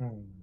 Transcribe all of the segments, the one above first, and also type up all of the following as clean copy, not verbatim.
うん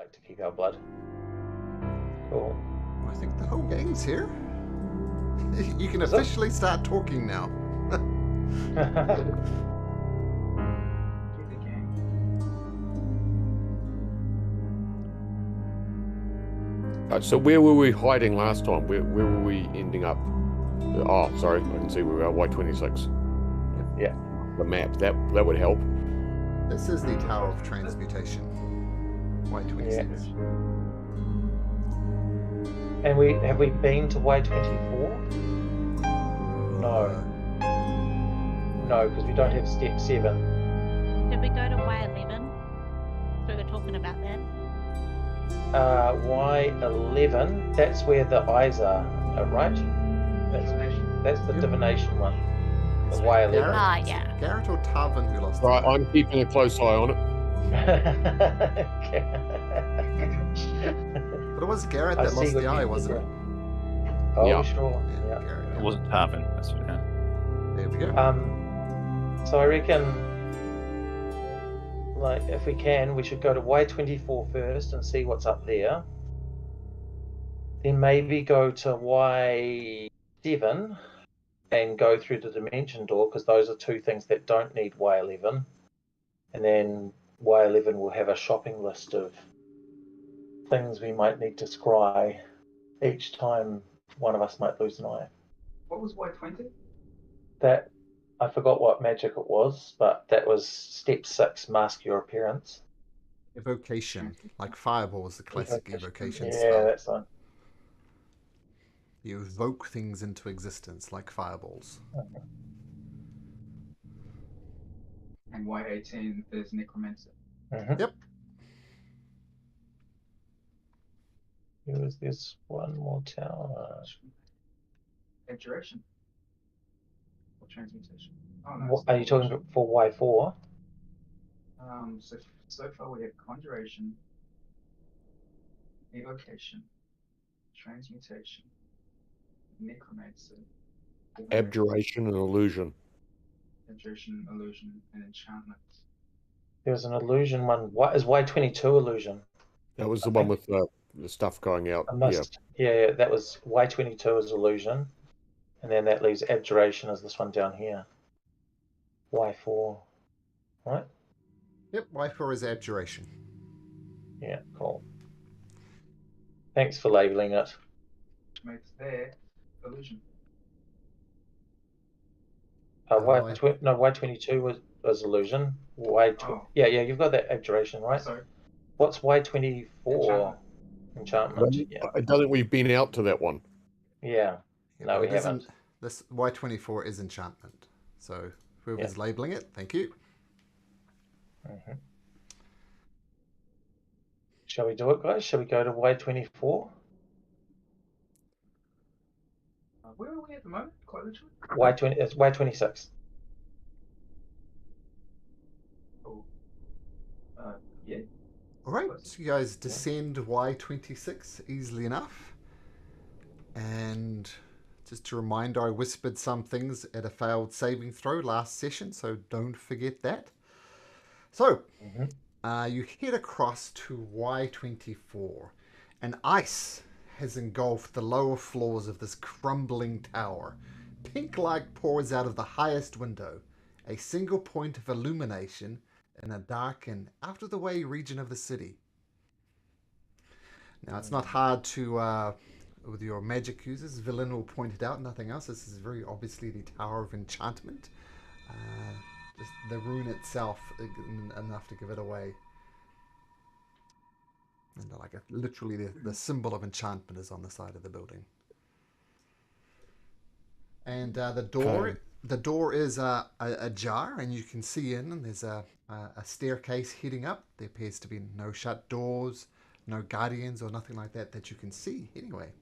like to keep our blood. Cool. I think the whole gang's here. You can officially start talking now. So where were we hiding last time? Where were we ending up? Oh, sorry, I can see we were Y26. Yeah. The map, that would help. This is the Tower of Transmutation. Y26. Yeah. And have we been to Y24? No. No, because we don't have step 7. Did we go to Y11? So we were talking about that. Y11, that's where the eyes are, right? That's the divination one. The Y11. Ah, yeah. Garrett or Tarvin who lost? Right, I'm keeping a close eye on it. But it was Garrett that lost the eye, wasn't it? Oh, Yeah. Sure. Yeah, Yeah. Garrett. It wasn't Tarvin. That's what, yeah. There we go. So I reckon, like, if we can, we should go to Y24 first and see what's up there. Then maybe go to Y7 and go through the dimension door, because those are two things that don't need Y11. And then Y11 will have a shopping list of things we might need to scry each time one of us might lose an eye. What was Y20? That, I forgot what magic it was, but that was step 6, mask your appearance. Evocation, like Fireball is the classic evocation Yeah, spell. that's one. You evoke things into existence like fireballs. And Y18 is Necromancer. Yep. There's one more tower. Abjuration. Or transmutation. Oh, no, What, are you talking about for Y4? So far we have conjuration, evocation, transmutation, necromancy, Abjuration and illusion. abjuration, illusion, and enchantment. There's an illusion one. What is Y22 illusion? That was the one with the stuff going out. I must. Yeah, that was Y22 is illusion, and then that leaves abjuration as this one down here. Y4, right? Yep, Y4 is abjuration. Yeah, cool. Thanks for labeling it. Makes there illusion. Y22 was illusion. Yeah, you've got that abjuration, right? Sorry. What's Y24? Enchantment. I don't think we've been out to that one. Yeah. No, we haven't. This Y24 is enchantment. So whoever's labeling it, thank you. Shall we do it, guys? Shall we go to Y24? Where are we at the moment? Quite literally. It's Y26. Oh. Yeah. Alright, so you guys descend Y26 easily enough. And just a reminder, I whispered some things at a failed saving throw last session, so don't forget that. So, you head across to Y24, and ice has engulfed the lower floors of this crumbling tower. Pink light pours out of the highest window, a single point of illumination in a dark and out-of-the-way region of the city. Now, it's not hard to, with your magic users, Villain will point it out, nothing else. This is very obviously the Tower of Enchantment. Just the rune itself, enough to give it away. And like literally the symbol of enchantment is on the side of the building. And the door is ajar, and you can see in, and there's a staircase heading up. There appears to be no shut doors, no guardians or nothing like that that you can see anyway.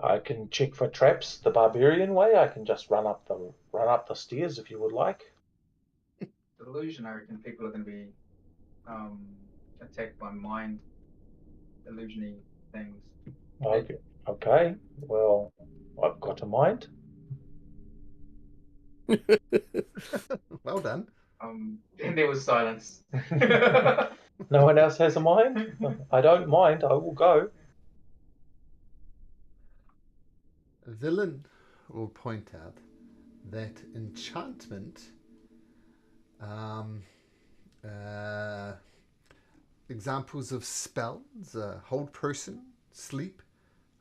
I can check for traps the barbarian way. I can just run up the stairs if you would like. The illusion, I reckon people are going to be attacked by mind illusion-y things. Okay. Well, I've got a mind. Well done. And there was silence. No one else has a mind? I don't mind. I will go. Villain will point out that enchantment, um, uh, examples of spells, hold person, sleep,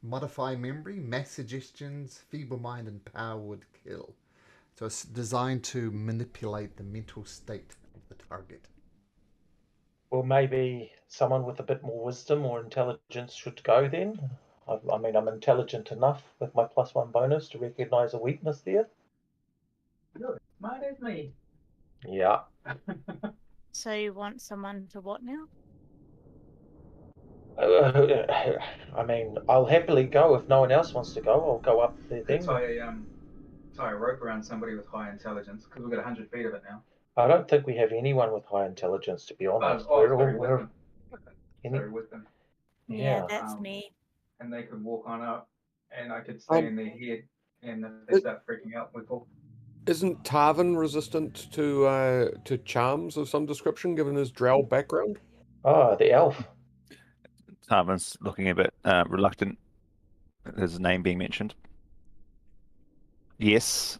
modify memory, mass suggestions, feeble mind, and power would kill. So it's designed to manipulate the mental state of the target. Well, maybe someone with a bit more wisdom or intelligence should go then. I mean, I'm intelligent enough with my +1 bonus to recognise a weakness there. Good. Smart as me. Yeah. So you want someone to what now? I mean, I'll happily go if no one else wants to go. I'll go up the thing. Tie a rope around somebody with high intelligence because we've got 100 feet of it now. I don't think we have anyone with high intelligence, to be honest. Sorry, wisdom. Sorry, wisdom. Yeah. That's me. And they could walk on up, and I could stay in their head, and if they start freaking out, we pull. Isn't Tarvin resistant to charms of some description, given his drow background? Oh, the elf. Tarvin's looking a bit reluctant at his name being mentioned. Yes.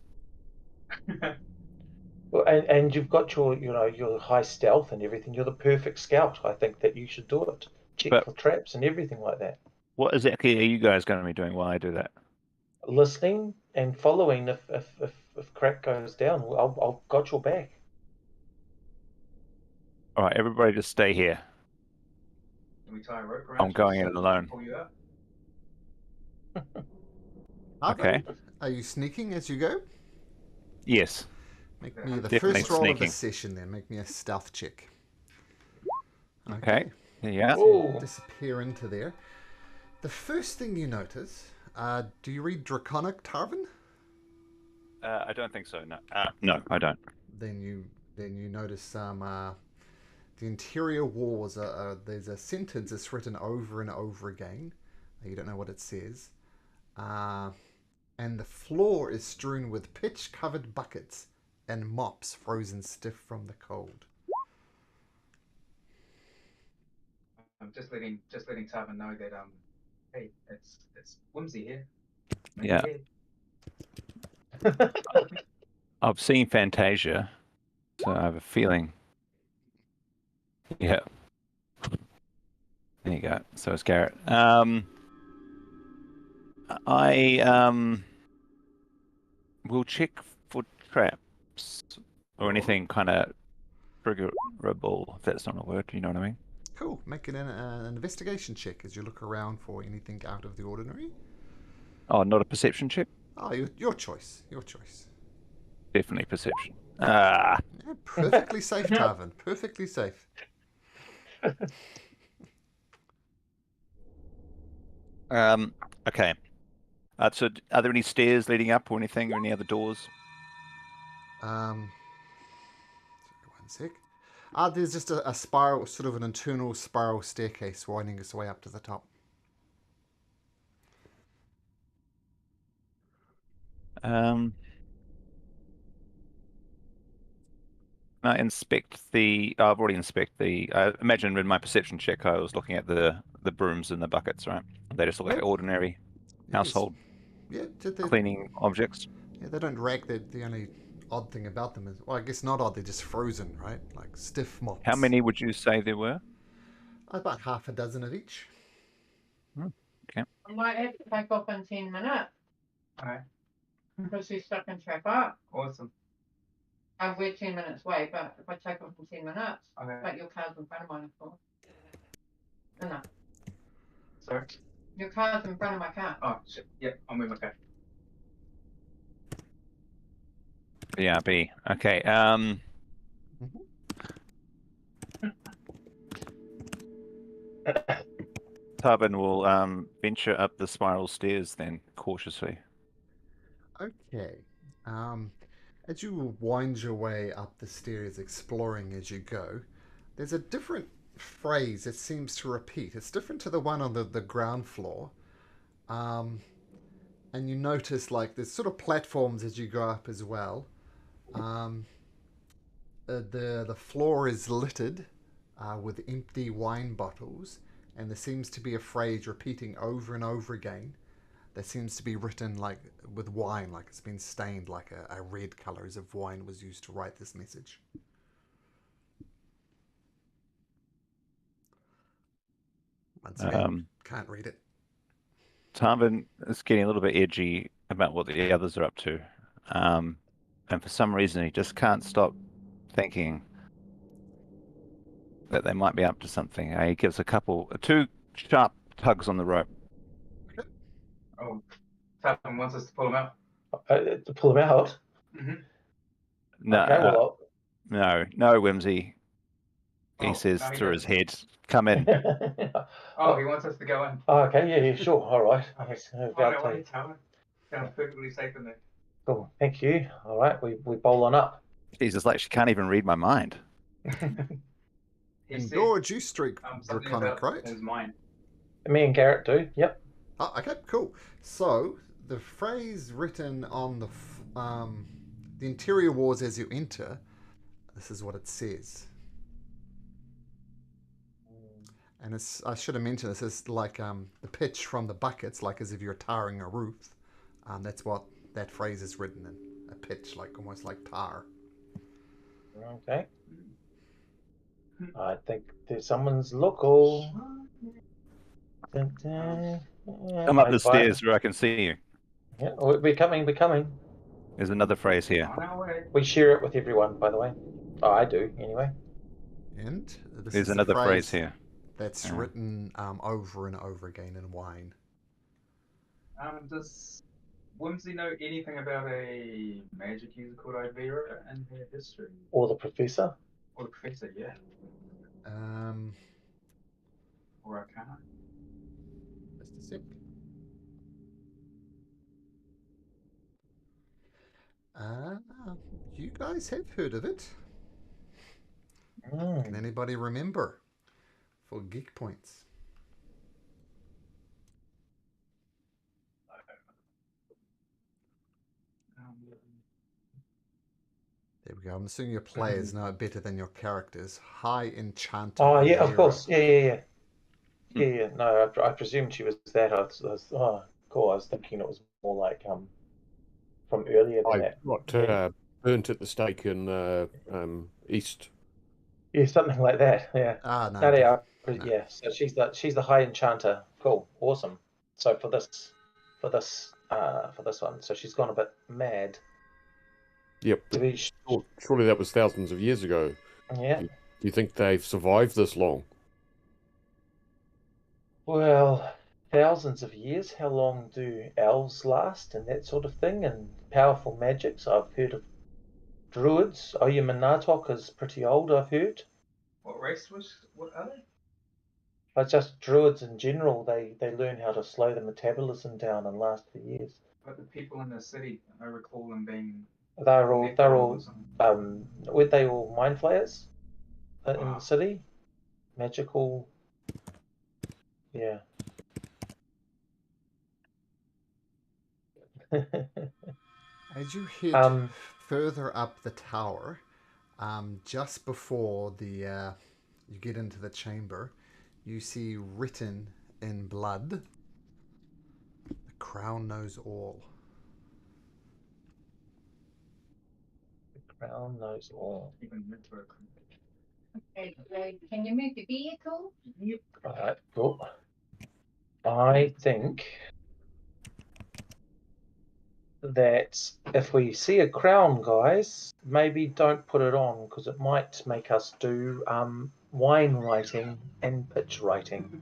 Well, and you've got your high stealth and everything. You're the perfect scout. I think that you should do it. Check for traps and everything like that. What exactly are you guys going to be doing while I do that? Listening and following. If crack goes down, I'll got your back. All right, everybody, just stay here. Can we tie a rope around? I'm going in alone. Pull you up. Okay. Are you sneaking as you go? Yes. Make me the Definitely first roll sneaking. of the session then. Make me a stealth check. Okay. Yeah. Ooh. Disappear into there. The first thing you notice, do you read Draconic, Tarvin? I don't think so. No. No, I don't. Then you notice some the interior walls there's a sentence that's written over and over again. You don't know what it says. And the floor is strewn with pitch-covered buckets and mops frozen stiff from the cold. I'm just letting Tarvin know that hey, it's whimsy here. Yeah. I've seen Fantasia, so I have a feeling. Yeah. There you go. So it's Garrett. I will check for traps or anything kind of triggerable, if that's not a word, you know what I mean? Cool. Make an investigation check as you look around for anything out of the ordinary. Oh, not a perception check? Oh, your choice. Your choice. Definitely perception. Yeah, perfectly safe, Tarvin. Perfectly safe. Okay. So are there any stairs leading up or anything, or any other doors? Sorry, one sec. There's just a spiral, sort of an internal spiral staircase winding its way up to the top. I inspect the. I've already inspected the. I imagine in my perception check, I was looking at the brooms and the buckets, right? They just look like ordinary household cleaning objects. Yeah, they don't rag. The only odd thing about them is, well, I guess not odd. They're just frozen, right? Like stiff mops. How many would you say there were? About half a dozen of each. Okay. I might have to take off in 10 minutes. Alright. Because she's stuck in traffic. Awesome. We're 10 minutes away, but if I take off in 10 minutes, Okay. but your car's in front of mine, of course. No. Sorry. Your car's in front of my car. Oh shit. Yep, I'll move my car. BRB. Okay. Tarvin will venture up the spiral stairs then cautiously. Okay. As you wind your way up the stairs, exploring as you go, there's a different phrase that seems to repeat. It's different to the one on the ground floor. And you notice, like, there's sort of platforms as you go up as well. the floor is littered with empty wine bottles, and there seems to be a phrase repeating over and over again that seems to be written like with wine, like it's been stained like a red color, as if wine was used to write this message. Once again, can't read it. Tarvin is getting a little bit edgy about what the others are up to. And for some reason, he just can't stop thinking that they might be up to something. He gives two sharp tugs on the rope. Oh, Tavern wants us to pull him out. To pull them out? Mm-hmm. No, Okay, well, no, Whimsy. He Oh, says no, he through his doesn't. head, "Come in." Oh, he wants us to go in. Oh, okay, yeah, sure, all right. I was Oh, about no, to- worries, Tavern. Sounds perfectly safe in there. Cool, thank you. All right, we bowl on up. Jesus, like she can't even read my mind. He And said, George, you streak something Draconic, about right? his mind. Me and Garrett do, yep. Oh, okay, cool. So the phrase written on the interior walls as you enter, this is what it says. And I should have mentioned this is like the pitch from the buckets, like as if you're tarring a roof. That's what that phrase is written in, a pitch, like almost like tar. Okay. I think there's someone's local. Come up the stairs where I can see you. Yeah, we're coming. There's another phrase here. On our way. We share it with everyone, by the way. Oh, I do, anyway. And this There's is another the phrase here. that's written over and over again in wine. Does Whimsy know anything about a magic user called Ivera and her history? Or the professor. Or the professor, yeah. Or Arcane. Just a sec. You guys have heard of it. Can anybody remember? For geek points. There we go. I'm assuming your players know it better than your characters. High Enchanter. Oh, yeah, of course. Yeah. No, I presumed she was that. Oh, cool. I was thinking it was more like from earlier than that. Got burnt at the stake in East. Yeah, something like that. Yeah. No. Yeah. So she's the High Enchanter. Cool. Awesome. So for this one, so she's gone a bit mad. Yep. Surely that was thousands of years ago. Yeah. Do you think they've survived this long? Well, thousands of years. How long do elves last and that sort of thing? And powerful magics. I've heard of druids. Oyamanatok is pretty old, I've heard. What race what are they? But just druids in general, they learn how to slow the metabolism down and last for years. But the people in the city, I recall them being... They're all weren't they all mind flayers in the city? Magical, yeah. As you head further up the tower, just before you get into the chamber, you see written in blood, "The crown knows all." The crown knows all. Okay, Greg, can you move the vehicle? Yep. Alright, cool. I think that if we see a crown, guys, maybe don't put it on because it might make us do wine writing and pitch writing.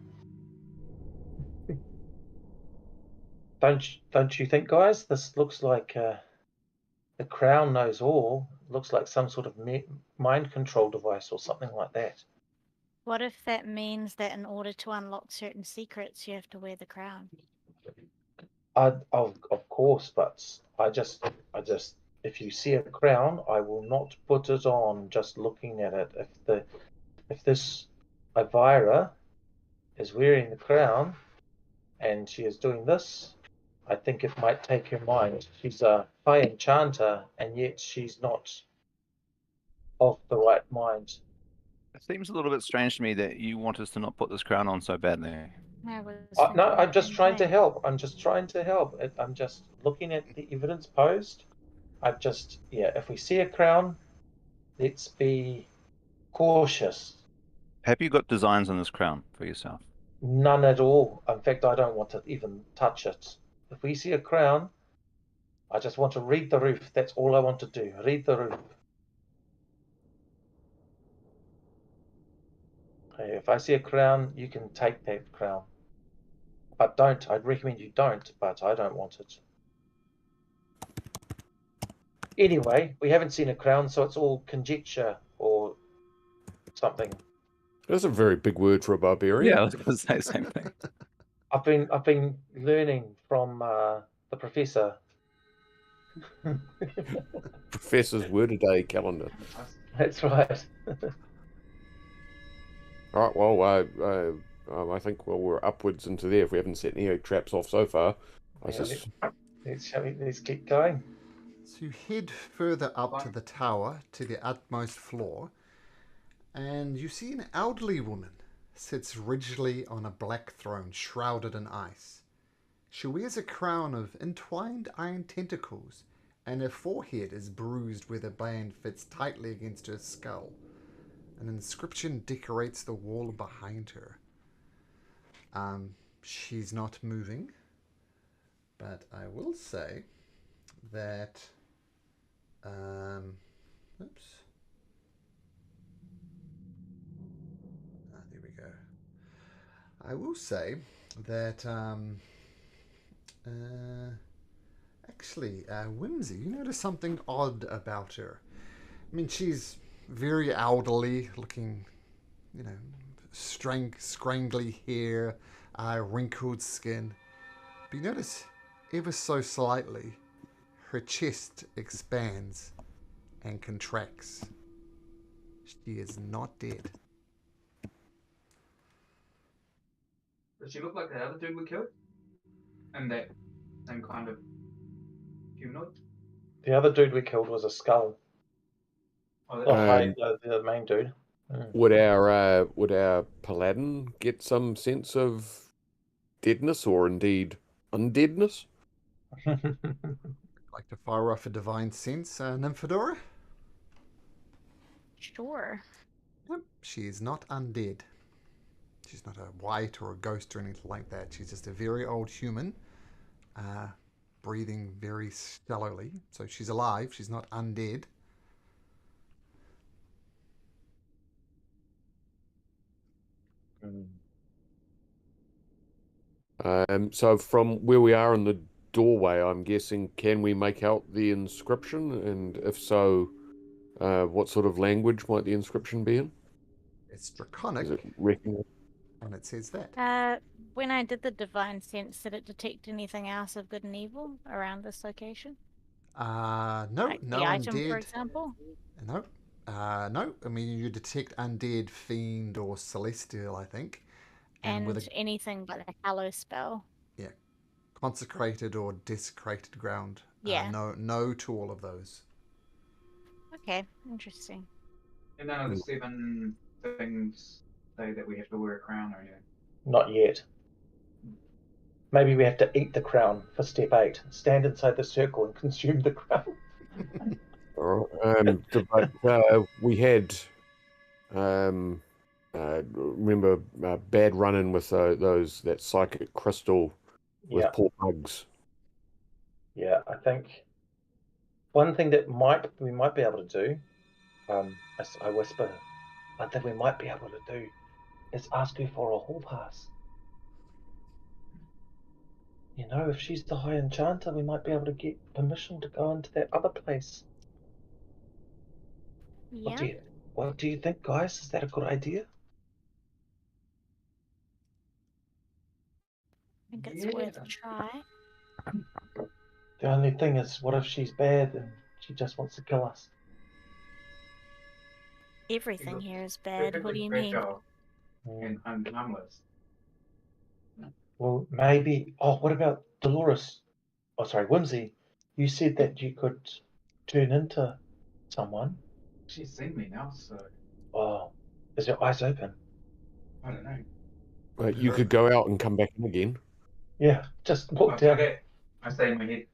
Don't you think, guys? This looks like the crown knows all. Looks like some sort of mind control device or something like that. What if that means that in order to unlock certain secrets, you have to wear the crown? Of course, but I just, if you see a crown, I will not put it on just looking at it. If this Ivira is wearing the crown and she is doing this, I think it might take her mind. She's a high enchanter, and yet she's not of the right mind. It seems a little bit strange to me that you want us to not put this crown on so badly. I was No, thinking I'm the just same trying to thing. help. I'm just trying to help. I'm just looking at the evidence posed. If we see a crown, let's be cautious. Have you got designs on this crown for yourself? None at all. In fact, I don't want to even touch it. If we see a crown, I just want to read the roof. That's all I want to do. Read the roof. Okay, if I see a crown, you can take that crown. But don't. I'd recommend you don't, but I don't want it. Anyway, we haven't seen a crown, so it's all conjecture or something. That's a very big word for a barbarian. Yeah, I was going to say the same thing. I've been learning from the professor. Professor's word a day calendar. That's right. All right. Well, I think we're upwards into there. If we haven't set any traps off so far, Let's keep going. So you head further up to the tower, to the utmost floor, and you see an elderly woman sits rigidly on a black throne shrouded in ice. She wears a crown of entwined iron tentacles, and her forehead is bruised where the band fits tightly against her skull. An inscription decorates the wall behind her. She's not moving, but I will say that oops. There we go. I will say that actually, Whimsy, you notice something odd about her. I mean, she's very elderly looking, scrangly hair, wrinkled skin. But you notice ever so slightly her chest expands and contracts. She is not dead. Does she look like the other dude we killed? And that same kind of humanoid? The other dude we killed was a skull. Oh, The main dude. Would our paladin get some sense of deadness or indeed undeadness? Like to fire off a divine sense, Nymphadora? Sure. Yep, she is not undead. She's not a wight or a ghost or anything like that. She's just a very old human, breathing very shallowly. So she's alive. She's not undead. So from where we are in the doorway, I'm guessing, can we make out the inscription? And if so, what sort of language might the inscription be in? It's draconic. Is it written? And it says that. When I did the divine sense, did it detect anything else of good and evil around this location? No, Like no the undead. item, for example? No. No. I mean, you detect undead, fiend, or celestial, I think. And with anything but a hallow spell. Yeah. Consecrated or desecrated ground. Yeah. No to all of those. Okay, interesting. And none of the 7 things say that we have to wear a crown or anything. Not yet. Maybe we have to eat the crown for step 8. Stand inside the circle and consume the crown. We had remember bad run-in with that psychic crystal with poor bugs. Yeah, I think one thing that we might be able to do, I whisper, one thing we might be able to do is ask her for a hall pass. You know, if she's the High Enchanter, we might be able to get permission to go into that other place. Yeah. What do you think, guys? Is that a good idea? I think it's worth a try. The only thing is, what if she's bad and she just wants to kill us? Everything here is bad. What do you mean? And harmless. Well, maybe. Oh, what about Dolores? Oh, sorry, Whimsy. You said that you could turn into someone. She's seen me now, so Oh, is your eyes open? I don't know. You could go out and come back in again. Yeah, just walk down. Okay. I stay in my head.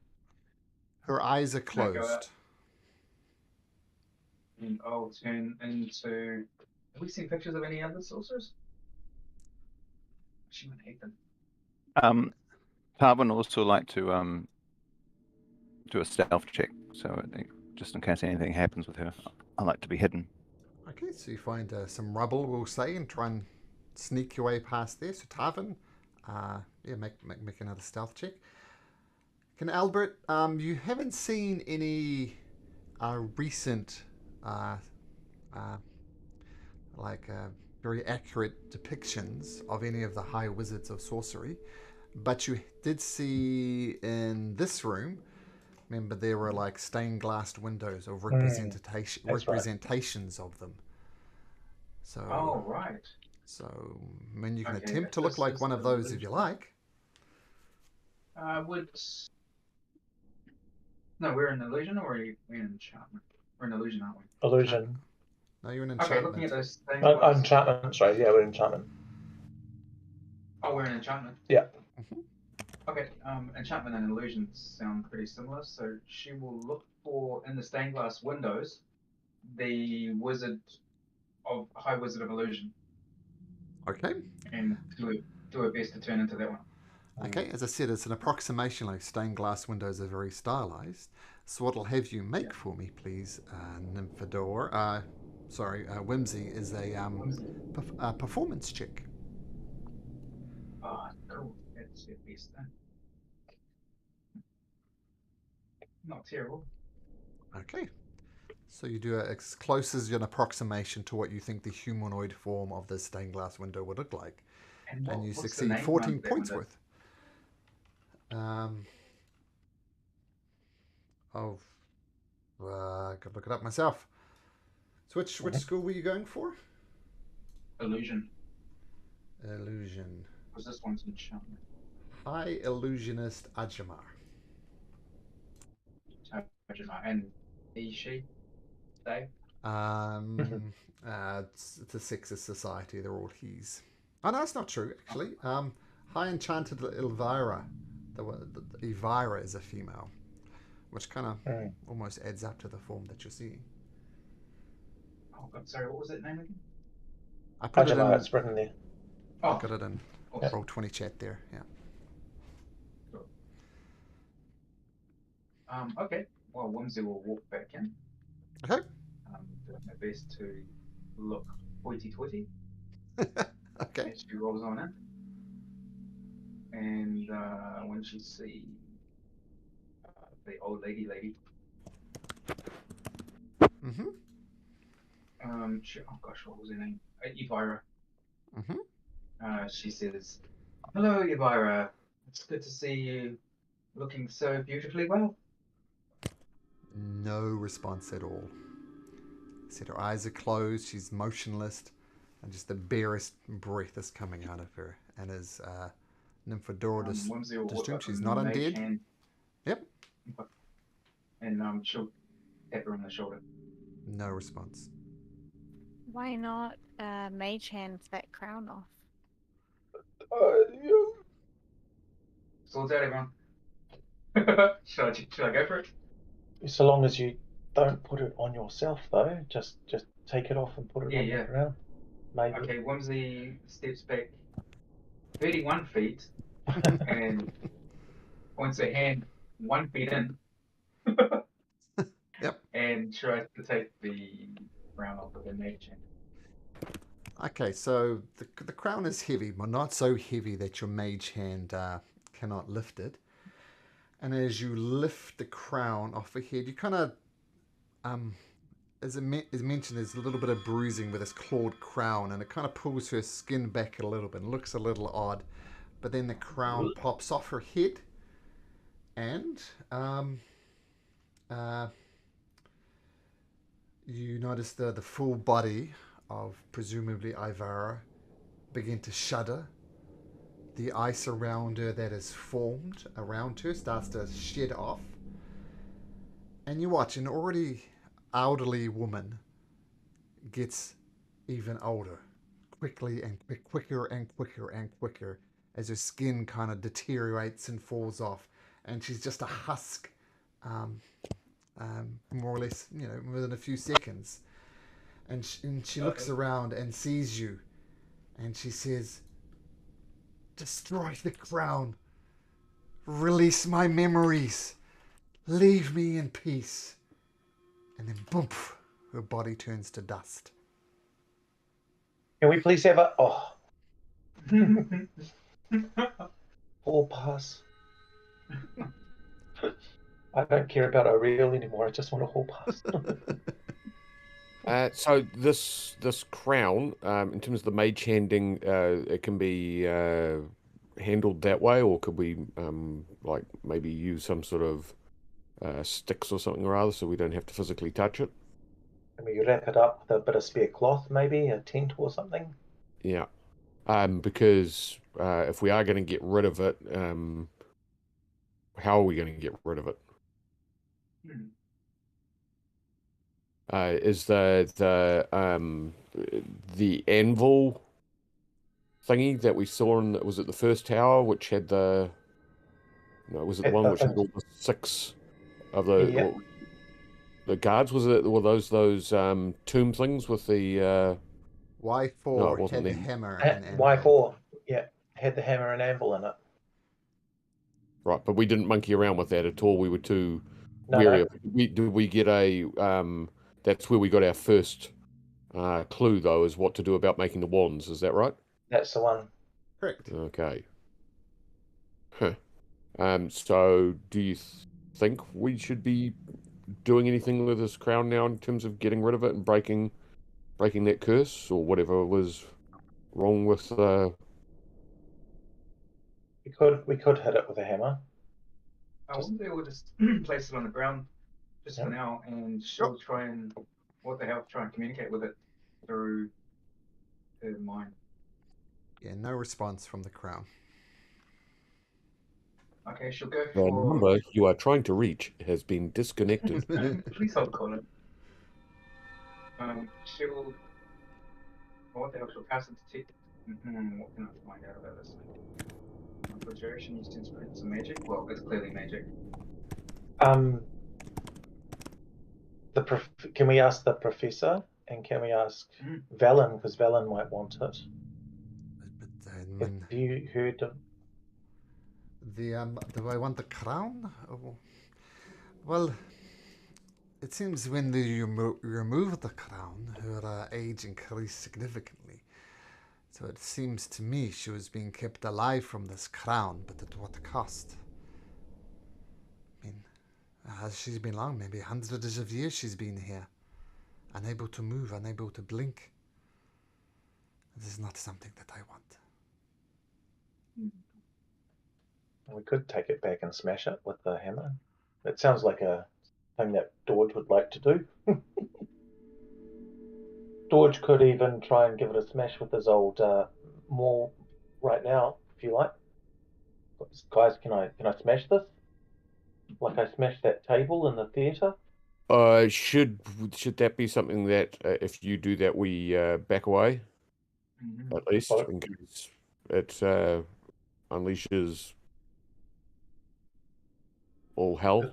Her eyes are No, go out. closed. And I'll turn into. Have we seen pictures of any other sorcerers? She might hate them. Tarvin also like to do a stealth check, so I think just in case anything happens with her, I like to be hidden. Okay, so you find some rubble, we'll say, and try and sneak your way past there. So Tarvin, yeah, make another stealth check. Can Albert, you haven't seen any recent, very accurate depictions of any of the high wizards of sorcery, but you did see in this room. Remember, there were like stained glass windows of representations of them. So. Oh right. So, I mean, you can Okay, attempt to look this like is one of those if you illusion. like. No, we're in illusion or we're in enchantment? We're in illusion, aren't we? Illusion. No, you're in Okay, enchantment. looking at those things. Enchantment, sorry. Yeah, we're enchantment. Oh, we're in enchantment. Yeah. Okay, enchantment and illusion sound pretty similar. So she will look for in the stained glass windows the High Wizard of Illusion, Okay. and do her best to turn into that one. Okay, as I said, it's an approximation. Like stained glass windows are very stylized. So what I'll have you make for me, please, Nymphador, Whimsy, is a performance check. Oh, cool. That's your best then. Not terrible. Okay. So you do as close as an approximation to what you think the humanoid form of the stained glass window would look like. And you succeed 14 points worth. I could look it up myself. So which school were you going for? Illusion. Illusion. Because this one's enchantment. High Illusionist Ajamar. And she? They? It's a sexist society. They're all he's. Oh no, that's not true actually. High Enchanted Elvira. Elvira is a female, which kind of almost adds up to the form that you're seeing. Oh God, sorry, what was that name again? I put it in. It's written there. I got it in Roll20 chat there. Yeah. Cool. Okay. Well, Whimsy will walk back in. Okay. Doing my best to look hoity-toity. Okay. As she rolls on in. And when she sees the old lady. Mm-hmm. Oh gosh, what was her name? Elvira. Mm-hmm. She says, "Hello, Elvira. It's good to see you looking so beautifully well." No response at all. Said her eyes are closed, she's motionless, and just the barest breath is coming out of her. And as Nymphadora distinct, she's not undead. Hand. Yep. And she'll tap her on the shoulder. No response. Why not mage hand that crown off? Swords out, everyone. Should I go for it? So long as you don't put it on yourself, though, just take it off and put it on the ground. Maybe. Okay, Whimsy steps back 31 feet and points her hand 1 feet in. Yep. And tries to take the crown off with her mage hand. Okay, so the crown is heavy, but not so heavy that your mage hand cannot lift it. And as you lift the crown off her head, you kind of, as mentioned, there's a little bit of bruising with this clawed crown, and it kind of pulls her skin back a little bit. It looks a little odd, but then the crown pops off her head, and you notice the full body of presumably Ivara begin to shudder. The ice around her that is formed around her starts to shed off. And you watch an already elderly woman gets even older, quickly and quicker and quicker and quicker, as her skin kind of deteriorates and falls off, and she's just a husk, more or less, within a few seconds. And she looks around and sees you, and she says, "Destroy the crown. Release my memories. Leave me in peace." And then, boom, her body turns to dust. Can we please have a... Oh. Hall pass. I don't care about a reel anymore. I just want a hall pass. So this crown, in terms of the mage handing, it can be handled that way, or could we like maybe use some sort of sticks or something or other, so we don't have to physically touch it? Can we wrap it up with a bit of spare cloth, maybe a tent or something? Yeah, because if we are going to get rid of it, how are we going to get rid of it? Is the anvil thingy that we saw in, was it the first tower, which had the, no, was it the one which had all the 6 of the the guards? Was it, were those tomb things with the Y4 had the hammer and anvil. Y4, yeah, had the hammer and anvil in it. Right, but we didn't monkey around with that at all. We were too wary of it. Did we get a that's where we got our first clue, though, is what to do about making the wands. Is that right? That's the one. Correct. Okay. Huh. So do you think we should be doing anything with this crown now in terms of getting rid of it and breaking that curse, or whatever was wrong with We could hit it with a hammer. I wouldn't be able to just place it on the ground just for now, and she'll try and try and communicate with it through her mind. Yeah, no response from the crown. Okay, she'll go the for... number you are trying to reach has been disconnected. Please hold the caller. She'll... What the hell? She'll pass it to... What can I find out about this? Conjuration used to inspect some magic. Well, it's clearly magic. Can we ask the professor, and can we ask Valen, because Valen might want it. But Have you heard of do I want the crown? Oh, well, it seems when you remove the crown, her age increased significantly. So it seems to me she was being kept alive from this crown, but at what cost? I mean, has she been long? Maybe hundreds of years she's been here. Unable to move, unable to blink. This is not something that I want. We could take it back and smash it with the hammer. It sounds like a thing that George would like to do. George could even try and give it a smash with his old maul right now, if you like. Guys, can I smash this? Like I smashed that table in the theatre? Should that be something that if you do that we back away? At least in case it unleashes all hell.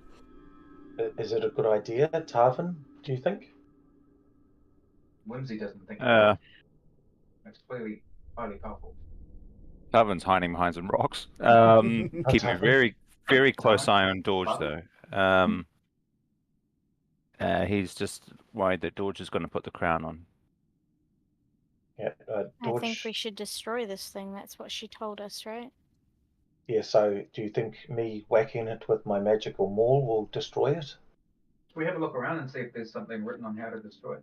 Is it a good idea, Tarvin, do you think? Whimsy doesn't think it's clearly highly powerful. Tarvin's hiding behind some rocks. Keeping a very, very close eye on Dorge, though. He's just worried that Dorge is going to put the crown on. Yeah, I think we should destroy this thing. That's what she told us, right? Yeah, so do you think me whacking it with my magical maul will destroy it? Should we have a look around and see if there's something written on how to destroy it?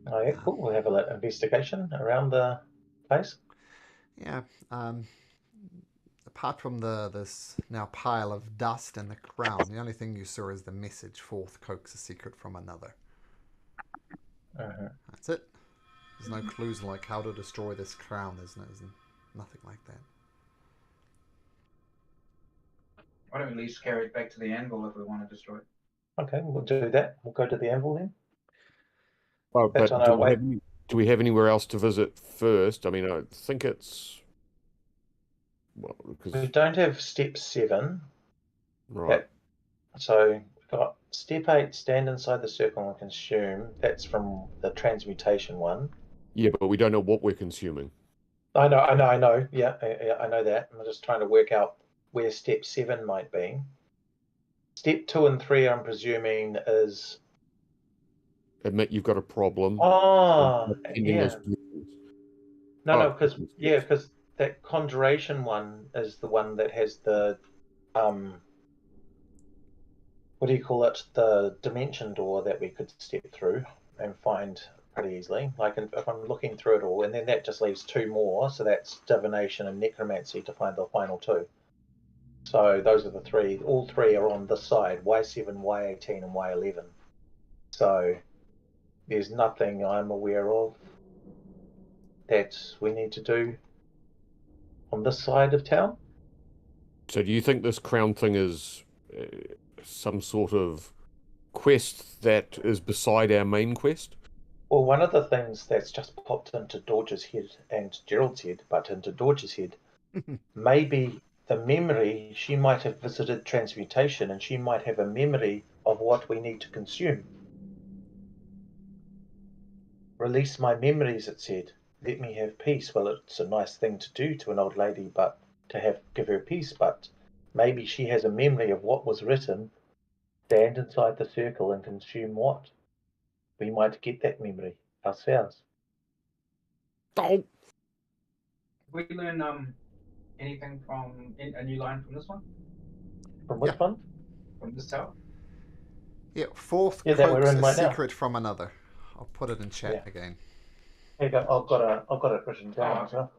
Oh yeah, cool. We'll have a little investigation around the place. Yeah. Apart from this now pile of dust and the crown, the only thing you saw is the message, "Fourth coax a secret from another." That's it. There's no clues like how to destroy this crown. There's nothing like that. Why don't we at least carry it back to the anvil if we want to destroy it? Okay, we'll do that. We'll go to the anvil then. Oh, That's but on our way. do we have anywhere else to visit first? I mean, I think it's because We don't have step 7. right. So we've got step 8, stand inside the circle and consume. That's from the transmutation one. Yeah, but we don't know what we're consuming. I know. Yeah, I know that. I'm just trying to work out where step 7 might be. Step 2 and 3, I'm presuming, is... Admit you've got a problem. Oh, Ending those yeah. blues. No, because that conjuration one is the one that has the what do you call it? The dimension door that we could step through and find pretty easily. Like if I'm looking through it all, and then that just leaves 2 more. So that's divination and necromancy to find the final 2. So those are the 3. All 3 are on this side: Y7, Y18, and Y11. So there's nothing I'm aware of that we need to do on this side of town. So do you think this crown thing is some sort of quest that is beside our main quest? Well, one of the things that's just popped into Dorge's head and Gerald's head, but into Dorge's head, maybe the memory, she might have visited transmutation and she might have a memory of what we need to consume. Release my memories, it said. Let me have peace. Well, it's a nice thing to do to an old lady, but give her peace, but maybe she has a memory of what was written. Stand inside the circle and consume what? We might get that memory ourselves. Oh. Did we learn anything from a new line from this one? From which one? From this tower? Yeah, fourth Yeah, that we're coax in a right now. secret from another. I'll put it in chat again. There you go. I've got it written down as well.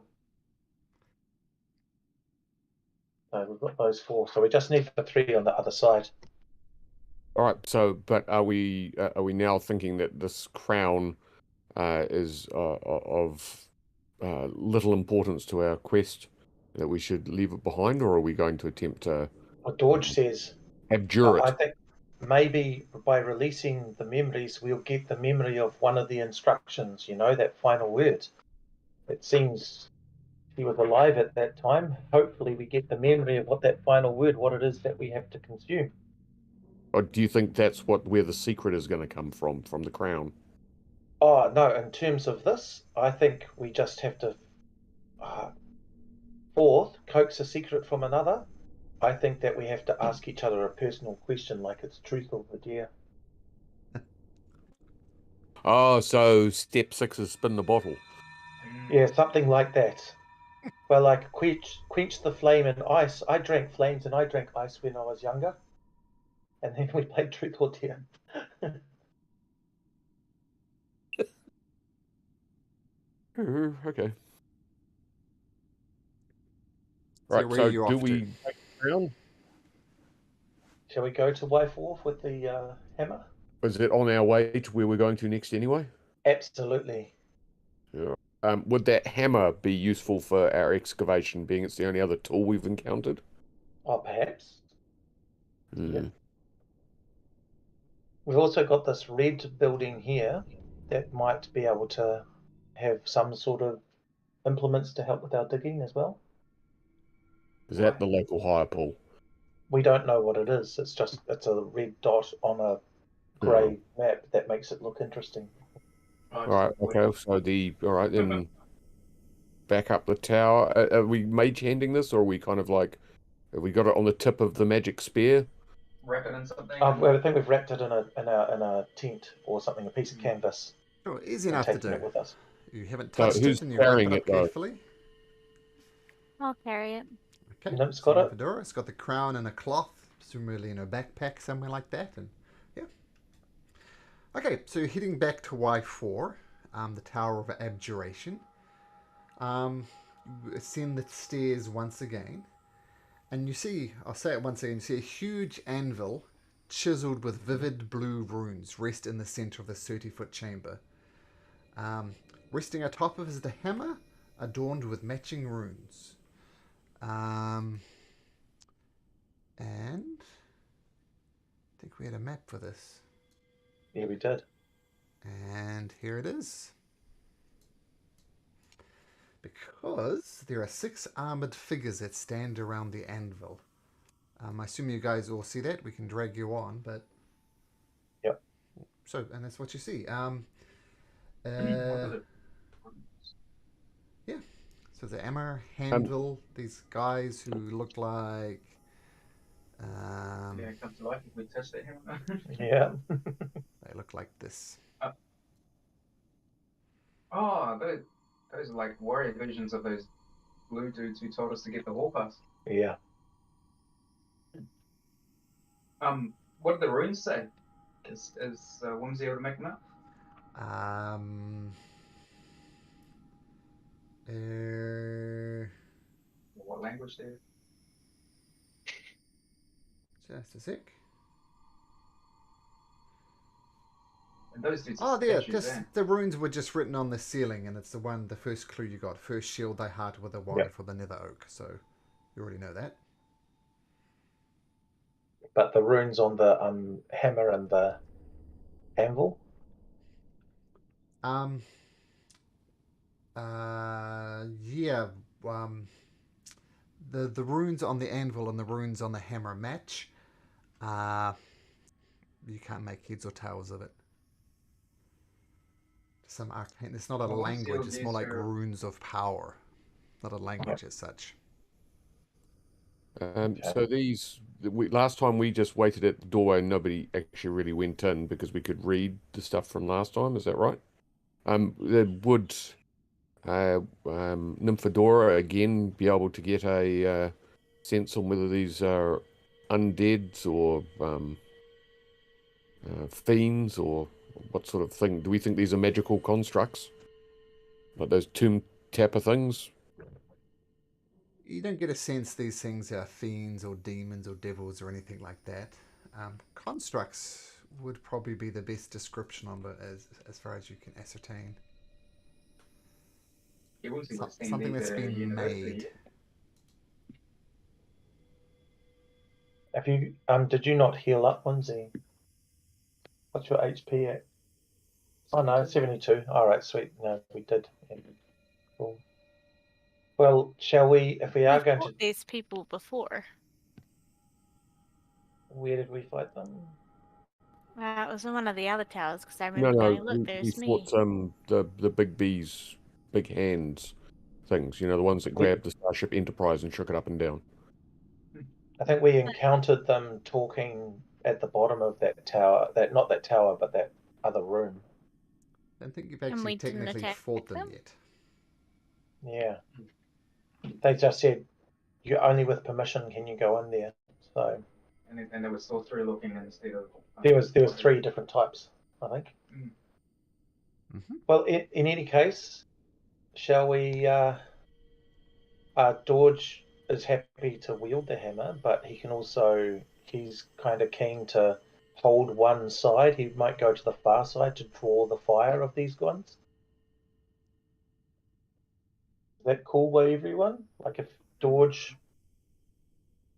So we've got those 4. So we just need the 3 on the other side. All right. So, but are we now thinking that this crown is of little importance to our quest, that we should leave it behind, or are we going to attempt to? Well, Dorge says, abjure it? I think maybe by releasing the memories, we'll get the memory of one of the instructions, that final word. It seems he was alive at that time. Hopefully we get the memory of what that final word, what it is that we have to consume. Or do you think that's where the secret is going to come from the crown? Oh, no, in terms of this, I think we just have to, fourth, coax a secret from another. I think that we have to ask each other a personal question like it's truth or dare. Oh, so step 6 is spin the bottle. Yeah, something like that. Well, like quench the flame in ice. I drank flames and I drank ice when I was younger. And then we played truth or dare. Okay. So Right, where so are you do off we to? take the crown? Shall we go to Y4 with the hammer? Is it on our way to where we're going to next anyway? Absolutely. Yeah. Would that hammer be useful for our excavation, being it's the only other tool we've encountered? Oh, perhaps. Yeah. We've also got this red building here that might be able to have some sort of implements to help with our digging as well. Is that the local hire pool? We don't know what it is. It's a red dot on a grey map that makes it look interesting. All right. Okay. So all right then. Back up the tower. Are we mage handing this, or are we kind of like, have we got it on the tip of the magic spear? Wrap it in something. I think we've wrapped it in a tent or something, a piece of canvas. Sure, easy enough to taking do. it with us. You haven't So touched who's it and you wrap carrying it up it, though? carefully. I'll carry it. Okay, Nymph's so got it. Fedora, it's got the crown and a cloth, presumably in a backpack somewhere like that, and yeah. Okay, so heading back to Y4, the Tower of Abjuration. You ascend the stairs once again, and you see, I'll say it once again, you see a huge anvil chiseled with vivid blue runes rest in the center of the 30-foot chamber. Resting atop of is the hammer, adorned with matching runes. And I think we had a map for this. Yeah, we did. And here it is. Because there are 6 armored figures that stand around the anvil. I assume you guys all see that. We can drag you on, but... Yep. So, and that's what you see. Yeah. So the hammer, handle, these guys who look like... Yeah, it comes to life if we touch that hammer. Yeah. they look like this. Oh, those are like warrior versions of those blue dudes who told us to get the hall pass. Yeah. What did the runes say? Is Whimsy able to make them up? What language there? Just a sec. And those dudes Oh, are there. statues, eh? The runes were just written on the ceiling, and it's the first clue you got. First shield thy heart with a wand for the nether oak. So you already know that. But the runes on the hammer and the anvil? Yeah. The runes on the anvil and the runes on the hammer match. You can't make heads or tails of it. Some arcane. It's not a language. It's more like runes of power, not a language as such. So last time we just waited at the doorway and nobody actually really went in because we could read the stuff from last time. Is that right? Would Nymphadora again be able to get a sense on whether these are undeads or fiends or what sort of thing? Do we think these are magical constructs? Like those tomb tapper things? You don't get a sense these things are fiends or demons or devils or anything like that. Constructs would probably be the best description of it as far as you can ascertain. Something that's been made. Have you did you not heal up, Whimsy? What's your HP at? Oh no, 72. Alright, sweet. No, we did. Yeah. Cool. Well, shall we, if we are going to... these people before. Where did we fight them? It was in one of the other towers, because I remember going, look, there's we fought the big bees, big hands things, the ones that grabbed the Starship Enterprise and shook it up and down. I think we encountered them talking at the bottom of that tower, not that tower, but that other room. I don't think you've actually technically fought them yet. Yeah. They just said, you only with permission can you go in there. So. And there were still 3 looking instead of... There was 3 different types, I think. Mm-hmm. Well, in any case, shall we... Dorge is happy to wield the hammer, but he's kind of keen to hold one side. He might go to the far side to draw the fire of these ones. Is that cool by everyone? Like if Dorge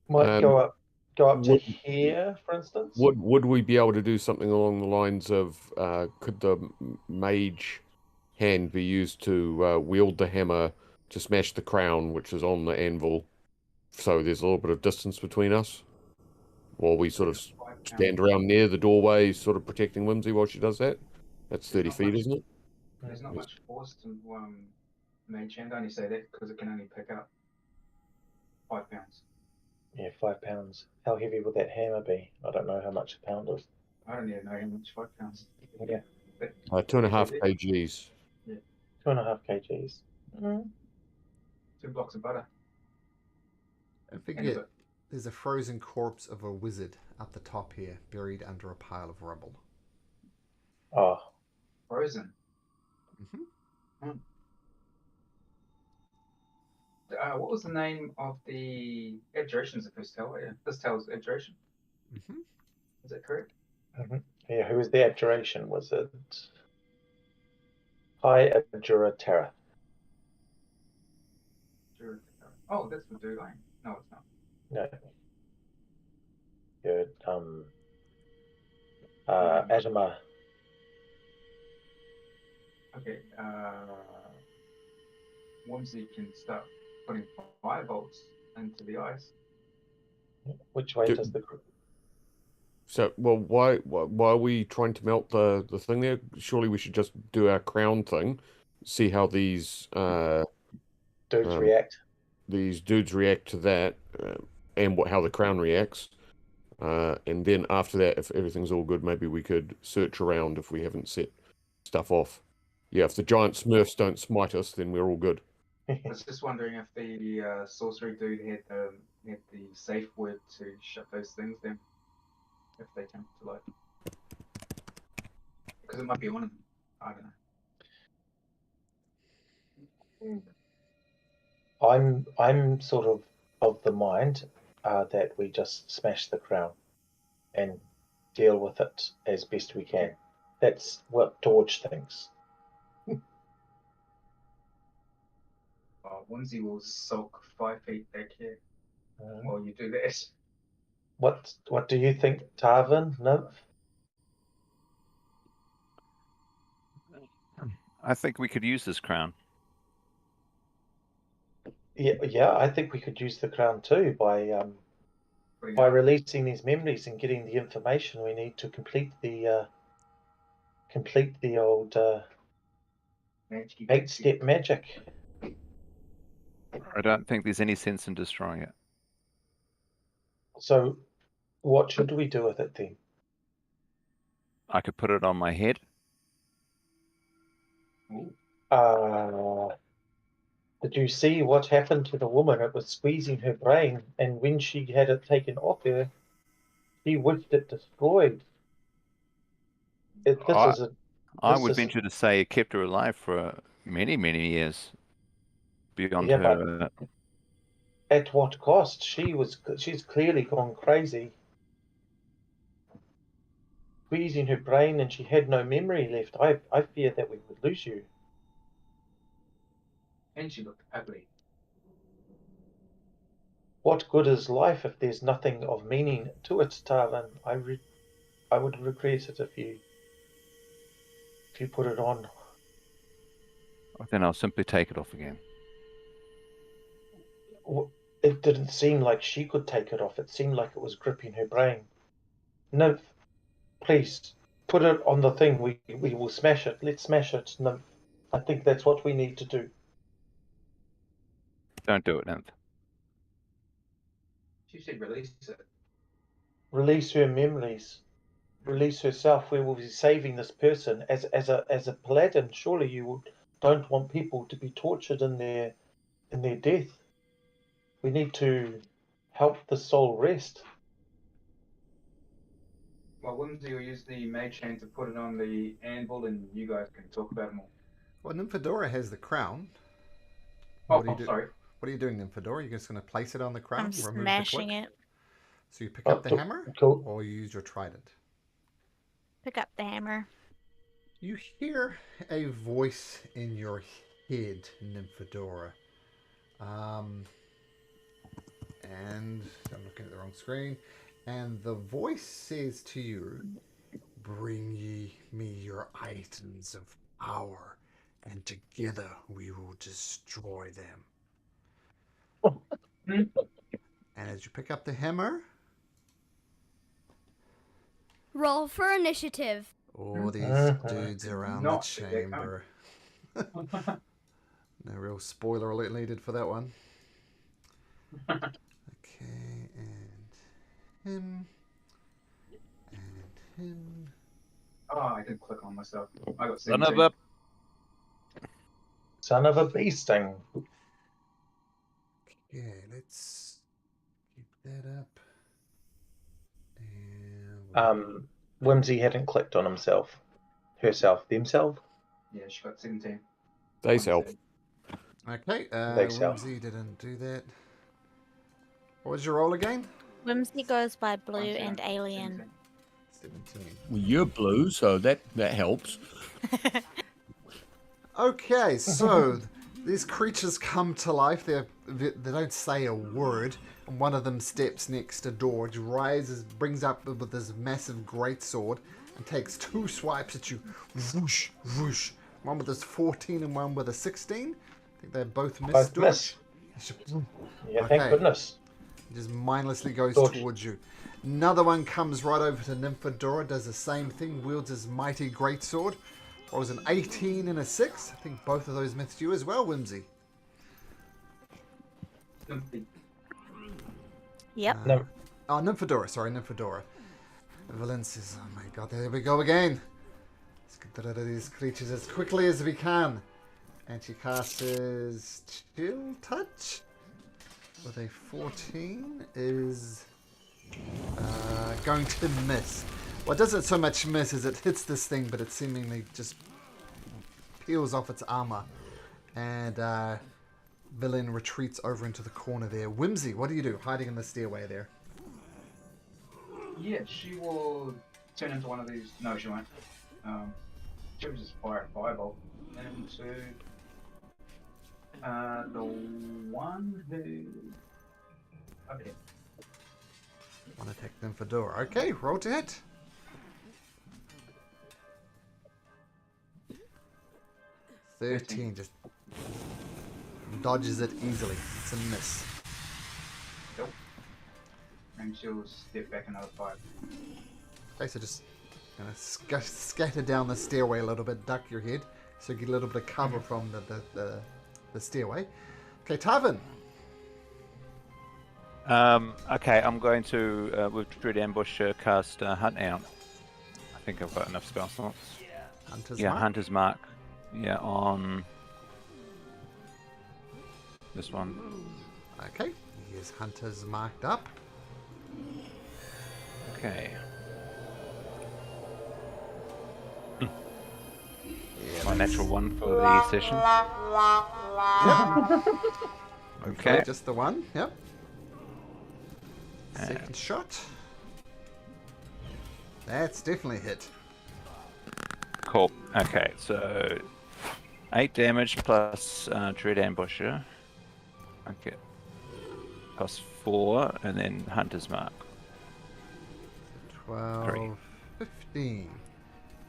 might go up to here, for instance? Would we be able to do something along the lines of could the mage hand be used to wield the hammer to smash the crown, which is on the anvil, so there's a little bit of distance between us, while we sort of stand around near the doorway, sort of protecting Whimsy while she does that? That's 30 feet, isn't it? There's not much force to mage hand. I only say that because it can only pick up 5 pounds. Yeah, 5 pounds. How heavy would that hammer be? I don't know how much a pound is. I don't even know how much 5 pounds. Yeah. 2.5 kgs. Yeah. 2.5 kgs. Mm. 2 blocks of butter. Don't forget, there's a frozen corpse of a wizard up the top here, buried under a pile of rubble. Oh. Frozen? Mm-hmm. What was the name of the abjuration? Is the first tower? Yeah, this tower's abjuration. Mm-hmm. Is that correct? Mm-hmm. Yeah, who was the abjuration? Was it High Abjura Terra? Oh, that's the dude line. No, it's not. No. Good. Adama. Okay. Whimsy can start putting fire bolts into the ice. Which way Do- does the So, well, why are we trying to melt the thing there? Surely we should just do our crown thing, see how these dudes um, react? these dudes react to that, and how the crown reacts. And then after that, if everything's all good, maybe we could search around if we haven't set stuff off. Yeah, if the giant smurfs don't smite us, then we're all good. I was just wondering if the sorcery dude had the safe word to shut those things down if they come to life. Because it might be one of them. I don't know. I'm sort of the mind that we just smash the crown and deal with it as best we can. That's what George thinks. Whimsy will sulk 5 feet back here while you do that. What do you think, Tarvin? No? I think we could use this crown. Yeah, I think we could use the crown too by releasing these memories and getting the information we need to complete the old 8-step magic. I don't think there's any sense in destroying it. So, what should we do with it then? I could put it on my head. Did you see what happened to the woman? It was squeezing her brain, and when she had it taken off her, she wished it destroyed. I would venture to say it kept her alive for many, many years beyond her. But at what cost? She's clearly gone crazy. Squeezing her brain, and she had no memory left. I fear that we would lose you. And she looked ugly. What good is life if there's nothing of meaning to it, Tarvin? I would regret it if you put it on. Then I'll simply take it off again. It didn't seem like she could take it off. It seemed like it was gripping her brain. No, please, put it on the thing. We will smash it. Let's smash it. No, I think that's what we need to do. Don't do it, Nymph. She said release it. Release her memories. Release herself. We will be saving this person as a paladin. Surely you don't want people to be tortured in their death. We need to help the soul rest. Well, Whimsy will use the mage hand to put it on the anvil, and you guys can talk about it more. Well, Nymphadora has the crown. Sorry. What are you doing, Nymphadora? You're just going to place it on the crown? I'm smashing it. So you pick up the hammer, or you use your trident? Pick up the hammer. You hear a voice in your head, Nymphadora. And I'm looking at the wrong screen. And the voice says to you, "Bring ye me your items of power, and together we will destroy them." And as you pick up the hammer, roll for initiative. all these dudes around the chamber. No real spoiler alert needed for that one. Okay, and him. And him. Oh, I didn't click on myself. I got 17. Son of a bee sting. Okay, let's keep that up. And Whimsy hadn't clicked on himself. Themselves? Yeah, she got 17. They self. Okay, self. Whimsy didn't do that. What was your roll again? Whimsy goes by blue and alien. 17. Well, you're blue, so that helps. Okay, so these creatures come to life. They don't say a word, and one of them steps next to George, rises, brings up with this massive greatsword, and takes 2 swipes at you. Whoosh, whoosh, One with a 14 and one with a 16. I think they both missed. Both miss. Yeah, thank goodness. He just mindlessly goes George. towards you. Another one comes right over to Nymphadora, does the same thing, wields his mighty greatsword. What was an 18 and a 6? I think both of those missed you as well, Whimsy. Yep. No. Oh, Nymphadora, sorry, Nymphadora. Evelyn says, oh my god, there we go again. Let's get rid of these creatures as quickly as we can. And she casts Chill Touch with a 14 is going to miss. Well, it doesn't so much miss as it hits this thing, but it seemingly just peels off its armor. And Villain retreats over into the corner there. Whimsy, what do you do? Hiding in the stairway there. Yeah, she will turn into one of these. No, she won't. She'll just fire a fireball into the one who. Okay. One attack then for door. Okay, roll to hit. $13 just dodges it easily. It's a miss. Nope. And she'll step back another 5. Okay, so just gonna scatter down the stairway a little bit, duck your head, so you get a little bit of cover from the stairway. Okay, Tarvin. Okay, I'm going to, with Dread Ambush, cast Hunt Out. I think I've got enough spell slots. Hunter's Yeah, Mark. Hunter's Mark. Yeah, on this one. Okay, here's Hunter's marked up. Okay. Yeah, My that's- natural one for the session. Okay. Just the one, yep. Second shot. That's definitely a hit. Cool. Okay, so 8 damage plus Dread Ambusher. Okay. Plus 4, and then Hunter's Mark. 12, 15.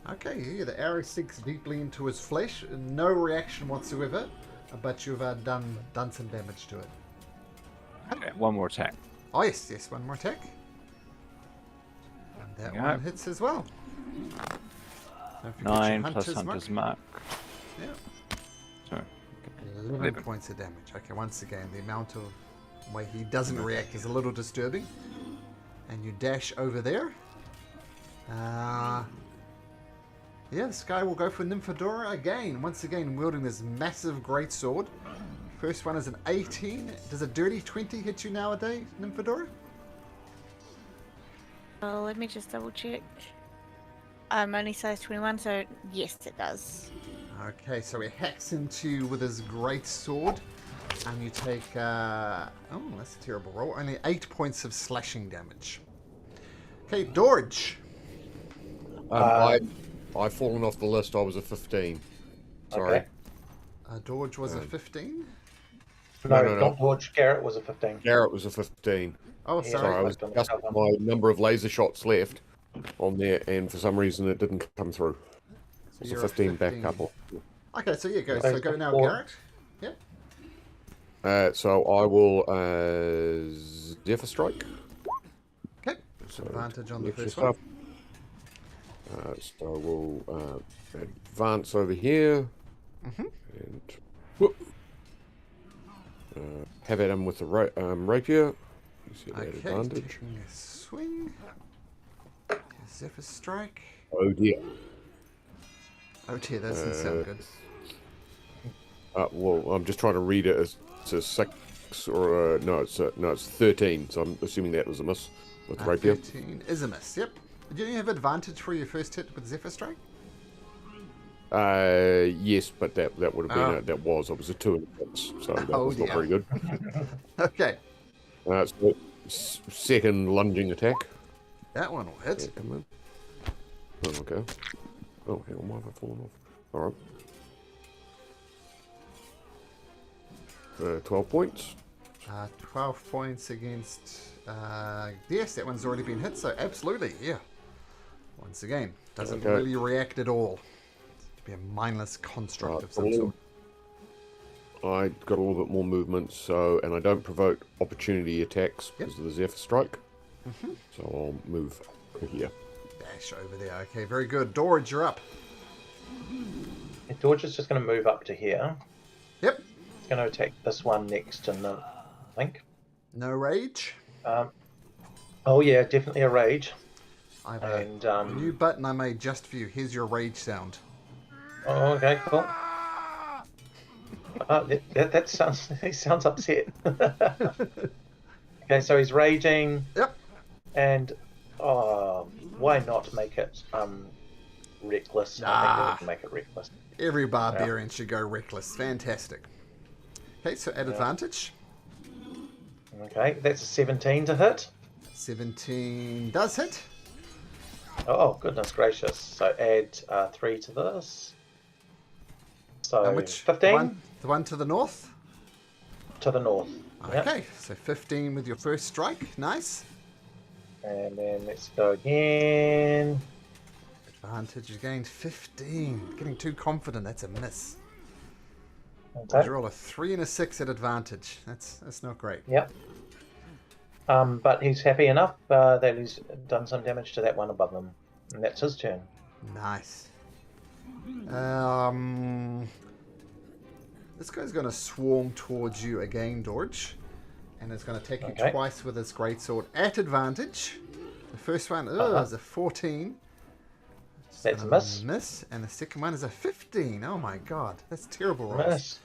Okay, yeah, the arrow sinks deeply into his flesh. No reaction whatsoever, but you've done some damage to it. Okay, one more attack. Oh yes, one more attack. And that one hits as well. Don't forget your 9 plus Hunter's Mark. Yeah. So, 11 points of damage. Okay, once again, the amount of way he doesn't react is a little disturbing. And you dash over there. Yeah, this guy will go for Nymphadora again. Once again, wielding this massive greatsword. First one is an 18. Does a dirty 20 hit you nowadays, Nymphadora? Well, let me just double check. I'm only size 21, so yes, it does. Okay, so he hacks into you with his great sword, and you take, oh, that's a terrible roll, only 8 points of slashing damage. Okay, Dorge. I've fallen off the list. I was a 15. Sorry. Okay. Dorge was a 15? No, not George. Garrett was a 15. Garrett was a 15. Oh, Yeah, sorry. I was adjusting my number of laser shots left on there, and for some reason it didn't come through. It was a 15 back couple. Okay, so yeah, go now, Garrett. Yep. So I will Zephyr Strike. Okay. So Advantage on the extra first one. So we'll advance over here and whoop, have at him with the rapier. You see that advantage. Taking a swing. Zephyr Strike. Oh dear. Oh dear, that doesn't sound good. Well, I'm just trying to read it as to 6 or no, it's 13. So I'm assuming that was a miss with the rapier. 13 is a miss. Yep. Did you have advantage for your first hit with Zephyr Strike? Yes, but that would have been it was a 2 and a 6, so that was not very good. Okay. So second lunging attack. That one will hit. Yeah, come on. Oh, okay. Oh, hang on, why have I fallen off? All right. 12 points. 12 points against. Yes, that one's already been hit, so absolutely, yeah. Once again, doesn't really react at all. To be a mindless construct Right, of some sort. I got a little bit more movement, and I don't provoke opportunity attacks because of the Zephyr Strike. So I'll move to here. Dash over there. Okay, very good. Dorage, you're up. George is just going to move up to here. Yep. He's going to attack this one next to Nymph, I think. No rage. Oh yeah, definitely a rage. I have a new button I made just for you. Here's your rage sound. Oh, okay, cool. That sounds. He sounds upset. Okay, so he's raging. Yep. And why not make it reckless? I think we can make it reckless. Every barbarian should go reckless. Fantastic. Okay, so at advantage. Okay, that's a 17 to hit. 17 does hit. Oh, goodness gracious. So add 3 to this. So which 15? The one to the north? To the north. Okay, Yep. so 15 with your first strike. Nice. And then let's go again. Advantage again, 15. Getting too confident, that's a miss. Okay. You roll a 3 and a 6 at advantage. That's not great. Yep. But he's happy enough that he's done some damage to that one above him. And that's his turn. Nice. This guy's going to swarm towards you again, Dorge. And it's going to attack you twice with his greatsword at advantage. The first one is a 14. That's a miss. Miss. And the second one is a 15. Oh my god. That's terrible rolls.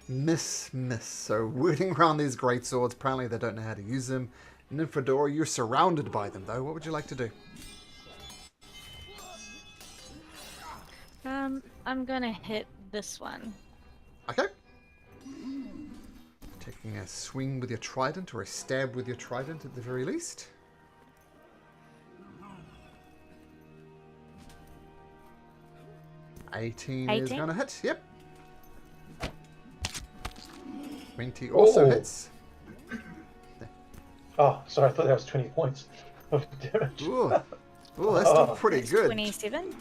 Miss. So wording around these greatswords. Apparently they don't know how to use them. Nymphadora, you're surrounded by them though. What would you like to do? I'm gonna hit this one. Okay. Taking a swing with your trident, or a stab with your trident at the very least. $18 is going to hit. Yep. 20 also hits. Oh, sorry, I thought that was 20 points of damage. Ooh, that's still pretty good. 27.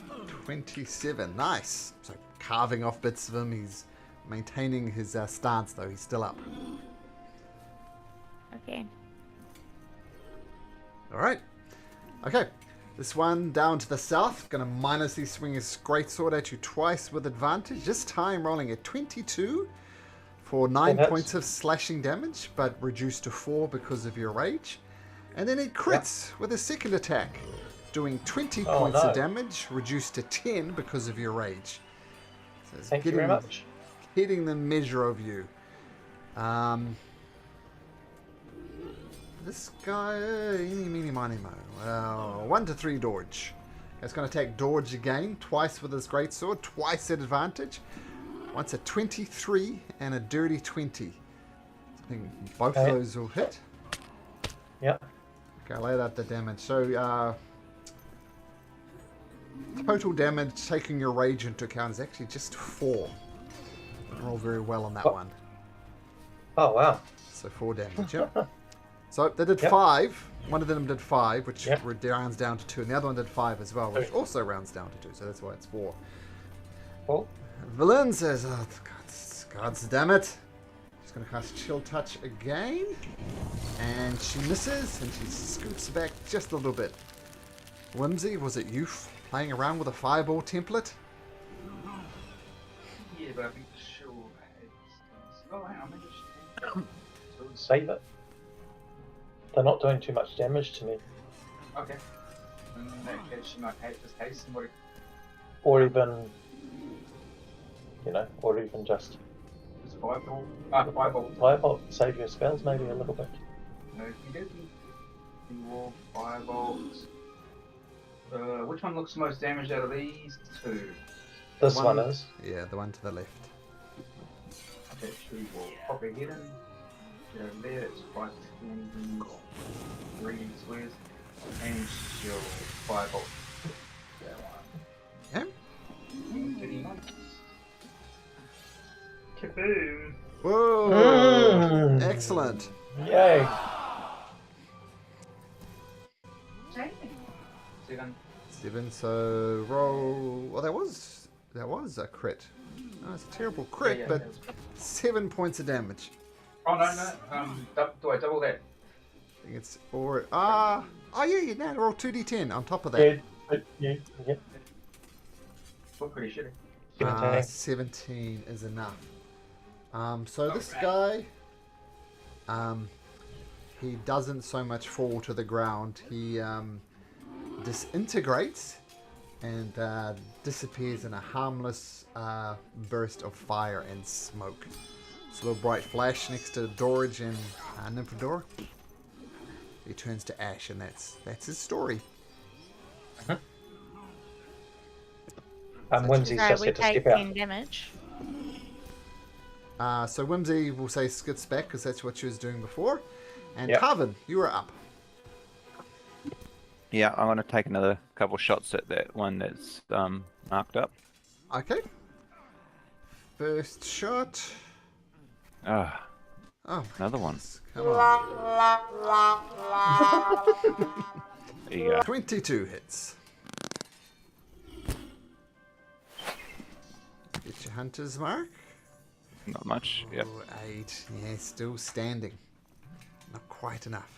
27, nice. So carving off bits of him. He's maintaining his stance, though. He's still up. Okay. All right. Okay. This one down to the south. Going to minusly swing his greatsword at you twice with advantage. This time rolling a 22 for 9 points of slashing damage, but reduced to 4 because of your rage. And then it crits with a second attack, doing 20 points of damage, reduced to 10 because of your rage. So it's Thank you very much. Hitting the measure of you. This guy, eeny, meeny, miny, mo. 1 to 3 Dorge. It's going to attack Dorge again, twice with his greatsword, twice at advantage. Once a 23 and a dirty 20. I think both of those will hit. Yep. Okay, I'll lay out the damage. So, total damage, taking your rage into account, is actually just 4. Didn't roll very well on that one. Oh, wow. So 4 damage, yep. So they did 5. One of them did 5, which rounds down to 2, and the other one did 5 as well, which also rounds down to 2. So that's why it's 4. Cool. Villain says, "Oh, gods damn it!" She's going to cast Chill Touch again, and she misses, and she scoots back just a little bit. Whimsy, was it you playing around with a fireball template? Yeah, but I think she'll. Oh, hang on, maybe she Save it. They're not doing too much damage to me. Okay. In that case, she might hate this case and what? Or even, or even just Fireball. Fireball. Fireball. Save your spells maybe a little bit. No, you get more fireballs. Which one looks most damaged out of these two? This one is. Yeah, the one to the left. Okay, she will pop her head in. Get over there, it's 5 3 squares. And she'll fireball. Yeah. Kaboom! Whoa! Excellent. Yay! 7. 7, so roll. Well, that was that was a crit. Oh, it's a terrible crit, Yeah, but it was- 7 points of damage. Oh no. Do I double that? I think it's oh yeah, no, roll 2d10 on top of that. Yeah. Look pretty shitty. 17. 17 is enough. So this guy, he doesn't so much fall to the ground. He disintegrates and disappears in a harmless burst of fire and smoke. It's a little bright flash next to Dorage and Nymphadora. He turns to ash, and that's his story. Whimsy's So just we had to take skip out. 10 damage. So Whimsy will say skits back because that's what she was doing before. And Yep. Tarvin, you are up. Yeah, I'm going to take another couple shots at that one that's marked up. Okay. First shot. Ah, Oh, another one. come on. There you go. 22 hits. Get your hunter's mark. Not much. Yep. Oh, 8. Yeah, still standing. Not quite enough.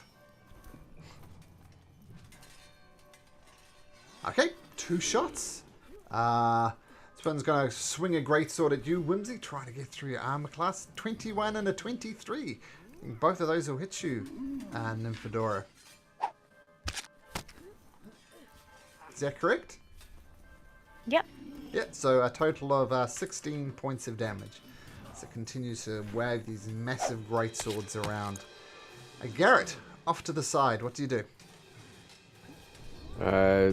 Okay, 2 shots. This one's going to swing a greatsword at you, Whimsy, trying to get through your armor class. 21 and a 23. I think both of those will hit you, Nymphadora. Is that correct? Yep. Yeah, so a total of 16 points of damage. So it continues to wag these massive greatswords around. Garrett, off to the side. What do you do?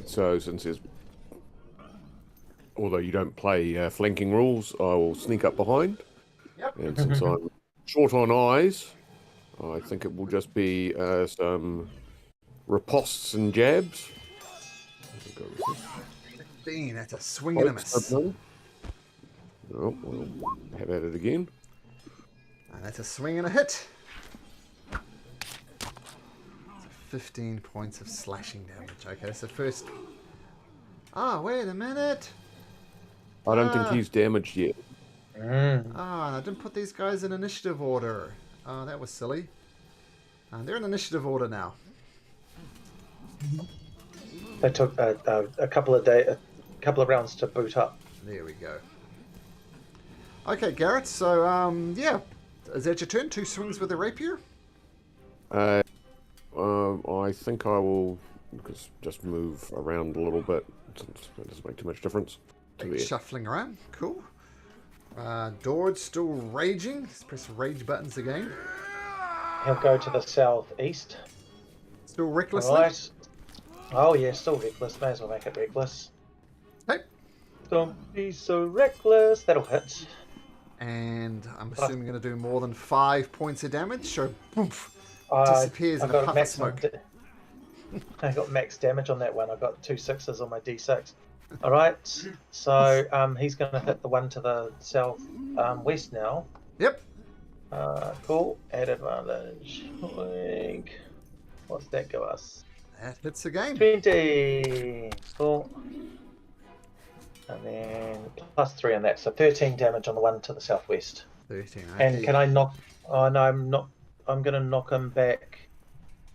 So since there's, although you don't play flanking rules, I will sneak up behind. Yep. And since I'm short on eyes, I think it will just be some ripostes and jabs. There we go with this. 15, that's a swing and a miss. Oh, we'll have at it again. And that's a swing and a hit. 15 points of slashing damage. Okay, so first... Ah, wait a minute. I don't think he's damaged yet. I didn't put these guys in initiative order. Oh, that was silly. They're in initiative order now. They took a couple of rounds to boot up. There we go. Okay, Garrett, so, yeah. Is that your turn? 2 swings with the rapier? I think I will just move around a little bit, since it doesn't make too much difference. To there. Shuffling around, cool. Dorage still raging. Let's press rage buttons again. He'll go to the southeast. Still recklessly. Right. Oh yeah, still reckless. May as well make it reckless. Hey. Don't be so reckless. That'll hit. And I'm assuming going to do more than 5 points of damage. So, poof, I disappears in a puff of smoke. I got max damage on that one. I got 2 6s on my d6. All right, so he's going to hit the one to the south west now. Yep. Cool. Add advantage. What's that give us? That hits again. 20. Cool. And then plus 3 on that, so 13 damage on the one to the southwest. 13. Okay. And can I knock? Oh no, I'm not. I'm going to knock him back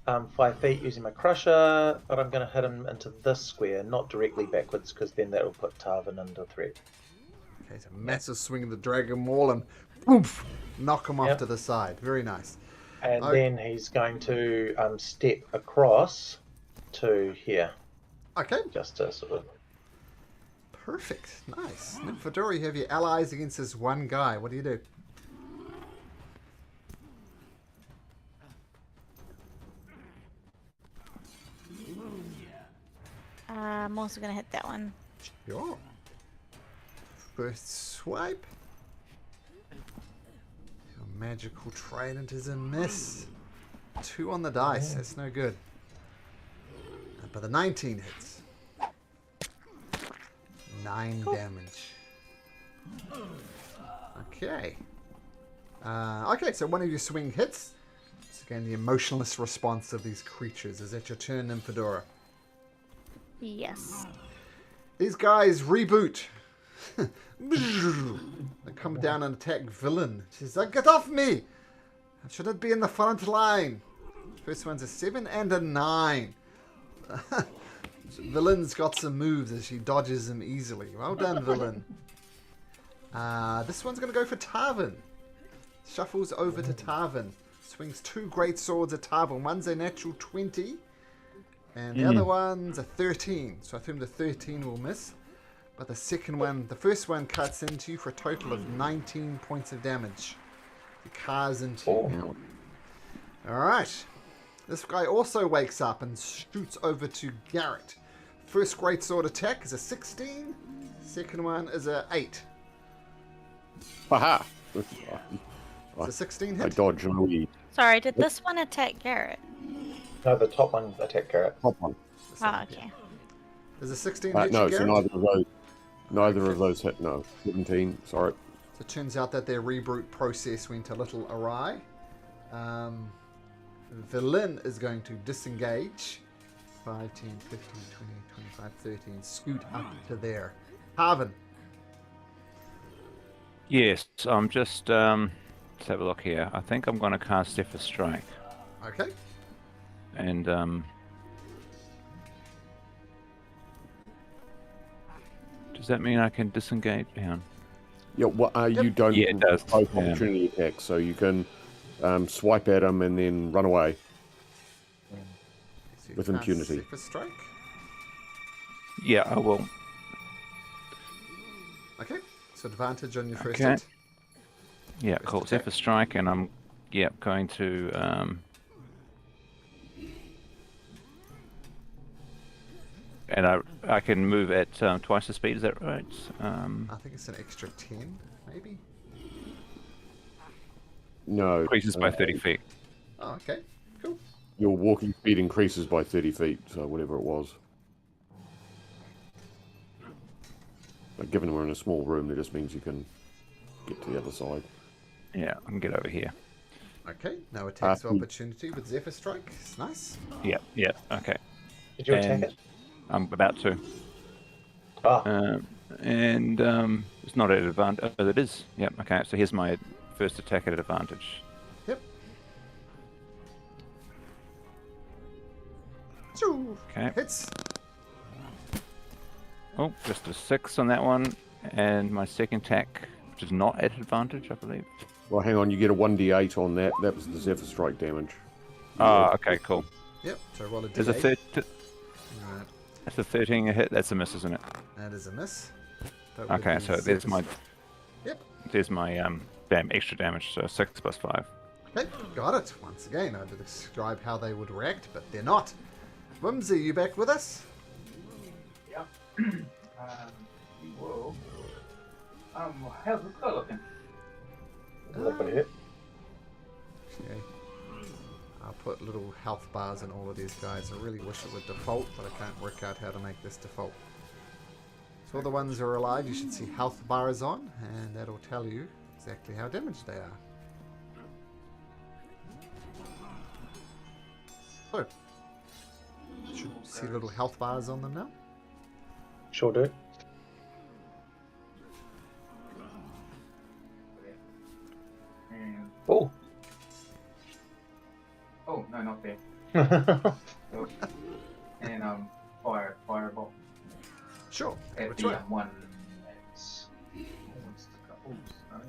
5 feet using my crusher, but I'm going to hit him into this square, not directly backwards, because then that will put Tarvin under threat. Okay, so massive swing of the dragon wall and poof, knock him off to the side. Very nice. And then he's going to step across to here. Okay. Just to sort of. Perfect. Nice. Nymphadora, you have your allies against this one guy. What do you do? I'm also going to hit that one. Sure. First swipe. Your magical trident is a miss. 2 on the dice. That's no good. But the 19 hits. 9 damage. Okay. Okay, so one of your swing hits. It's again the emotionless response of these creatures. Is that your turn, Nymphadora? Yes. These guys reboot. They come down and attack Villain. She's like, get off me! I shouldn't be in the front line. First one's a 7 and a 9. Villain's got some moves as she dodges them easily. Well done, Villain. This one's going to go for Tarvin. Shuffles over to Tarvin. Swings 2 great swords at Tarvin. One's a natural 20. And the other one's a 13. So I assume the 13 will miss. But the first one cuts into you for a total of 19 points of damage. It cars into you. Alright. This guy also wakes up and shoots over to Garrett. First great sword attack is a 16. Second one is a 8. Haha! It's a 16 hit. I dodge and weed. Sorry, did this one attack Garrett? No, the top one attacked Garrett. Top one. Oh, okay. There's a 16 hit No, you, so Garrett? neither of those hit. No, 17. Sorry. So it turns out that their reboot process went a little awry. Villain is going to disengage. 5, 10, 15, 20, 25, 13. Scoot up to there. Harvin. Yes, I'm just let's have a look here. I think I'm going to cast Zephyr Strike, Okay. and does that mean I can disengage? Hang on. Yeah, well, you don't Yeah, it does. both Yeah. opportunity attacks, so you can swipe at them and then run away. So you With cast impunity. Zephyr Strike. Yeah, I will. Okay. So advantage on your first Okay. hit. Yeah, First cool. attack. Zephyr Strike, and I'm going to and I can move at twice the speed. Is that right? I think it's an extra 10, maybe. No. Increases by 30 feet. Oh, okay. Cool. Your walking speed increases by 30 feet, so whatever it was. But given we're in a small room, that just means you can get to the other side. Yeah, I can get over here. Okay. No attacks of opportunity with Zephyr Strike. It's nice. Yeah, okay. Did you attack And it? I'm about to. Ah, It's not at advantage. Oh, it is. Yep. Okay. So here's my first attack at advantage. Yep. Okay. Hits. Oh, just a 6 on that one, and my second attack, which is not at advantage, I believe. Well, hang on, you get a 1d8 on that. That was the Zephyr Strike damage. Ah, okay, cool. Yep. So roll a There's a D8. third. That's a 13 a hit. That's a miss, isn't it? That is a miss. That would Okay, be so there's Zephyr my. Yep. There's my extra damage. So 6 plus 5. Okay, got it. Once again, I did describe how they would react, but they're not. Whimsy, you back with us? Yeah. Whoa. How's the guy looking? look at it. Okay. I'll put little health bars in all of these guys. I really wish it would default, but I can't work out how to make this default. So all the ones who are alive, you should see health bars on, and that'll tell you exactly how damaged they are. So, should see little health bars on them now. Sure do. And, Oh. oh, no, not there. Oh. And fireball. Sure. At Which the way? one that's what's the couple?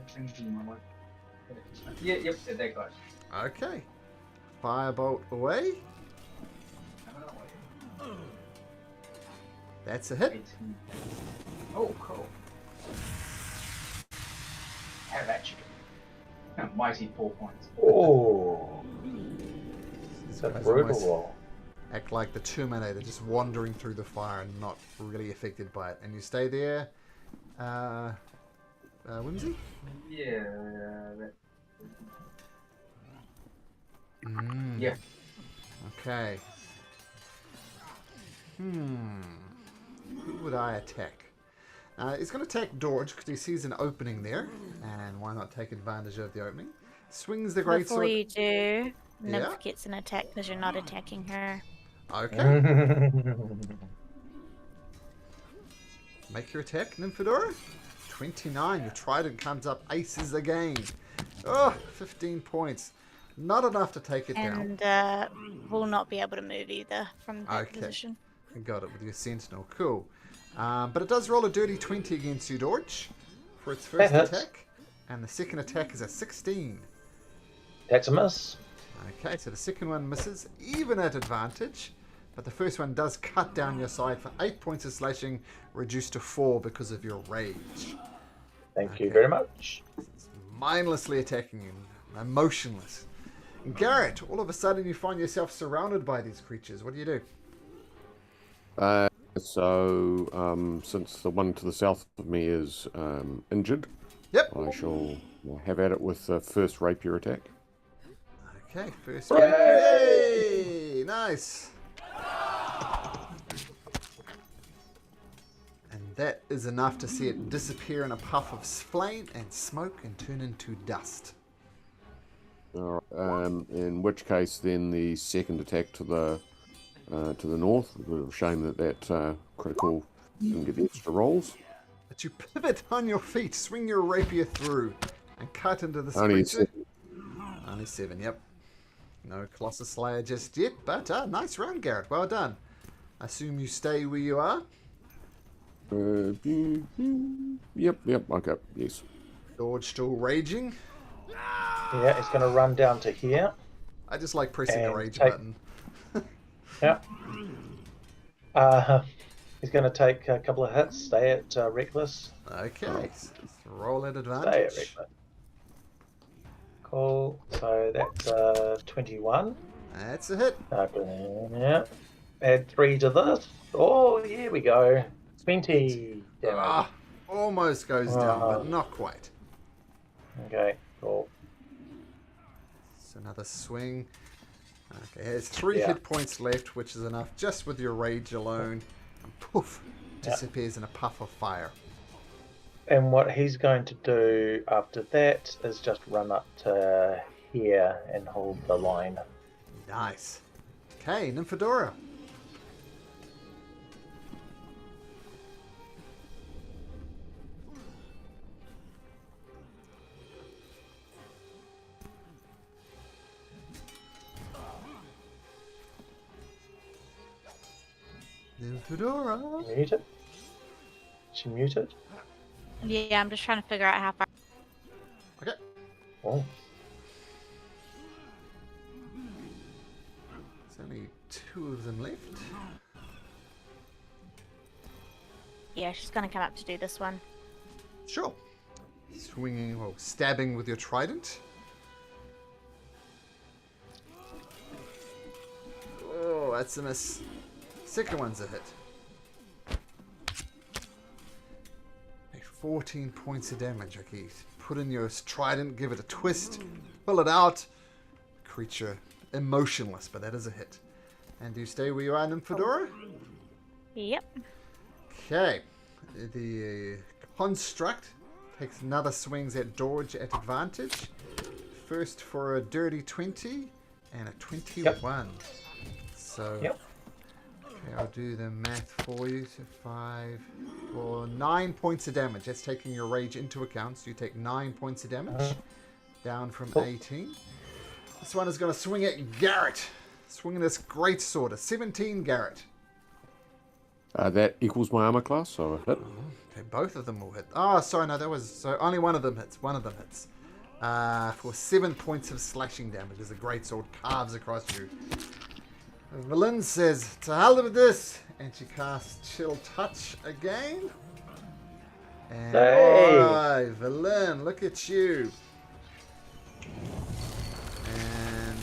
Things in my way. Yeah, yep, at that guy. Okay. Firebolt away. That's a hit. 18. Oh, cool. How about you? A mighty 4 points. Oh. These It's a guys brutal almost roll. act like the Terminator, just wandering through the fire and not really affected by it. And you stay there, Whimsy? Yeah, that. Yeah. Okay. Who would I attack? He's going to attack Dorge because he sees an opening there, and why not take advantage of the opening? Swings the great Before sword. you do, Nymph Yeah. gets an attack because you're not attacking her. Okay. Make your attack, Nymphadora. 29. Your trident comes up aces again. Oh, 15 points. Not enough to take it down. And will not be able to move either from that Okay. position. I got it with your sentinel. Cool. But it does roll a dirty 20 against you, Dorch, for its first That hits. attack. And the second attack is a 16. That's a miss. Okay, so the second one misses, even at advantage. But the first one does cut down your side for 8 points of slashing, reduced to 4 because of your rage. Thank you very much. It's mindlessly attacking you, emotionless. And Garrett, all of a sudden you find yourself surrounded by these creatures. What do you do? Since the one to the south of me is injured, Yep. I shall have at it with the first rapier attack. Okay, first one. Yay! Nice. And that is enough to see it disappear in a puff of flame and smoke and turn into dust. All right, in which case, then the second attack to the north. A bit of a shame that critical didn't get the extra rolls. But you pivot on your feet, swing your rapier through, and cut into this Only creature. 7. Only 7, yep. No Colossus Slayer just yet, but nice round, Garrett. Well done. I assume you stay where you are. Yep, okay, yes. George still raging. Yeah, it's going to run down to here. I just like pressing the And rage take- button. Yeah. He's going to take a couple of hits. Stay at reckless. Okay, so roll at Stay at advantage. reckless. Cool. So that's 21. That's a hit. Yeah. Add 3 to this. Oh, here we go. 20 damage. Almost goes down, but not quite. Okay, cool. So another swing. Okay, it has 3 Yeah. hit points left, which is enough just with your rage alone. And poof, disappears in a puff of fire. And what he's going to do after that is just run up to here and hold the line. Nice. Okay, Nymphadora. Nymphadora. Muted. She muted. Yeah, I'm just trying to figure out how far. Okay. Oh, There's only 2 of them left. Yeah, she's gonna come up to do this one. Sure. Swinging, or stabbing with your trident. Oh, that's a miss. Second one's a hit. Make 14 points of damage. Okay, put in your trident, give it a twist, pull it out. Creature emotionless, but that is a hit. And do you stay where you are, Nymphadora? Yep. Okay, the construct takes another swings at Dorge at advantage. First for a dirty 20 and a 21. So, Yep. okay, I'll do the math for you. So 5 for 9 points of damage. That's taking your rage into account. So you take 9 points of damage, down from 18. This one is going to swing at Garrett. Swinging this great sword, a 17, Garrett. That equals my armor class, so a hit. Okay, both of them will hit. Oh, sorry, no, that was... So only one of them hits. One of them hits. For 7 points of slashing damage as a great sword carves across you. Valen says, to hell with this! And she casts Chill Touch again. And, Hey! alright, Valen, look at you. And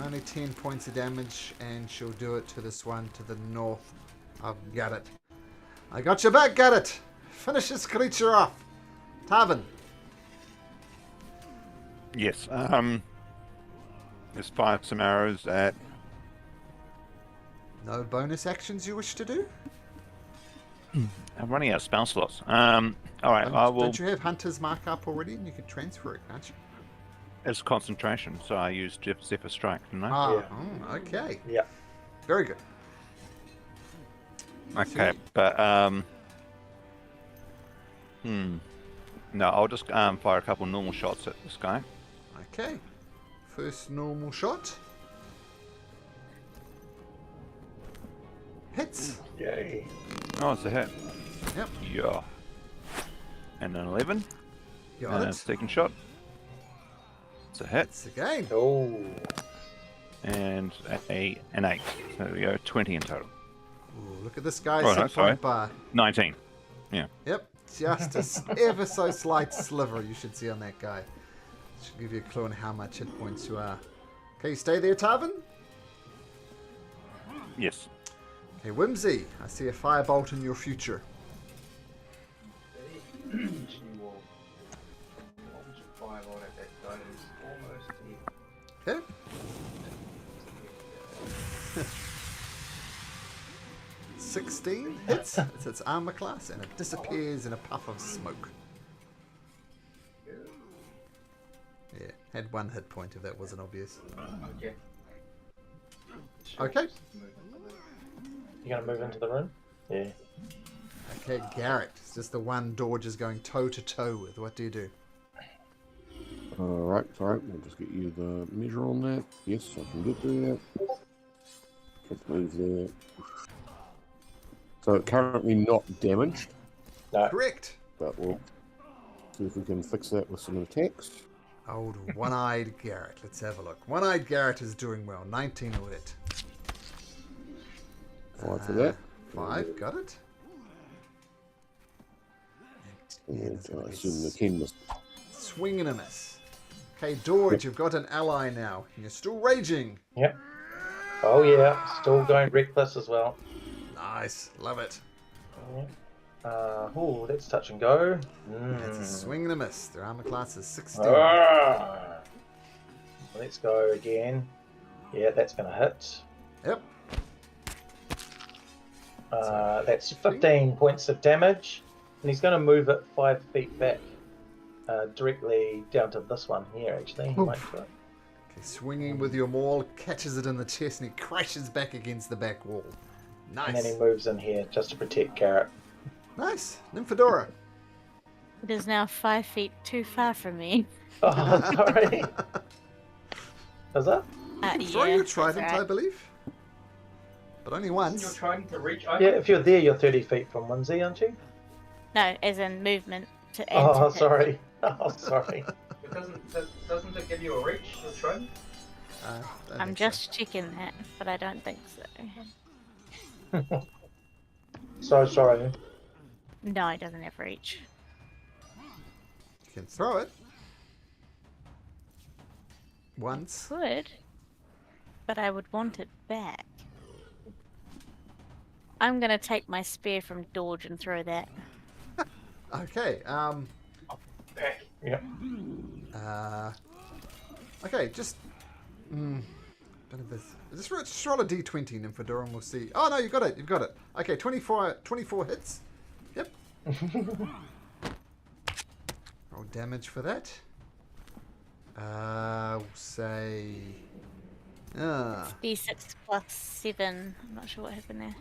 only 10 points of damage, and she'll do it to this one to the north. I've got it. I got your back, got it. Finish this creature off. Tavern. Yes. Let's fire some arrows at. No bonus actions you wish to do? I'm running out of spell slots. All right, I will. Don't you have Hunter's Mark up already? And you can transfer it, can't you? It's concentration, so I used Zephyr Strike, didn't I? Ah, Yeah. okay. Yeah. Very good. Okay, but no, I'll just fire a couple normal shots at this guy. Okay. First normal shot. Hits. Yay. Oh, it's a hit. Yep. Yeah. And an 11. Got And it. a second shot. It's a hit. It's again. Oh. And an 8. So we go 20 in total. Ooh, look at this guy's Oh, no, hit sorry. point bar. 19. Yep. Just a ever so slight sliver you should see on that guy. Should give you a clue on how much hit points you are. Okay, stay there, Tarvin. Yes. Okay, Whimsy. I see a firebolt in your future. She will launch a fireball at that guy who's almost dead. Okay. 16 hits. It's its armor class, and it disappears in a puff of smoke. Yeah, had 1 hit point if that wasn't obvious. Okay. Okay. You gonna move into the room? Yeah. Okay, Garrett. It's just the one door just going toe to toe with. What do you do? Alright, we'll just get you the measure on that. Yes, I can get that. Let's move there. So currently not damaged, No. Correct. but we'll see if we can fix that with some attacks. Old one-eyed Garrett. Let's have a look. One-eyed Garrett is doing well. 19 will hit. 5 for that. 5, got it. And I assume the 10 missed. Swing and a miss. Okay, Dorge, you've got an ally now. You're still raging. Yep. Oh yeah. Still going reckless as well. Nice. Love it. Yeah. Oh, that's touch and go. That's a swing and a miss. Their armor class is 16. Ah. Let's go again. Yeah, that's going to hit. Yep. That's 15 points of damage. And he's going to move it 5 feet back. Directly down to this one here, actually. He might try. Okay, swinging with your maul, catches it in the chest, and he crashes back against the back wall. Nice. And then he moves in here just to protect Garrett. Nice. Nymphadora. It is now 5 feet too far from me. Oh, sorry. Is that? Throw yeah, your that's trident, right. I believe. But only You're once. trying to reach. Yeah, if you're there, you're 30 feet from Whimsy, aren't you? No, as in movement to Oh, enter. sorry. Oh, sorry. Doesn't it give you a reach? Your trident? Don't I'm think just checking that, but I don't think so. So sorry. No, it doesn't have reach. You can throw it. Once. Could, but I would want it back. I'm gonna take my spear from Dorge and throw that. Okay. Back. Yep. Okay, just. Don't have this. Just roll a d20, Nymphadora, and we'll see. Oh no, you got it. You've got it. Okay, 24 hits. Yep. Roll damage for that. We'll say. D6 plus 7. I'm not sure what happened there.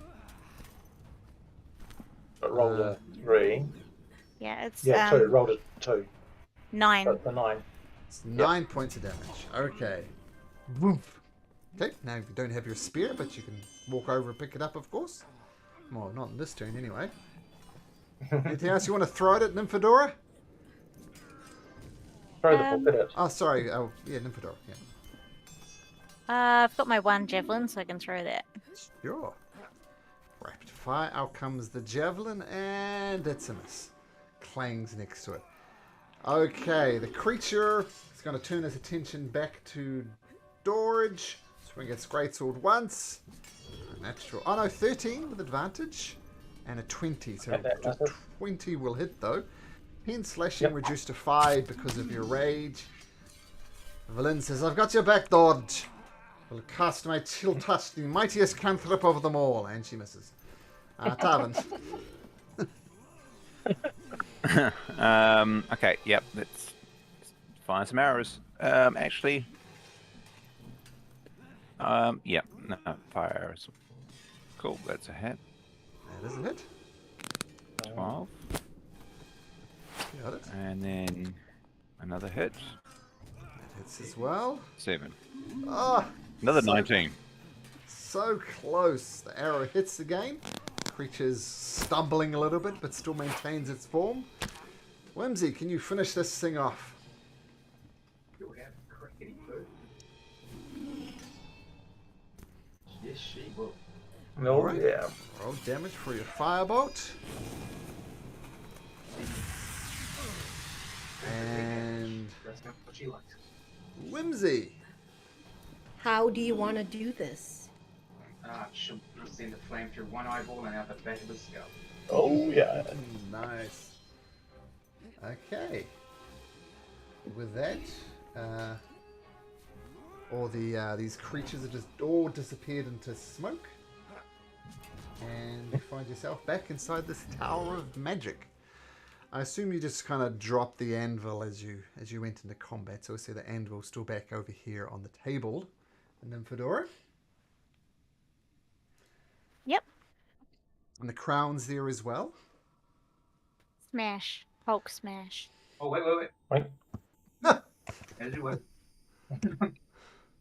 But rolled a 3. Yeah, it's Yeah, 2. Rolled a 2. 9. But the 9. It's 9 points of damage. Okay. Woof. Okay, now you don't have your spear, but you can walk over and pick it up, of course. Well, not in this turn, anyway. Anything else you want to throw at it, Nymphadora? Throw the book at it. Oh, sorry. Oh, yeah, Nymphadora. Yeah. I've got my 1 javelin, so I can throw that. Sure. Rapid fire. Out comes the javelin, and it's a miss. Clangs next to it. Okay, the creature is going to turn his attention back to Dorage. Swing its greatsword once. A natural. Oh no, 13 with advantage. And a 20. So That's it. 20 will hit though. Pen slashing reduced to 5 because of your rage. Valin says, I've got your back, Dorage. Will cast my chill touch, the mightiest cantrip of them all. And she misses. Tarvin. Okay, yep, let's find some arrows. Actually, yep, no, fire arrows. Cool, that's a hit. That is a hit. 12. Got it. And then another hit. That hits as well. 7. Ah, Another so 19. So close. The arrow hits again. Creature's stumbling a little bit, but still maintains its form. Whimsy, can you finish this thing off? You'll have crickety poo. Yes, she will. No, Alright. yeah. Roll damage for your firebolt. And That's not what she likes. Whimsy. How do you want to do this? She'll send the flame through one eyeball and out the back of the skull. Oh, yeah. Nice. Okay. With that, all these creatures have just all disappeared into smoke, and you find yourself back inside this tower of magic. I assume you just kind of dropped the anvil as you went into combat. So we see the anvil still back over here on the table. And then Fedora. Yep. And the crown's there as well. Smash. Hulk smash. Oh, wait. Right. As you would.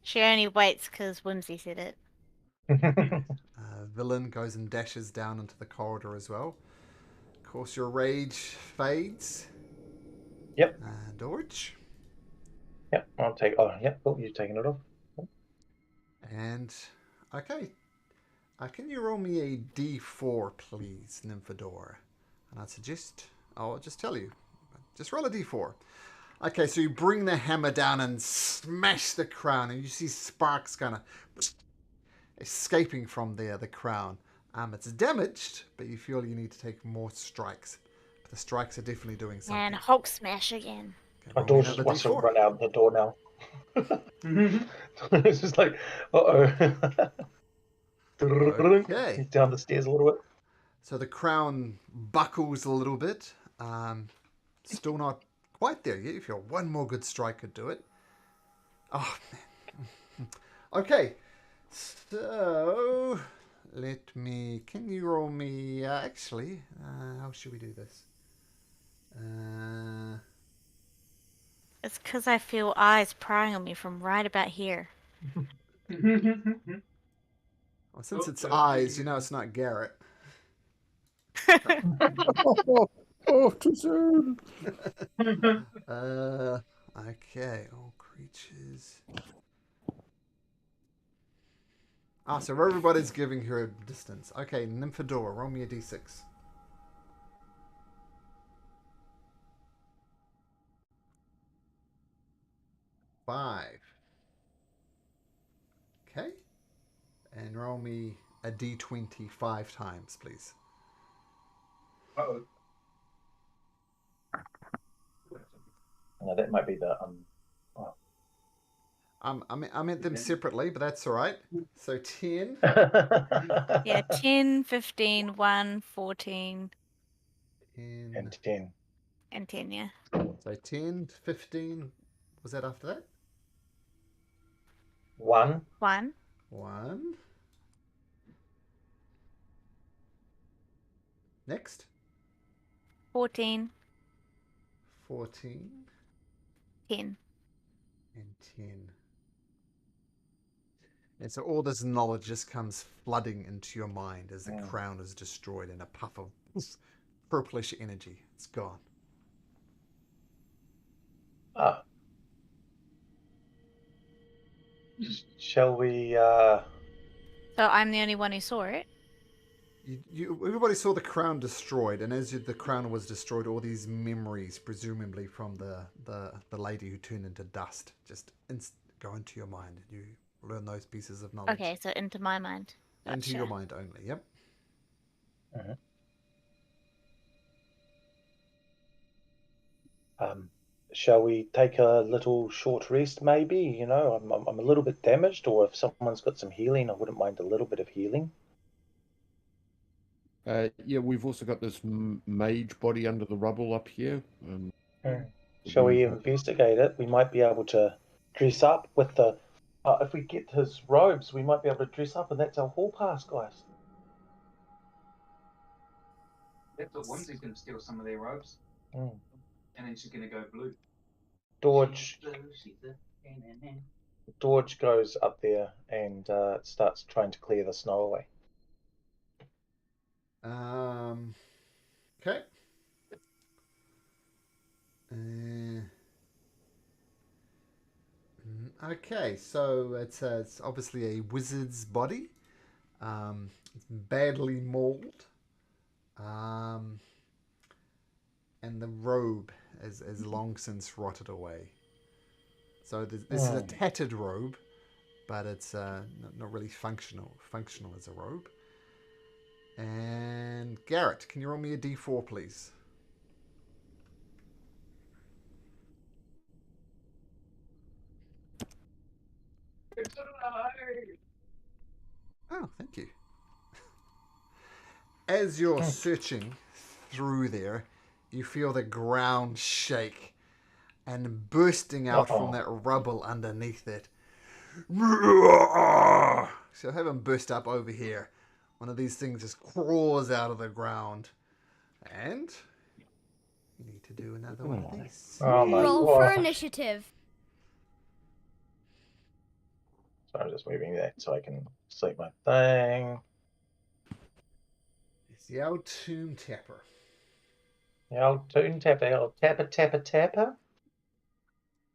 She only waits because Whimsy said it. Villain goes and dashes down into the corridor as well. Of course, your rage fades. Yep. Dorch. Yep. I'll take. Oh, yep. Oh, you're taking it off. And okay. Can you roll me a d4, please, Nymphadora? And I'd suggest I'll just tell you. Just roll a d4. Okay, so you bring the hammer down and smash the crown, and you see sparks kind of escaping from the crown. It's damaged, but you feel you need to take more strikes. But the strikes are definitely doing something. And Hulk smash again. Okay, My roll me daughter another wants to d4. run out the door now. It's just like, uh-oh. Okay. He's down the stairs a little bit. So the crown buckles a little bit. Still not quite there yet. If you're one more good strike could do it. Oh, man. Okay. So, can you roll me, actually, how should we do this? It's because I feel eyes prying on me from right about here. Well, since it's eyes, you know it's not Garrett. Too soon. Okay, all creatures. So everybody's giving her a distance. Okay, Nymphadora, roll me a d6. 5. Okay. And roll me a d20 5 times, please. Uh-oh. No, that might be the I meant them separately, but that's all right. So 10. Yeah, 10, 15, 1, 14. and 10. And 10, yeah. So 10, 15. Was that after that? 1. 1. 1. Next. 14. 14. 10. And 10. And so all this knowledge just comes flooding into your mind as the crown is destroyed in a puff of purplish energy. It's gone. Shall we... So I'm the only one who saw it? Everybody saw the crown destroyed, and as the crown was destroyed, all these memories, presumably from the lady who turned into dust, just go into your mind. You learn those pieces of knowledge. Okay, so into my mind. Gotcha. Into your mind only, yep. Shall we take a little short rest, maybe? You know, I'm a little bit damaged, or if someone's got some healing, I wouldn't mind a little bit of healing. Yeah, we've also got this mage body under the rubble up here. Shall we investigate it? We might be able to dress up with the... if we get his robes, we might be able to dress up, and that's our hall pass, guys. That's what Whimsy's going to steal some of their robes. Mm. And then she's going to go blue. Dorge goes up there and starts trying to clear the snow away. Okay. Okay, so it's obviously a wizard's body. It's badly mauled. And the robe is long since rotted away. So this is a tattered robe, but it's not really functional as a robe. And Garrett, can you roll me a d4, please? Oh, thank you. As you're searching through there, you feel the ground shake, and bursting out from that rubble underneath it. So have him burst up over here. One of these things just crawls out of the ground. And you need to do another one of these. Roll for initiative. So I'm just moving that so I can select my thing. It's the old Tomb Tapper. The old Tomb Tapper, the old tapper.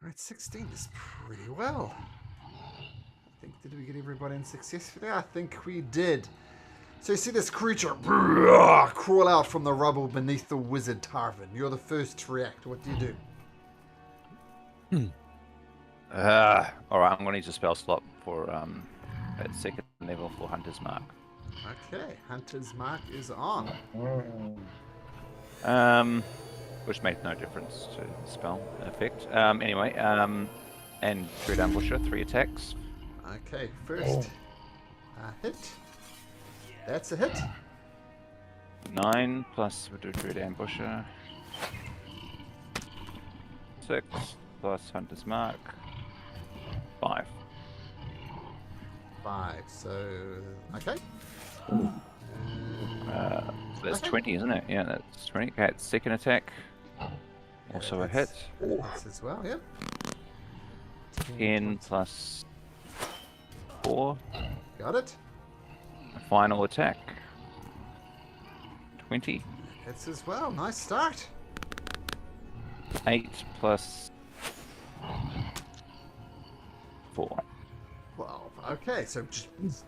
Alright, 16 is pretty well. I think, did we get everybody in successfully? I think we did. So you see this creature crawl out from the rubble beneath the wizard Tarvin. You're the first to react. What do you do? Alright, I'm going to use a spell slot for at second level for Hunter's Mark. Okay, Hunter's Mark is on. Which makes no difference to the spell effect. Anyway, and Dread Ambusher, 3 attacks. Okay, first hit. That's a hit. 9 plus we'll do Dread Ambusher. 6 plus Hunter's Mark. 5. 5. So okay. So that's 20, isn't it? Yeah, that's 20. Okay, second attack. Also a hit. Hits as well, yeah. 10 plus 4. Got it. Final attack. 20. Hits as well. Nice start. 8 plus 4. 12. Okay, so just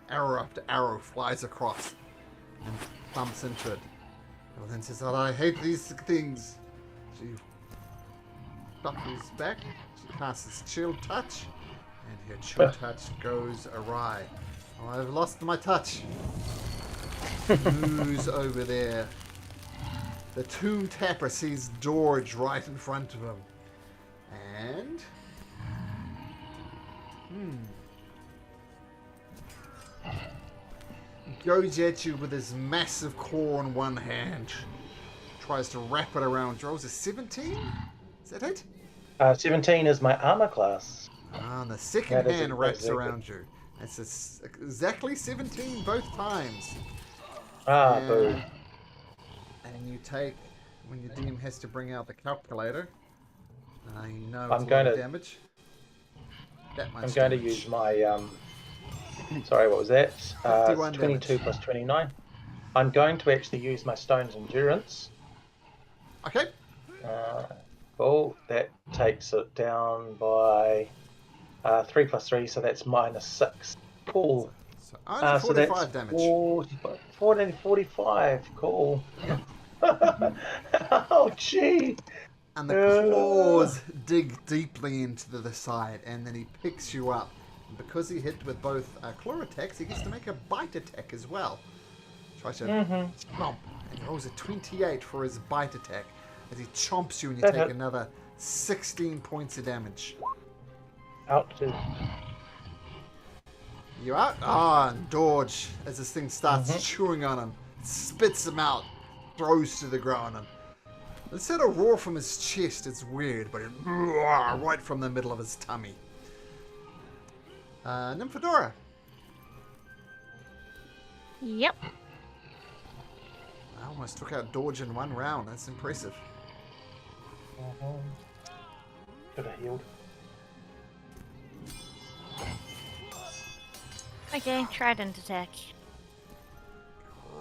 arrow after arrow flies across and bumps into it. And then says, "Oh, I hate these things." She buckles back. She casts Chill Touch, and her Chill Touch goes awry. Oh, I've lost my touch. Who's over there? The Tomb Tapper sees George right in front of him. And... goes at you with his massive claw in one hand. Tries to wrap it around you. Rolls a 17? Is that it? 17 is my armor class. And the second hand wraps around you. It's exactly 17 both times. Boo. And you take, when your DM has to bring out the calculator, you know I'm going to damage. That much I'm going to use my sorry, what was that? 22 damage. plus 29. I'm going to actually use my Stone's Endurance. Okay. Cool. That takes it down by 3 plus 3, so that's minus 6. Cool. So only 45 so damage. 45. Cool. Oh, gee. And the claws dig deeply into the side, and then he picks you up. And because he hit with both claw attacks, he gets to make a bite attack as well. Tries to chomp, and he rolls a 28 for his bite attack. As he chomps you, and you take another 16 points of damage. Out to... You out? And Dodge, as this thing starts chewing on him, spits him out, throws to the ground, and instead of roar from his chest, it's weird, but it right from the middle of his tummy. Nymphadora. Yep. I almost took out Dodge in one round. That's impressive. Could have healed. Okay, trident attack.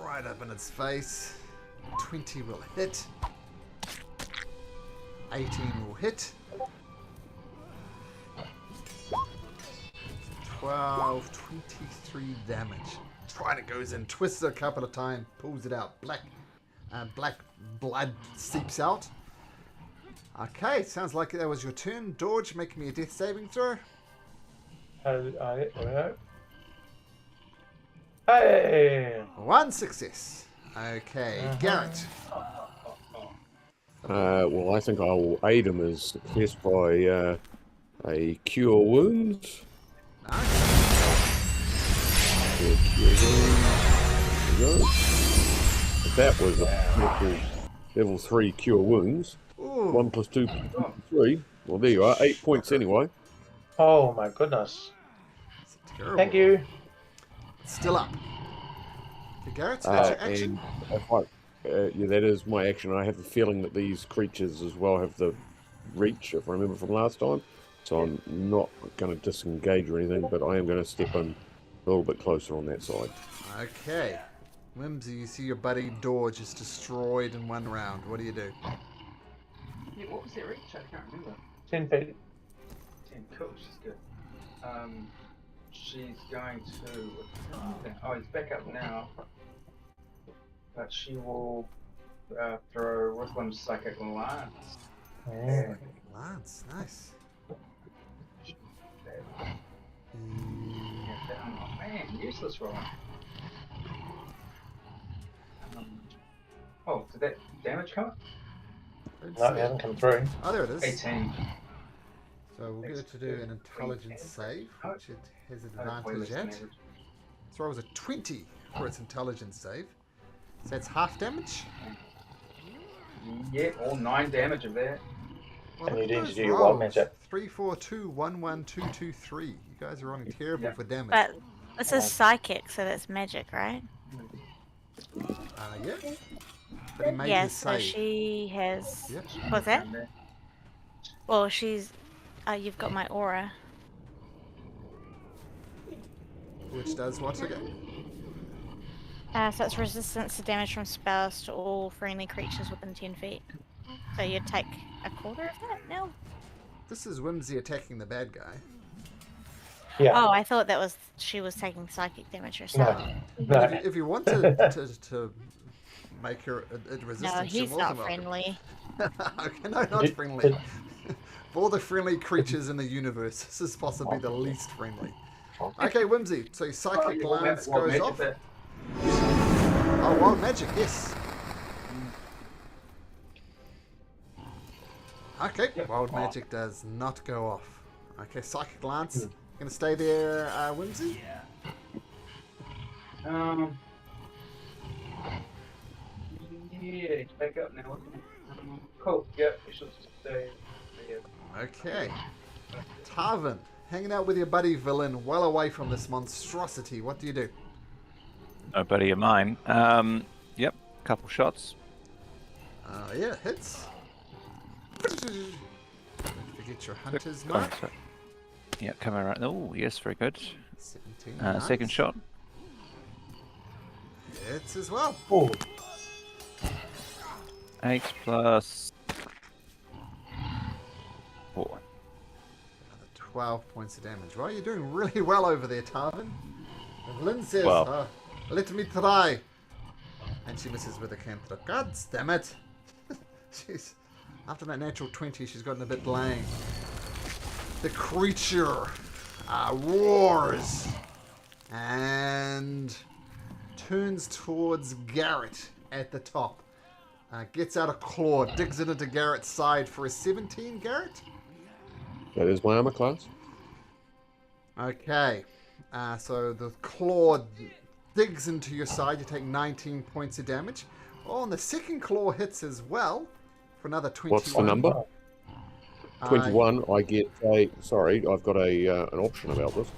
Right up in its face. 20 will hit. 18 will hit. 12, 23 damage. Trident goes in, twists it a couple of times, pulls it out. Black blood seeps out. Okay, sounds like that was your turn. Dodge, make me a death saving throw. Hey! One success. Okay, Garrett. Well, I think I will aid him as success by a cure wounds. Nice. Yeah, cure wounds. There we go. That was a level 3 cure wounds. Ooh. 1 plus 2 plus 3. Well, there you are. 8 points anyway. Oh my goodness. Terrible. Thank you. Still up. Okay, Garrett, so that's your action. And if yeah, that is my action. I have the feeling that these creatures as well have the reach, if I remember from last time. So I'm not going to disengage or anything, but I am going to step in a little bit closer on that side. Okay. Whimsy, you see your buddy Dodge is destroyed in one round. What do you do? Yeah, what was their reach? I can't remember. 10 feet. 10, cool, she's good. She's going to... Oh, it's back up now. But she will throw Ruthlum's Psychic Lance. Yeah. Lance, nice. Oh man, useless roll. Oh, did that damage come up? No, it hasn't come through. Oh, there it is. 18. So we'll get it to do an intelligence save, which it has advantage at. This rolls a 20 for its intelligence save. So that's half damage. Yeah, all 9 damage of that. Well, And you look at need to those do your rolls. one magic. 3, 4, 2, 1, 1, 2, 2, 3. You guys are rolling terrible Yeah. for damage. But this is psychic, so that's magic, right? Yeah. But he made Yeah, his so save. she has. Yep. What's that? Well, she's. You've got my aura. Which does what again? So it's resistance to damage from spells to all friendly creatures within 10 feet. So you take a quarter of that now? This is Whimsy attacking the bad guy. Yeah. Oh, I thought that was she was taking psychic damage herself. No. But No. if you want to make her a resistance, No, you're he's more not than welcome. friendly. Okay, no, not friendly. Of all the friendly creatures in the universe, this is possibly the least friendly. Okay, Whimsy, so your psychic lance goes off. Oh, wild magic, yes. Okay, wild magic does not go off. Okay, psychic lance, gonna stay there, Whimsy? Yeah, it's back up now. Cool, yep, it should stay there. Okay. Tarvin, hanging out with your buddy villain, well away from this monstrosity. What do you do? No buddy of mine. Yep, couple shots. Yeah, hits. Don't forget your hunter's mark. Yeah, coming right. Oh, yes, very good. 17. Second nice. shot. Hits as well. Oh, 8 plus 4. Another 12 points of damage. Well, you're doing really well over there, Tarvin. And Lynn says, Well. let me try. And she misses with a cantrip. God damn it. She's, after that natural 20, she's gotten a bit lame. The creature roars and turns towards Garrett at the top. Gets out a claw, digs it into Garrett's side for a 17, Garrett? That is my armor class. Okay. So the claw digs into your side. You take 19 points of damage. Oh, and the second claw hits as well for another 21. What's the number? 21. I get a... Sorry, I've got a an option about this.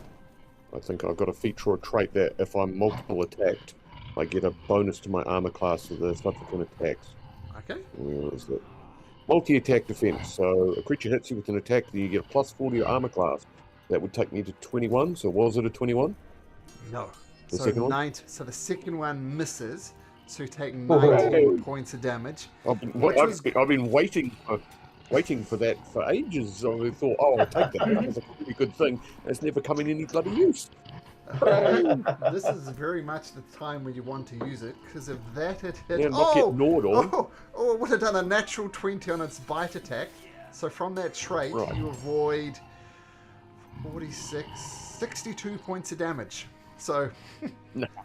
I think I've got a feature or trait that if I'm multiple attacked, I get a bonus to my armor class for the subsequent attacks. Okay. Where is it? Multi-attack defense. So a creature hits you with an attack, then you get a +4 to your armor class. That would take me to 21. So was it a 21? No. The So second one? So the second one misses. So you take Oh. 19 points of damage. I've been waiting for that for ages. So I thought, oh, I'll take that. That was a pretty good thing. It's never come in any bloody use. This is very much the time when you want to use it, because if that had hit... Yeah, not get gnawed on. Oh, it would have done a natural 20 on its bite attack. So from that trait, Right. you avoid 62 points of damage. So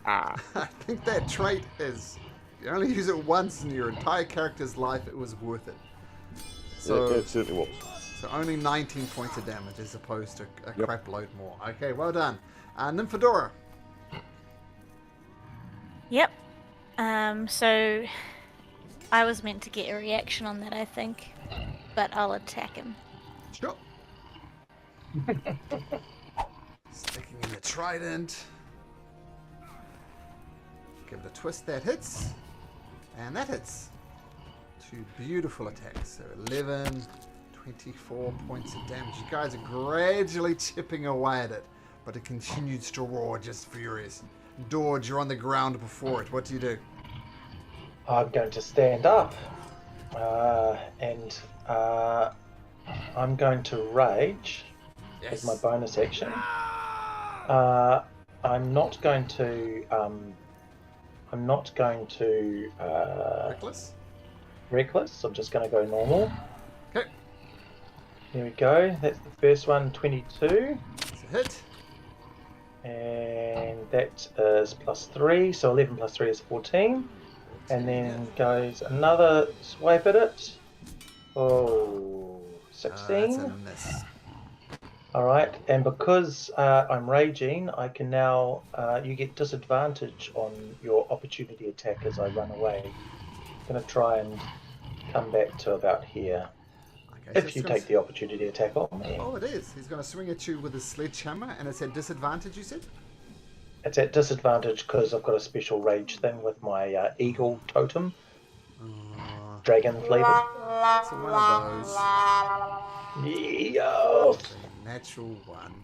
I think that trait is... You only use it once in your entire character's life, it was worth it. So it certainly was. So only 19 points of damage as opposed to a crap load more. Okay, well done. Nymphadora. Yep. So I was meant to get a reaction on that, I think, but I'll attack him. Sure. Sticking in the trident. Give it a twist, that hits. And that hits. 2 beautiful attacks. So 11, 24 points of damage. You guys are gradually chipping away at it, but it continues to roar, just furious. Dorge, you're on the ground before it. What do you do? I'm going to stand up, and I'm going to rage as my bonus action. I'm not going to. Reckless. I'm just going to go normal. Okay. Here we go. That's the first one, 22. It's a hit. And that is +3, so 11 + 3 is 14. And then goes another swipe at it. Oh, 16. That's a miss. Alright, and because I'm raging, I can now, you get disadvantage on your opportunity attack as I run away. I'm going to try and come back to about here. Okay, If you take the opportunity attack on me. Oh, it is. He's going to swing at you with his sledgehammer, and it's at disadvantage, you said? It's at disadvantage because I've got a special rage thing with my eagle totem. Dragon flavored. It's one of those. Yo! Natural 1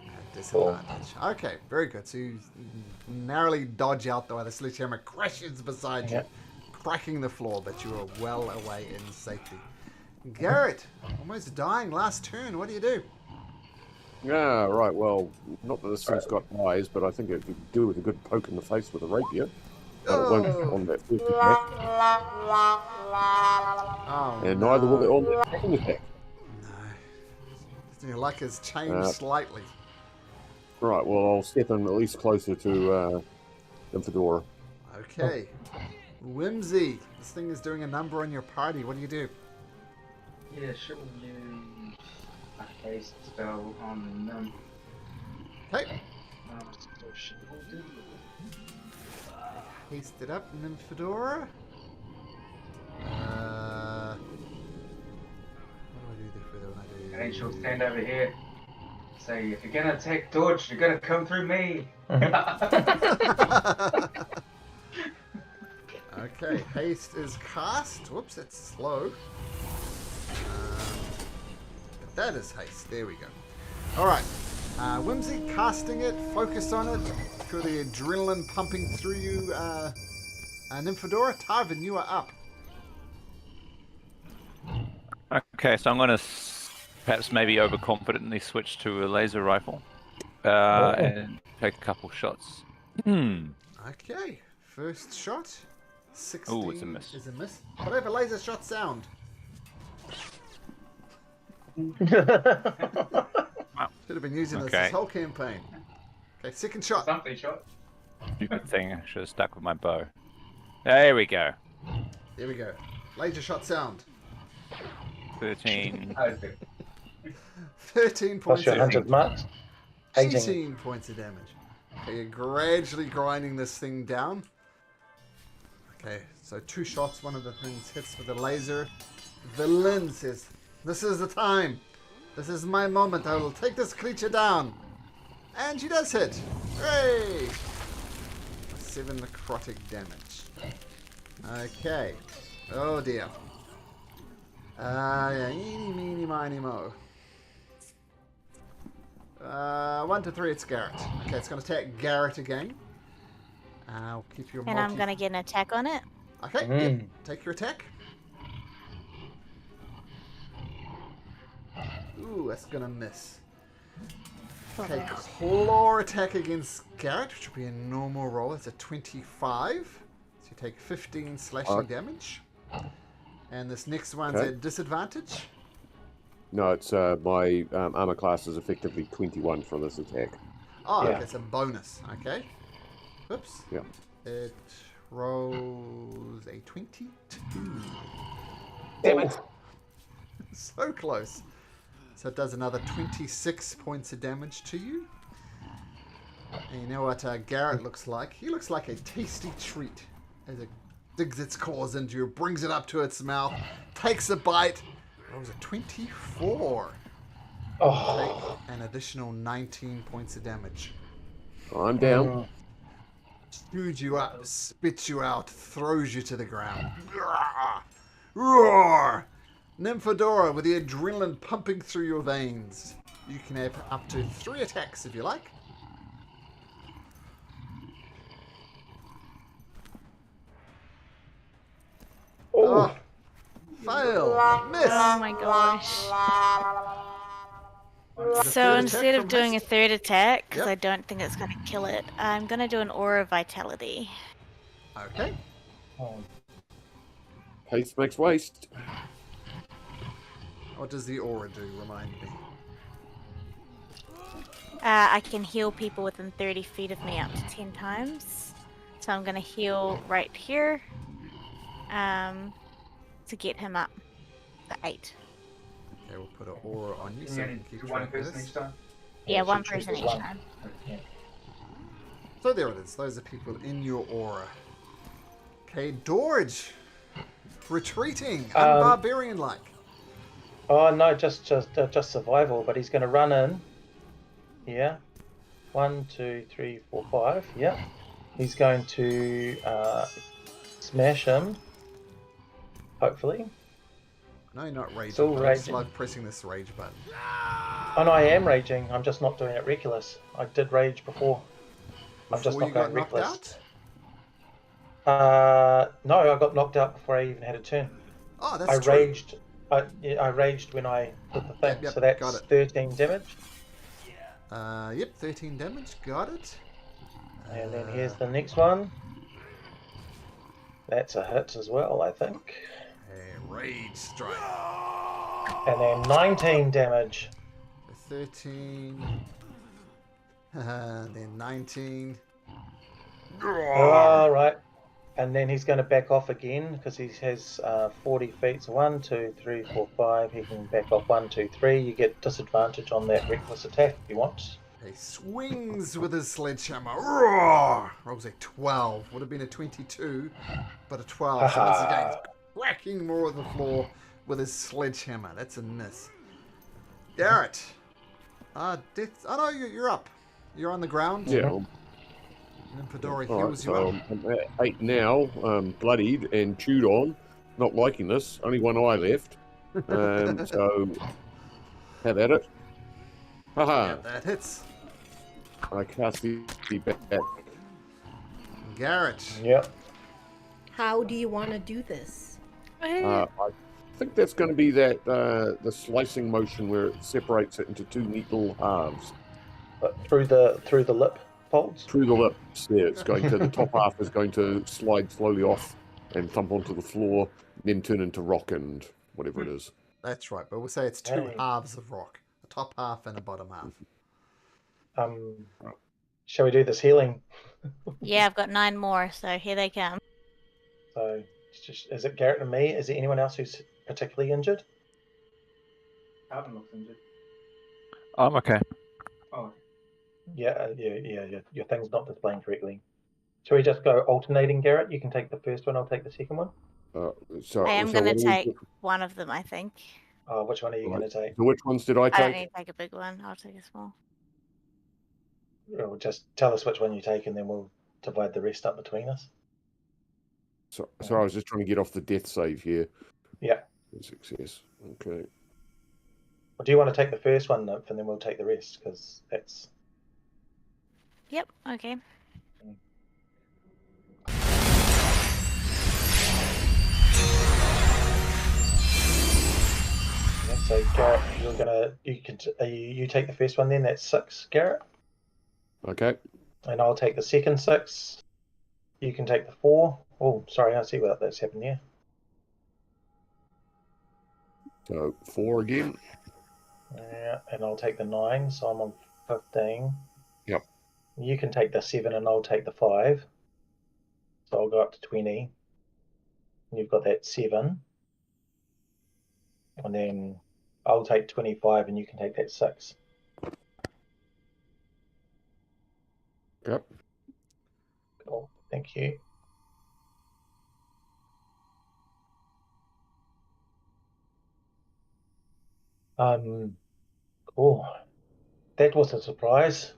at disadvantage. Okay, very good. So you narrowly dodge out the way the sledgehammer crashes beside you, cracking the floor, but you are well away in safety. Garrett, almost dying last turn. What do you do? Yeah, right. Well, not that this thing's got eyes, but I think it could do with a good poke in the face with a rapier. But it won't on that first attack. Oh, And neither will it on that second attack. No. Your luck has changed slightly. Right, well, I'll step in at least closer to Nymphadora. Okay. Whimsy, this thing is doing a number on your party. What do you do? Yeah, she'll use a haste spell on them. Okay. So she will do. Haste it up, Nymphadora. What do I do for when I do? And she'll stand over here. Say, if you're gonna attack Dodge, you're gonna come through me. Okay, haste is cast. Whoops, it's slow. But that is haste. There we go. Alright. Whimsy, casting it, focus on it. Feel the adrenaline pumping through you. Nymphadora, Tarvin, you are up. Okay, so I'm going to perhaps maybe overconfidently switch to a laser rifle and take a couple shots. Okay, first shot. 16 Oh, it's a miss. Is a miss. But I have a laser shot sound. Should have been using this whole campaign. Okay, second shot. Something shot. Stupid thing. I should have stuck with my bow. There we go. There we go. Laser shot sound. 13. 13 Plus points your of 100 marks. 18 points of damage. Okay, you're gradually grinding this thing down. Okay, so 2 shots. One of the things hits with a laser. Villain says, "This is the time. This is my moment. I will take this creature down." And she does hit. Hooray! 7 necrotic damage. Okay. Oh dear. Yeah, eeny, meeny, miny, mo. 1 to 3, it's Garrett. Okay, it's going to attack Garrett again. I'll keep your And I'm going to get an attack on it. Okay, yep. Take your attack. Ooh, that's going to miss. Okay, claw attack against Garrett, which will be a normal roll. It's a 25. So you take 15 slashing damage. And this next one's at disadvantage. No, it's my armor class is effectively 21 for this attack. Oh, okay, it's a bonus. Okay. Oops. Yeah. It rolls a 22. Damn it. So close. So it does another 26 points of damage to you. And you know what Garrett looks like? He looks like a tasty treat as it digs its claws into you, brings it up to its mouth, takes a bite. Rolls a 24. Oh. Take an additional 19 points of damage. I'm down. Chews you up, spits you out, throws you to the ground. Roar! Nymphadora, with the adrenaline pumping through your veins. You can have up to 3 attacks if you like. Oh! Fail! Miss! Oh my gosh. So instead of doing a third attack, because I don't think it's going to kill it, I'm going to do an Aura of Vitality. Okay. Haste makes waste. What does the aura do? Remind me. I can heal people within 30 feet of me up to 10 times. So I'm going to heal right here to get him up to 8. Okay, we'll put an aura on you Can so you you only can keep do track one of person this. each time? Yeah, one person each time. So there it is. Those are people in your aura. Okay, Dorge. Retreating. Unbarbarian-like. Oh no, just survival. But he's going to run in. Yeah. 1, 2, 3, 4, 5. Yeah. He's going to smash him. Hopefully. No, you're not raging. Still But I raging. just love pressing this rage button. Oh no, I am raging. I'm just not doing it reckless. I did rage before. I'm just Before not you got going knocked reckless. out? No, I got knocked out before I even had a turn. Oh, that's I true. raged. I raged when I did the thing. Yep, so got that's it. 13 damage. Yep, 13 damage. Got it. And then here's the next one. That's a hit as well, I think. A rage strike. And then 19 damage. 13. Then 19. All right. And then he's going to back off again because he has 40 feet. So 1, 2, 3, 4, 5. He can back off 1, 2, 3. You get disadvantage on that reckless attack if you want. He swings with his sledgehammer. Roar! Rolls a 12. Would have been a 22, but a 12. So once again, he's cracking more of the floor with his sledgehammer. That's a miss. Garrett. Death. Oh no, you're up. You're on the ground. Yeah. Nymphadora All right, heals you so up. I'm at 8 now, bloodied and chewed on. Not liking this. Only one eye left. So, have at it. Haha. Yeah, that hits. I cast the back. Garrett. Yep. How do you want to do this? I think that's going to be that the slicing motion where it separates it into 2 neat little halves. But through the lip folds. Through the lips, yeah, it's going to, the top half is going to slide slowly off and thump onto the floor, then turn into rock and whatever it is. That's right, but we'll say it's 2 halves of rock. A top half and a bottom half. Shall we do this healing? Yeah, I've got 9 more, so here they come. So, is it Garrett and me? Is there anyone else who's particularly injured? Alvin looks injured. I'm okay. Oh, Yeah, your thing's not displaying correctly. Shall we just go alternating, Garrett? You can take the first one, I'll take the second one. I am going to take one of them, I think. Which one are you going to take? So which ones did I I don't take? need to take a big one. I'll take a small. Well, just tell us which one you take and then we'll divide the rest up between us. So I was just trying to get off the death save here. Yeah. Success. Okay. Or do you want to take the first one, Nymph, and then we'll take the rest? Because that's... Yep, okay. Yeah, so Garrett, you take the first one then. That's 6, Garrett. Okay. And I'll take the second 6. You can take the 4. Oh, sorry, I see what that's happened here. So 4 again. Yeah, and I'll take the 9, so I'm on 15. Yep. You can take the 7 and I'll take the 5. So I'll go up to 20. You've got that 7. And then I'll take 25 and you can take that 6. Yep. Cool. Thank you. Cool. That was a surprise.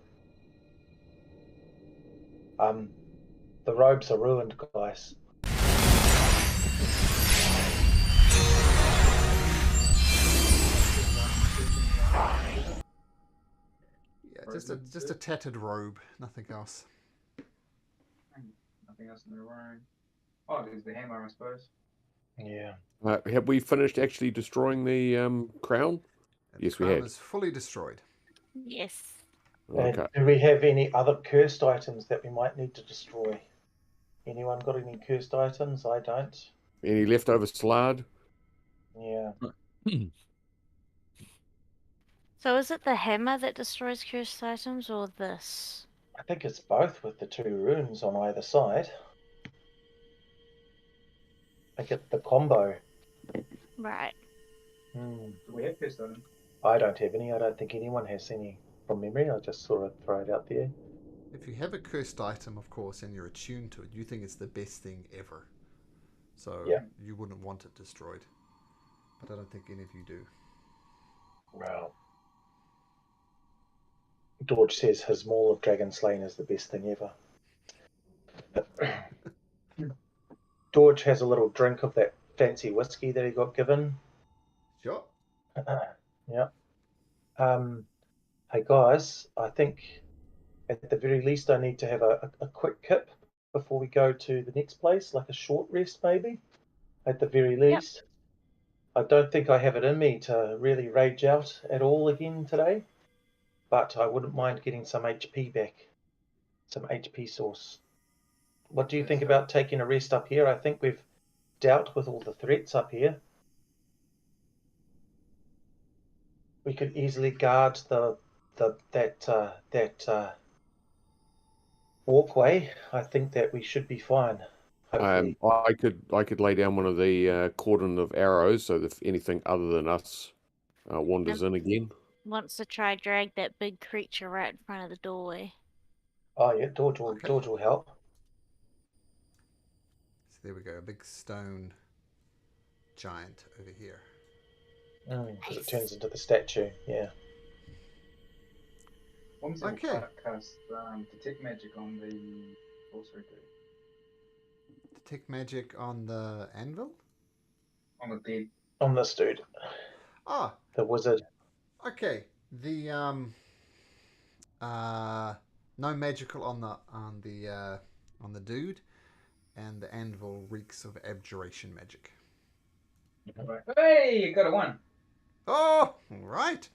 The robes are ruined, guys. Yeah, just a tattered robe, nothing else. Nothing else in the room. Oh, there's the hammer, I suppose. Yeah. Have we finished actually destroying the crown? And Yes, the we crown have. is fully destroyed. Yes. Okay. Do we have any other cursed items that we might need to destroy? Anyone got any cursed items? I don't. Any leftover slard? Yeah. So is it the hammer that destroys cursed items, or this? I think it's both with the 2 runes on either side. I get the combo. Right. Do we have cursed items? I don't have any. I don't think anyone has any from memory. I just sort of throw it out there. If you have a cursed item, of course, and you're attuned to it, you think it's the best thing ever. So yeah. You wouldn't want it destroyed. But I don't think any of you do. Well, George says his Maul of Dragon Slain is the best thing ever. George has a little drink of that fancy whiskey that he got given. Sure. Yeah. Hey guys, I think at the very least I need to have a quick kip before we go to the next place, like a short rest maybe, at the very least. Yep. I don't think I have it in me to really rage out at all again today, but I wouldn't mind getting some HP back, some HP source. What do you think about taking a rest up here? I think we've dealt with all the threats up here. We could easily guard that walkway. I think that we should be fine. Hopefully. I could lay down one of the cordon of arrows so that if anything other than us wanders in again. Wants to try drag that big creature right in front of the doorway. Oh yeah, George will help. So there we go, a big stone giant over here. Because it turns into the statue, yeah. Okay. Cast detect magic on the sorcery dude. Detect magic on the anvil? On the dead. On this dude. Ah. The wizard. Okay. The no magical on the dude, and the anvil reeks of abjuration magic. Right. Hey, you got a 1. Oh, right.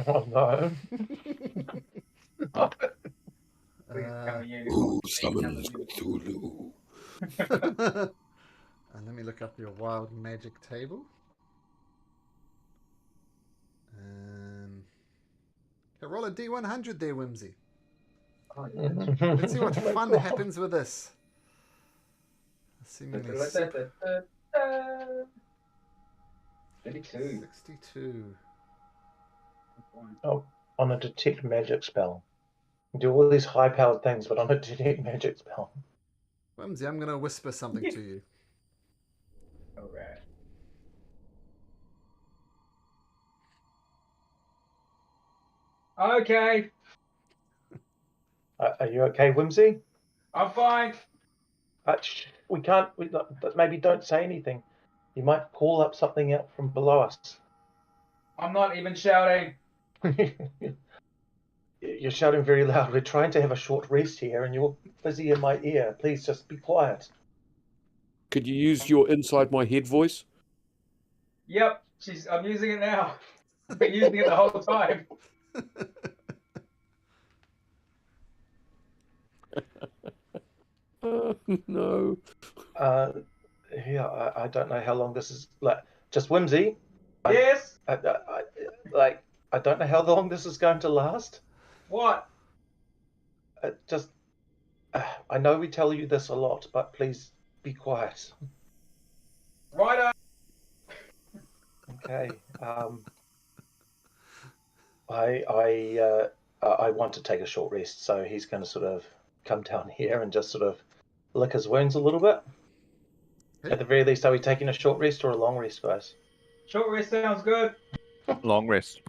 Oh no. Summons Cthulhu. And let me look up your wild magic table. Okay, roll a D100 there, Whimsy. Oh, yeah. Let's see what fun happens with this. Seemingly 62. Oh, on a detect magic spell. Do all these high-powered things, but on a detect magic spell. Whimsy, I'm going to whisper something to you. All right. Okay. Are you okay, Whimsy? I'm fine. We can't. Maybe don't say anything. You might call up something out from below us. I'm not even shouting. You're shouting very loud. We're trying to have a short rest here, and you're busy in my ear. Please just be quiet. Could you use your inside my head voice? Yep, I'm using it now. I've been using it the whole time. No. Yeah, I don't know how long this is. Like, just whimsy. Yes. I don't know how long this is going to last. What? I know we tell you this a lot, but please be quiet. Righto. Okay. I want to take a short rest, so he's going to sort of come down here and just sort of lick his wounds a little bit. At the very least, are we taking a short rest or a long rest, guys? Short rest sounds good. Long rest.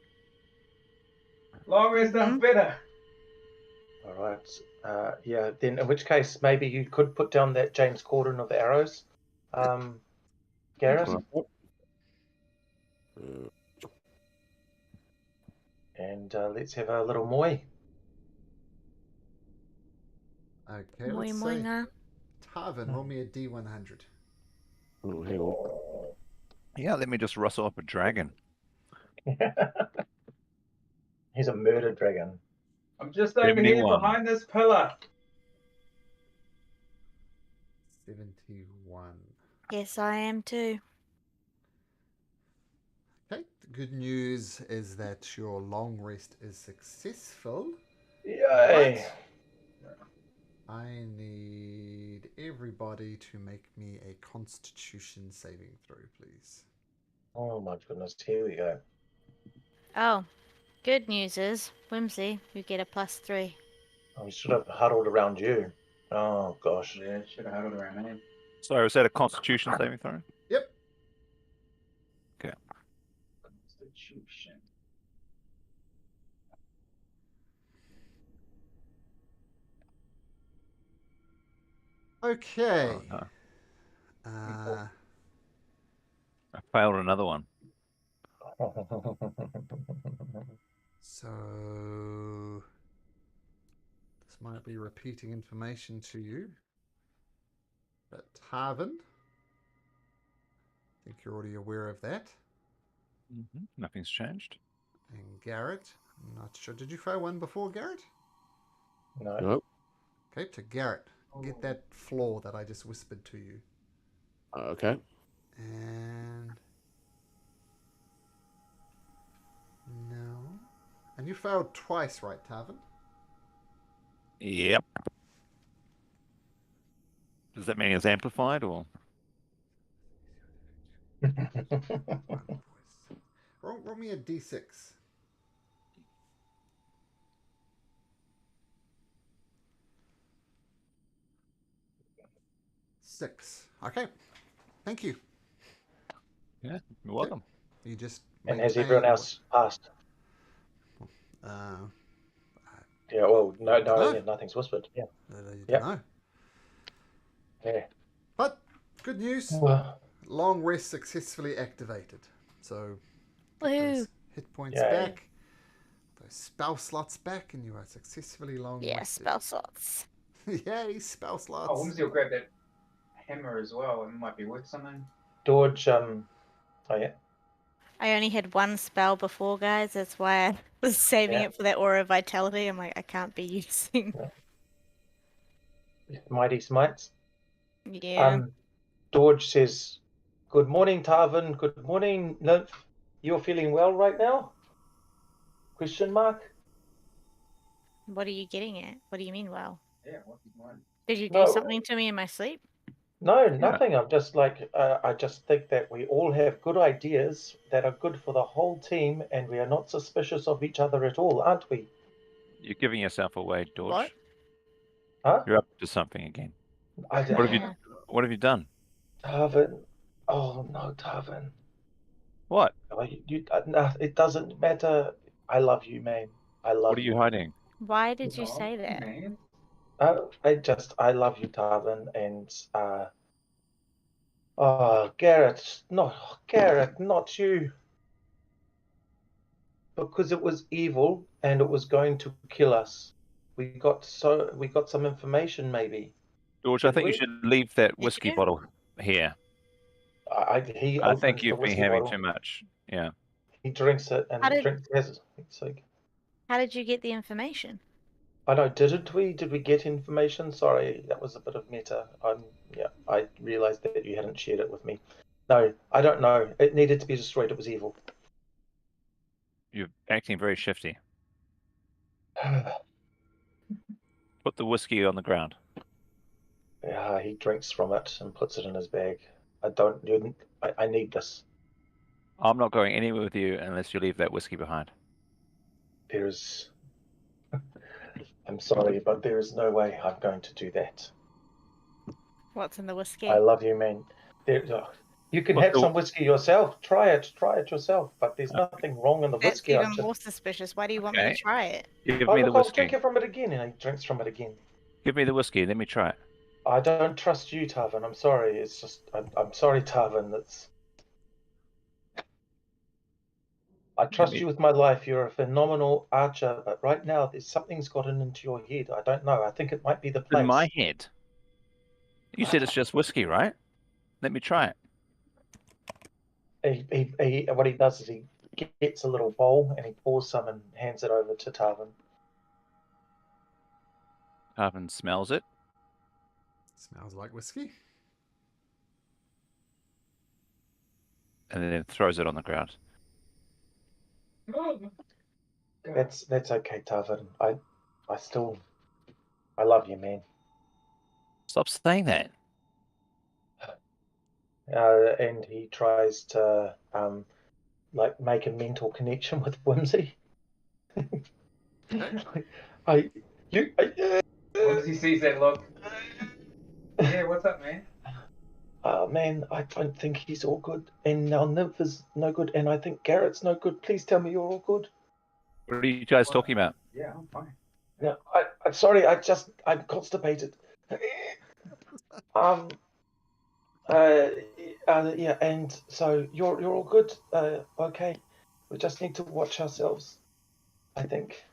Long rest sounds better. All right. Yeah. Then, in which case, maybe you could put down that James Corden of arrows, Garrett. And let's have a little moi. Okay, Moi let's moi say nga. Tarvin, roll me a D100. Oh, hang on. Yeah, let me just rustle up a dragon. He's a murder dragon. I'm just over here 71. behind this pillar. 71. Yes, I am too. Okay, the good news is that your long rest is successful. Yay! But I need everybody to make me a Constitution saving throw, please. Oh my goodness, here we go. Oh, good news is, Whimsy, you get a +3. I should have huddled around you. Oh gosh. Yeah, should have huddled around me. Sorry, was that a Constitution saving throw? Yep. Okay. Constitution. Okay. Oh, no. Uh, I failed another one. so this might be repeating information to you, but Tarvin, I think you're already aware of that. Nothing's changed. And Garrett, I'm not sure. Did you fail one before, Garrett? No. Nope. Okay, to Garrett, get that flaw that I just whispered to you. Okay. And no. And you failed twice, right, Tarvin? Yep. Does that mean it's amplified or? Roll me a d6. Six. Okay. Thank you. Yeah, you're welcome. You just And has everyone else passed? Yeah, well, no, yeah, nothing's whispered. Yeah. You don't know. Yeah. But good news. Well, Long rest successfully activated. So get those hit points back, those spell slots back, and you are successfully long rested. Spell slots. Yay, spell slots. Oh, Whimsy will grab that hammer as well. It might be worth something. George, oh yeah. I only had one spell before, guys. That's why I was saving it for that Aura of Vitality. I'm like, I can't be using. Mighty Smites. Yeah. George says, "Good morning, Tarvin. Good morning, Nymph. You're feeling well right now?" Question mark. What are you getting at? What do you mean, well? Yeah, what do you want? Did you do something to me in my sleep? No, nothing. I'm just like, I just think that we all have good ideas that are good for the whole team, and we are not suspicious of each other at all, aren't we? You're giving yourself away, George. What? Huh? You're up to something again. What have you done? Tarvin. Oh no, Tarvin. What? It doesn't matter. I love you, man. I love you. What are you hiding? Why did you say that? I love you, Tarvin, and oh, Garrett, not you, because it was evil and it was going to kill us. We got some information, maybe. George, Did I think you we? should leave that Did whiskey you? bottle here. He I opens think the you've been whiskey having bottle. too much. Yeah. He drinks it How and did- drinks has so How did you get the information? I know, didn't we? Did we get information? Sorry, that was a bit of meta. Yeah, I realized that you hadn't shared it with me. No, I don't know. It needed to be destroyed. It was evil. You're acting very shifty. Put the whiskey on the ground. Yeah, he drinks from it and puts it in his bag. I need this. I'm not going anywhere with you unless you leave that whiskey behind. I'm sorry, but there is no way I'm going to do that. What's in the whiskey? I love you, man. You can have some whiskey yourself. Try it yourself. But there's nothing wrong in the That's whiskey. even more suspicious. Why do you want me to try it? Give me the I'll whiskey. drink it from it again, and he drinks from it again. Give me the whiskey. Let me try it. I don't trust you, Tarvin. I'm sorry. It's just I'm sorry, Tarvin. I trust you with my life. You're a phenomenal archer, but right now something's gotten into your head. I don't know. I think it might be the place. In my head. You said it's just whiskey, right? Let me try it. What he does is he gets a little bowl and he pours some and hands it over to Tarvin. Tarvin smells it. Smells like whiskey. And then throws it on the ground. That's okay, Tarvin. I love you, man. Stop saying that. And he tries to make a mental connection with Whimsy. What does he see that look? Yeah, what's up, man? Man, I don't think he's all good, and our nymph is no good, and I think Garrett's no good. Please tell me you're all good. What are you guys talking about? Yeah, I'm fine. No, I'm sorry. I'm constipated. Yeah, and so you're all good. Okay, we just need to watch ourselves. I think.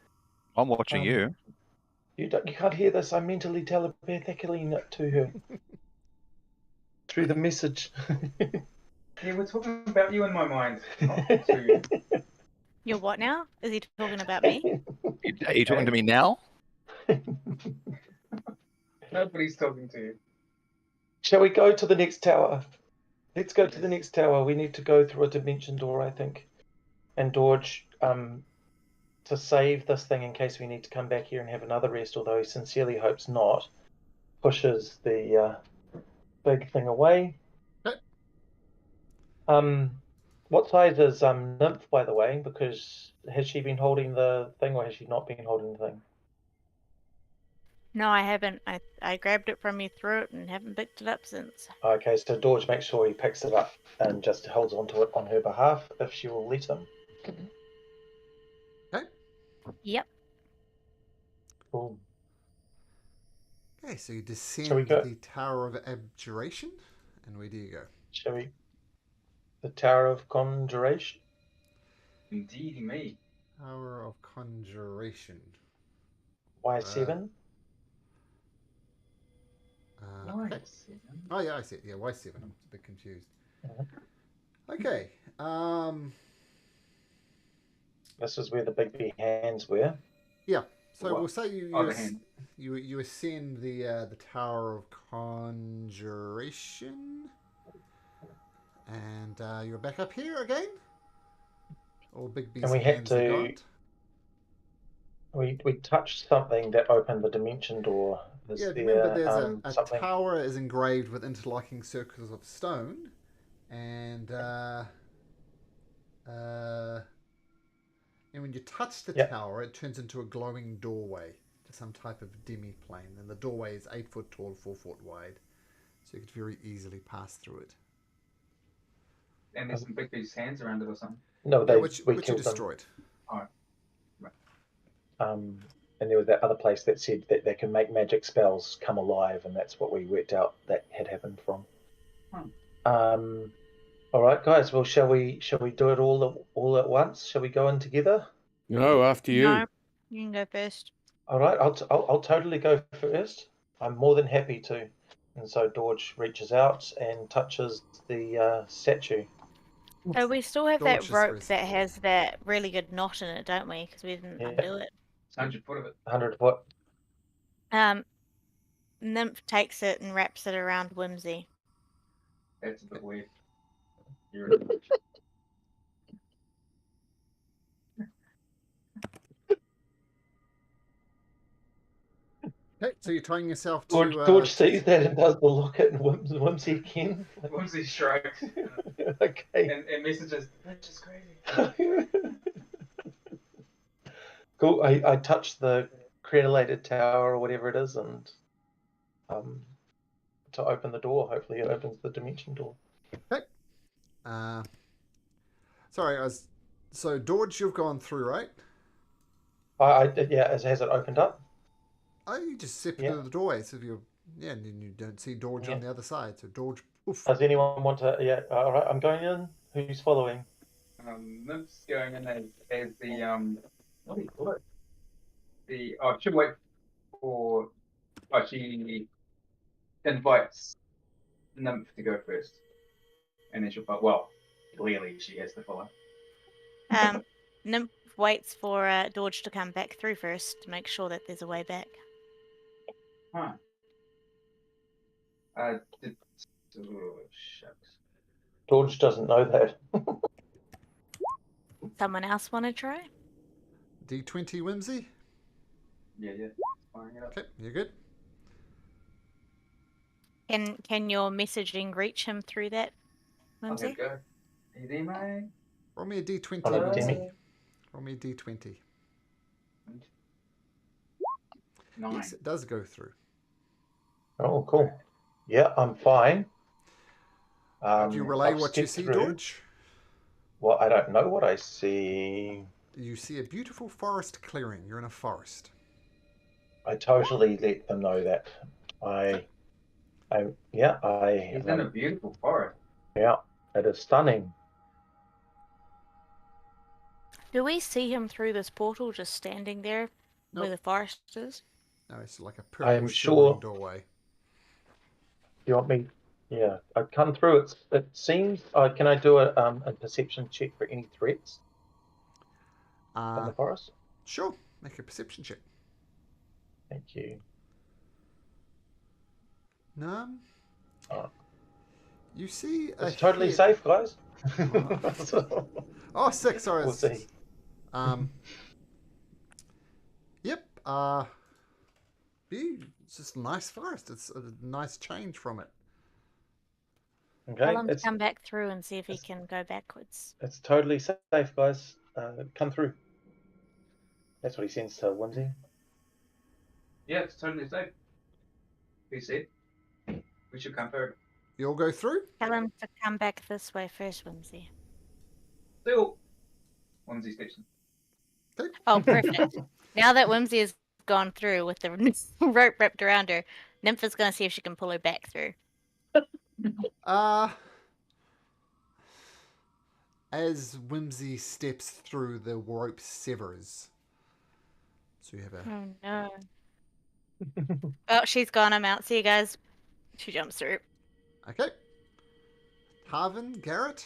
I'm watching you. You can't hear this. I'm mentally telepathically to her through the message. Yeah, we're talking about you in my mind. Not to you. You're what now? Is he talking about me? Are you talking to me now? Nobody's talking to you. Shall we go to the next tower? Let's go to the next tower. We need to go through a dimension door, I think. And Dorge, to save this thing in case we need to come back here and have another rest, although he sincerely hopes not, pushes the big thing away. What size is Nymph, by the way? Because has she been holding the thing, or has she not been holding the thing? No, I haven't. I grabbed it from you, threw it, and haven't picked it up since. Okay, so Dorge makes sure he picks it up and just holds onto it on her behalf if she will let him. Okay. Yep. Cool. Okay, so you descend the Tower of Abjuration, and where do you go? Shall we? The Tower of Conjuration? Indeed, me. Tower of Conjuration. Y7? Okay. Oh yeah, I see it. Yeah, Y7. I'm a bit confused. Okay. This is where the big hands were. Yeah. So we'll say you ascend the Tower of Conjuration, and you're back up here again. All Bigby's hands are gone. We touched something that opened the dimension door. Remember there's a tower is engraved with interlocking circles of stone, and when you touch the tower, it turns into a glowing doorway to some type of demi-plane, and the doorway is 8 foot tall, 4 foot wide, so you could very easily pass through it. And there's some Bigby's hands around it or something. No, which you destroyed. All right. and there was that other place that said that they can make magic spells come alive, and that's what we worked out that had happened from. All right, guys. Well, shall we do it all at once? Shall we go in together? No, after you. No, you can go first. All right, I'll totally go first. I'm more than happy to. And so Dorge reaches out and touches the statue. So we still have Dorge that is rope first. that has that really good knot in it, don't we? Because we didn't Yeah. undo it. It's 100 foot of it. 100 foot. Nymph takes it and wraps it around Whimsy. That's a bit weird. You're in the Okay, so you're tying yourself to... George sees that and does the look at Whimsy again. Whimsy shrugs. Okay. And messages, that's just crazy. Cool. I touch the crenellated tower or whatever it is, and to open the door. Hopefully, it opens the dimension door. Okay. Sorry, so Dorge, you've gone through, right? Yeah. Has it opened up? Oh, you just step into the doorway, so and then you don't see Dorge on the other side. So Dorge, oof. Does anyone want to? Yeah. All right. I'm going in. Who's following? Nymph's going in as the what do you call it? She'll wait for. She invites Nymph to go first, and then she'll follow. Well, clearly she has to follow. Nymph waits for Dorge to come back through first to make sure that there's a way back. Huh. Oh, shucks. George doesn't know that. Someone else want to try? D20 Whimsy? Yeah. Firing it up. Okay, you're good. Can your messaging reach him through that, Whimsy? Okay, go. Are you there, mate? Roll me a D20. Hello, Whimsy. Demi. Roll me a D20. 9. Yes, it does go through. Oh, cool. Yeah, I'm fine. Do you relay I've what you stepped see, through. Dorge? Well, I don't know what I see. You see a beautiful forest clearing. You're in a forest. I totally let them know that. He's in a beautiful forest. Yeah, it is stunning. Do we see him through this portal just standing there where the forest is? No, it's like a I am purple sure- shimmering doorway. You want me? Yeah, I've come through. It seems. Can I do a perception check for any threats in the forest? Sure. Make a perception check. Thank you. No. Oh. You see a It's totally head- safe, guys. Oh, 6. Sorry. We'll see. Yep. It's just a nice forest. It's a nice change from it. Okay, Tell him to come back through and see if he can go backwards. it's totally safe, guys. Come through. That's what he sends to Whimsy. Yeah, it's totally safe. He said we should come through. You'll go through? Tell him to come back this way first, Whimsy. Still, Whimsy steps in. Oh, perfect. Now that Whimsy has gone through with the rope wrapped around her, Nymph is going to see if she can pull her back through. As Whimsy steps through, the rope severs. So you have a... Oh, no. Oh, she's gone. I'm out. See you guys. She jumps through. Okay. Tarvin, Garrett?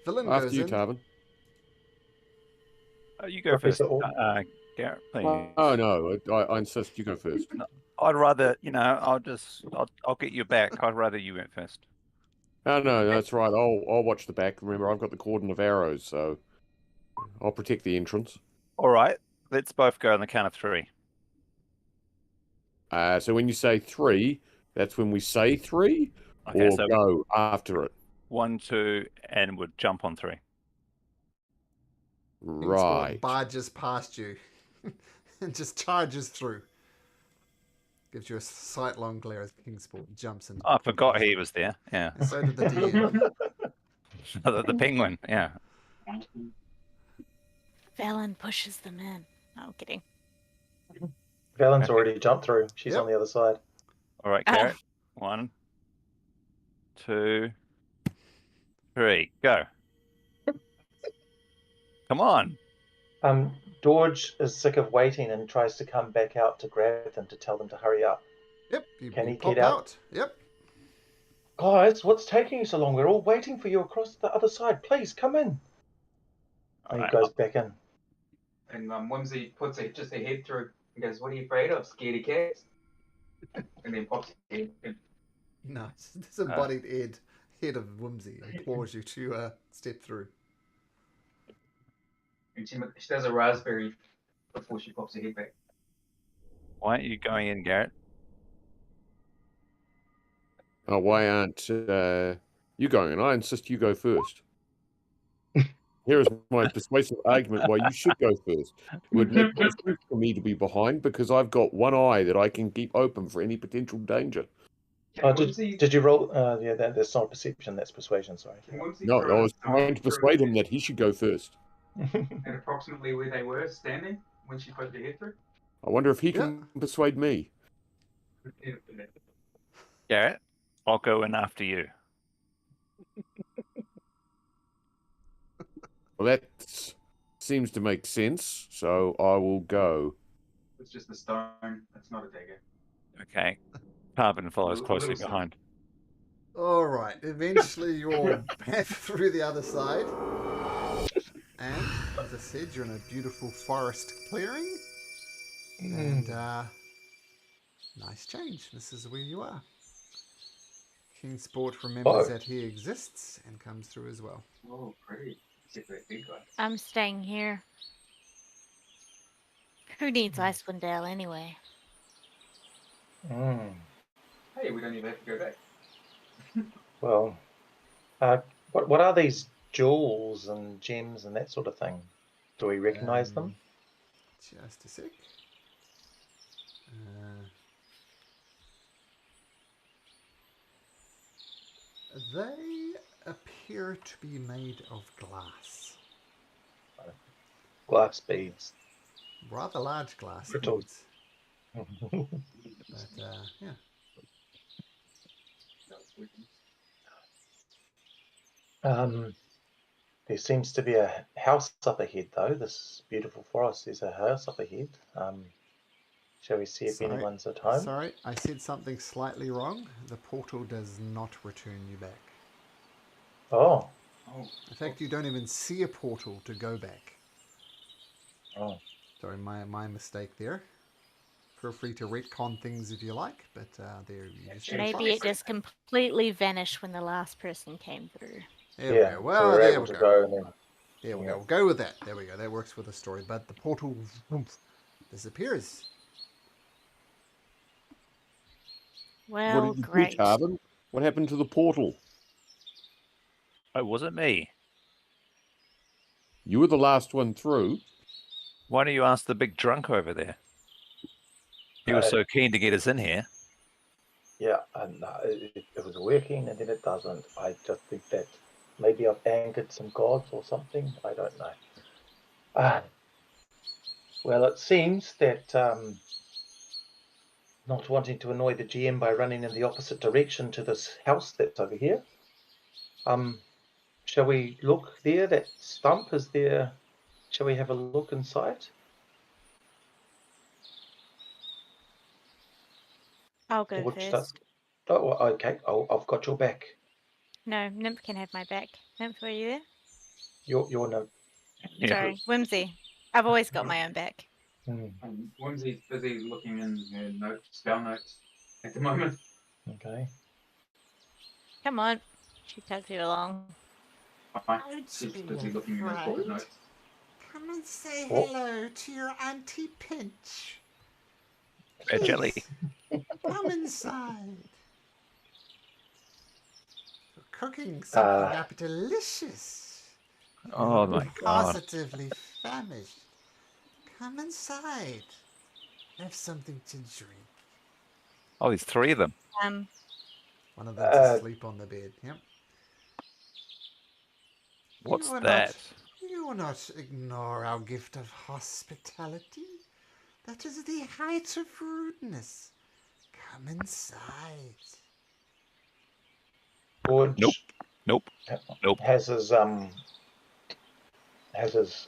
Villain After goes you, in. Tarvin. You go first, Professor Garrett, please. Oh no, I insist you go first. I'd rather, I'll get you back. I'd rather you went first. Oh no, that's right. I'll watch the back. Remember, I've got the cordon of arrows, so I'll protect the entrance. All right, let's both go on the count of 3. So when you say 3, that's when we say 3, Okay, or so go after it. 1, 2, and we'll jump on 3. Right. Barges past you and just charges through. Gives you a sight-long glare as Kingsport jumps in. I forgot he was there. Yeah. And so did the deer. The penguin. Yeah. Valen pushes them in. No, I'm kidding. Valen's already jumped through. She's on the other side. All right, Garrett. 1, 2, 3, go. Come on. George is sick of waiting and tries to come back out to grab them to tell them to hurry up. Yep. Can he pop get out? Yep. Guys, what's taking you so long? We're all waiting for you across the other side. Please come in. And he goes back in. And Whimsy puts just a head through and goes, "What are you afraid of? Scaredy cats?" And then pops his head in. Nice. Disembodied head of Whimsy implores you to step through. And she does a raspberry before she pops her head back. Why aren't you going in, Garrett? Oh, why aren't you going in? I insist you go first. Here is my persuasive argument why you should go first. It would make no sense for me to be behind because I've got one eye that I can keep open for any potential danger. Did you roll? Yeah, that's not perception, that's persuasion, sorry. No, I was trying to persuade him that he should go first. And approximately where they were standing when she put her head through? I wonder if he can persuade me. Garrett, I'll go in after you. Well, that seems to make sense, so I will go. It's just a stone. It's not a dagger. Okay. Carbon follows closely behind. All right. Eventually, you're back through the other side. And, as I said, you're in a beautiful forest clearing. And, nice change. This is where you are. King Sport remembers that he exists and comes through as well. Oh, pretty. I'm staying here. Who needs Icewind Dale anyway? Hey, we don't even have to go back. Well, what are these jewels and gems and that sort of thing? Do we recognise them? Just a sec. They appear to be made of glass. Glass beads. Rather large glass beads. But, yeah. There seems to be a house up ahead, though. This beautiful forest. There's a house up ahead. Shall we see if anyone's at home? Sorry, I said something slightly wrong. The portal does not return you back. Oh. In fact, you don't even see a portal to go back. Oh. Sorry, my mistake there. Feel free to retcon things if you like, but there you just Maybe it just completely vanished when the last person came through. There we go. Well, so there we go. Then... There we go. We'll go with that. There we go. That works for the story. But the portal disappears. Well, what did you great. do, Carbon? What happened to the portal? Oh, was it me? You were the last one through. Why don't you ask the big drunk over there? He was so keen to get us in here. Yeah, and it was working, and then it doesn't. I just think that maybe I've angered some gods or something. I don't know. Well, it seems that not wanting to annoy the GM by running in the opposite direction to this house that's over here. Shall we look there? That stump is there. Shall we have a look inside? I'll go first. Oh, okay. I've got your back. No, Nymph can have my back. Nymph, are you there? Your Nymph. Yeah. Sorry, Whimsy. I've always got my own back. Whimsy's busy looking in her spell notes at the moment. Okay. Come on. She tugs you along. She's busy looking in her pocket notes. Come and say hello to your Auntie Pinch. Jelly. Come inside. We're cooking something up delicious. Oh my god. Positively famished. Come inside. Have something to drink. Oh, there's 3 of them. One of them's asleep on the bed. Yep. What's that? You will not ignore our gift of hospitality. That is the height of rudeness. Come inside. George Nope. has his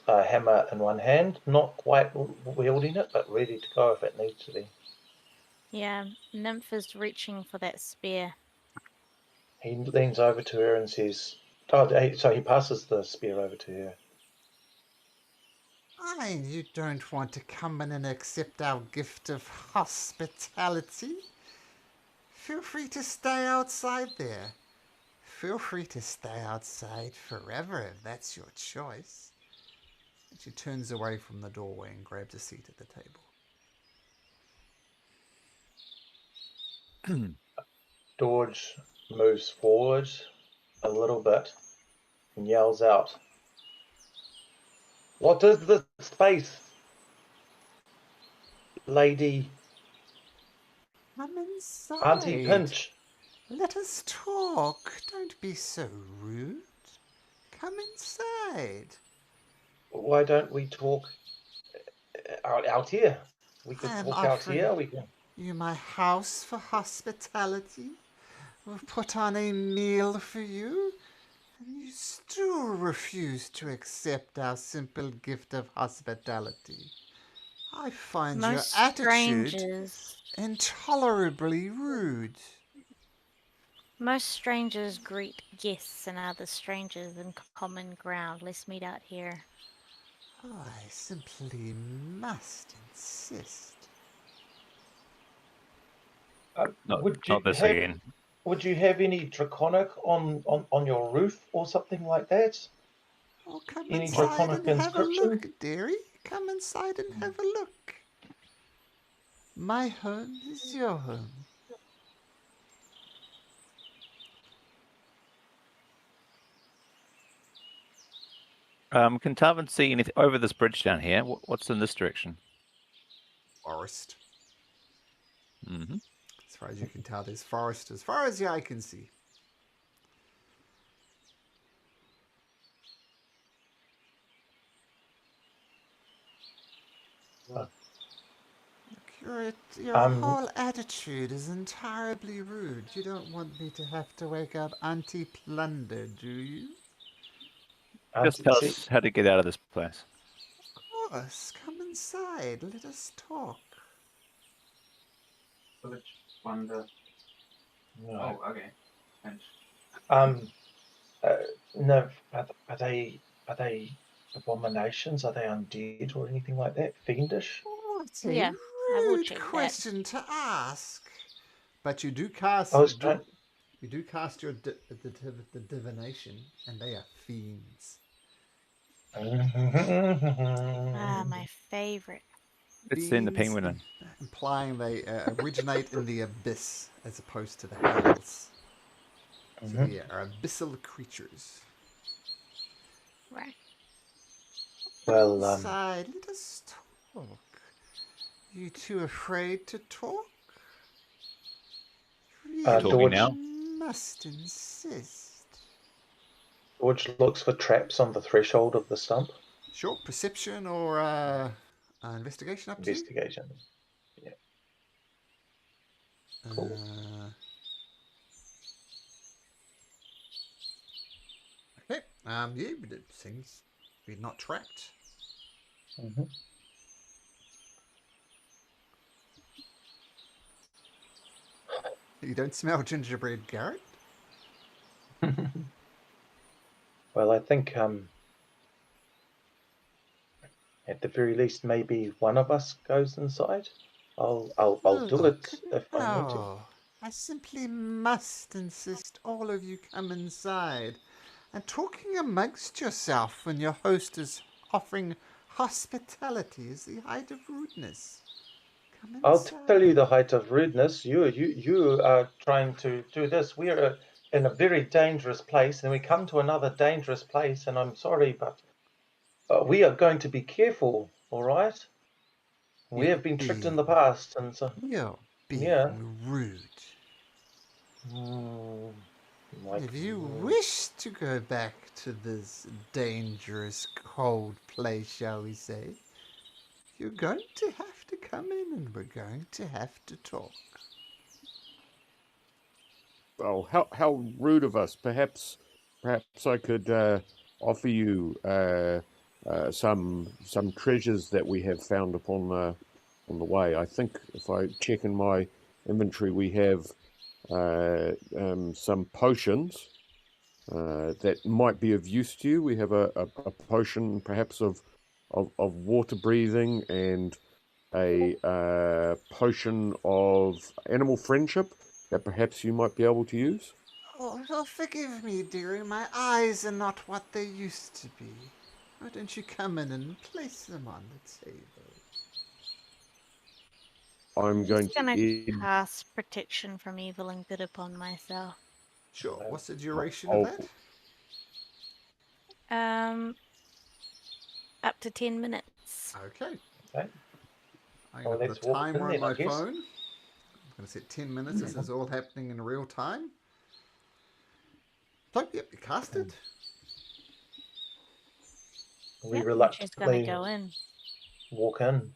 hammer in one hand, not quite wielding it, but ready to go if it needs to be. Yeah, Nymph is reaching for that spear. He leans over to her and says, so he passes the spear over to her. You don't want to come in and accept our gift of hospitality? Feel free to stay outside there. Feel free to stay outside forever if that's your choice. And she turns away from the doorway and grabs a seat at the table. George moves forward a little bit and yells out, "What is the space, lady? Come inside. Auntie Pinch. Let us talk. Don't be so rude. Come inside." Why don't we talk out here? We could I am talk out offering here. We can. you my house for hospitality. We'll put on a meal for you, and you still refuse to accept our simple gift of hospitality. I find your attitude intolerably rude. Most strangers greet guests and other strangers in common ground. Let's meet out here. I simply must insist. Not this again. Would you have any draconic on your roof or something like that? Oh, come Any inside draconic and have a inscription? look, dearie. Come inside and have a look. My home is your home. Can Tarvin see anything over this bridge down here? What's in this direction? Forest. Mm-hmm. As far as you can tell, there's forest as far as the eye can see. Your whole attitude is entirely rude. You don't want me to have to wake up Auntie Plunder, do you? Just tell us how to get out of this place. Of course. Come inside. Let us talk. Village Wonder. No. Oh, okay. Thanks. No. Are they abominations? Are they undead or anything like that? Fiendish? What a Yeah, I will rude check question to ask. But you do cast. You do cast your the divination, and they are fiends. My favorite. It's in the penguin. Implying they originate in the abyss as opposed to the hells. So they are abyssal creatures. Right. Well, inside, let us talk. You too afraid to talk? Talking now? Must insist. George looks for traps on the threshold of the stump. Sure, perception or investigation up to you? Investigation. Yeah. Cool. Okay. Yeah, but it seems to be not trapped. Mm-hmm. You don't smell gingerbread, Garrett? Well, I think at the very least, maybe one of us goes inside. I'll do it if I need to. I simply must insist all of you come inside. And talking amongst yourself when your host is offering hospitality is the height of rudeness. Come inside. I'll tell you the height of rudeness. You are trying to do this. We are in a very dangerous place, and we come to another dangerous place. And I'm sorry, but we are going to be careful. All right. We have been tricked in the past, and so you're being rude. If you wish to go back to this dangerous, cold place, shall we say, you're going to have to come in and we're going to have to talk. Oh, how rude of us. Perhaps I could offer you some treasures that we have found upon on the way. I think if I check in my inventory, we have some potions that might be of use to you. We have a potion perhaps of water breathing and a potion of animal friendship that perhaps you might be able to use. Oh, well, forgive me, dearie. My eyes are not what they used to be. Why don't you come in and place them on the table? I'm going to cast protection from evil and good upon myself. Sure. What's the duration of that? Up to 10 minutes. Okay. Okay. I got the timer on my phone. I'm going to set 10 minutes. This is all happening in real time. So, yep, you cast it. We reluctantly go in. walk in.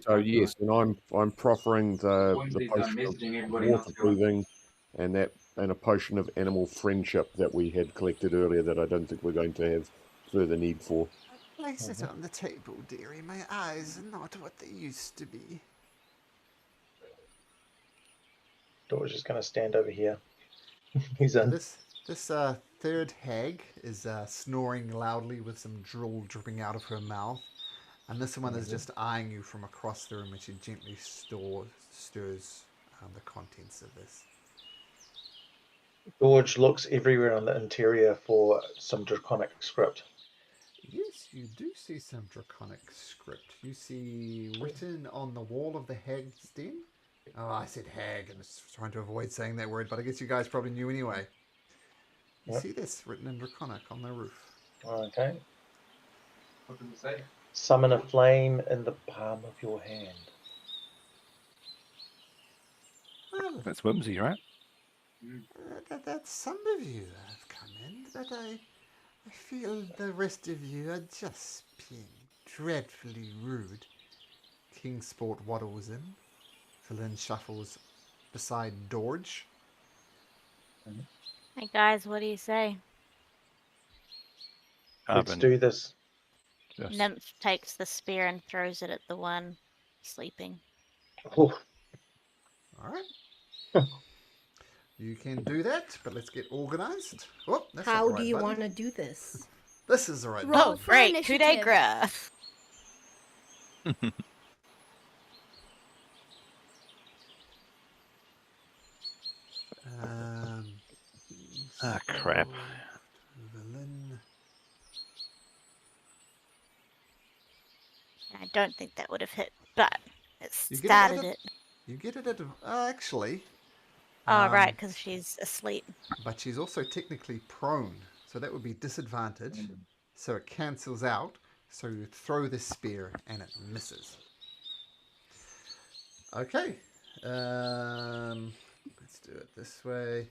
So yes, and I'm proffering the potion of water breathing and a potion of animal friendship that we had collected earlier that I don't think we're going to have further need for. Place it on the table, dearie. My eyes are not what they used to be. Door's just going to stand over here. He's in. This third hag is snoring loudly with some drool dripping out of her mouth. And this one is just eyeing you from across the room, and she gently stirs the contents of this. George looks everywhere on the interior for some draconic script. Yes, you do see some draconic script. You see written on the wall of the hag's den. Oh, I said hag, and I was trying to avoid saying that word, but I guess you guys probably knew anyway. You see this written in draconic on the roof. Okay. What does it say? Summon a flame in the palm of your hand. Well, That's whimsy, right? That's some of you that have come in, but I feel the rest of you are just being dreadfully rude. Kingsport waddles in. Philin shuffles beside Dorge. Hey guys, what do you say? Let's do this. Yes. Nymph takes the spear and throws it at the one sleeping. Oh. All right. You can do that, but let's get organized. Oh, that's How not the right do you button. want to do this? This is the right Roll button. for Great, initiative. coup de grace. Ah, crap. Evelyn. I don't think that would have hit, but it You started it. You get it at actually. Oh, right, because she's asleep. But she's also technically prone, so that would be disadvantage. So it cancels out. So you throw the spear and it misses. Okay. Let's do it this way.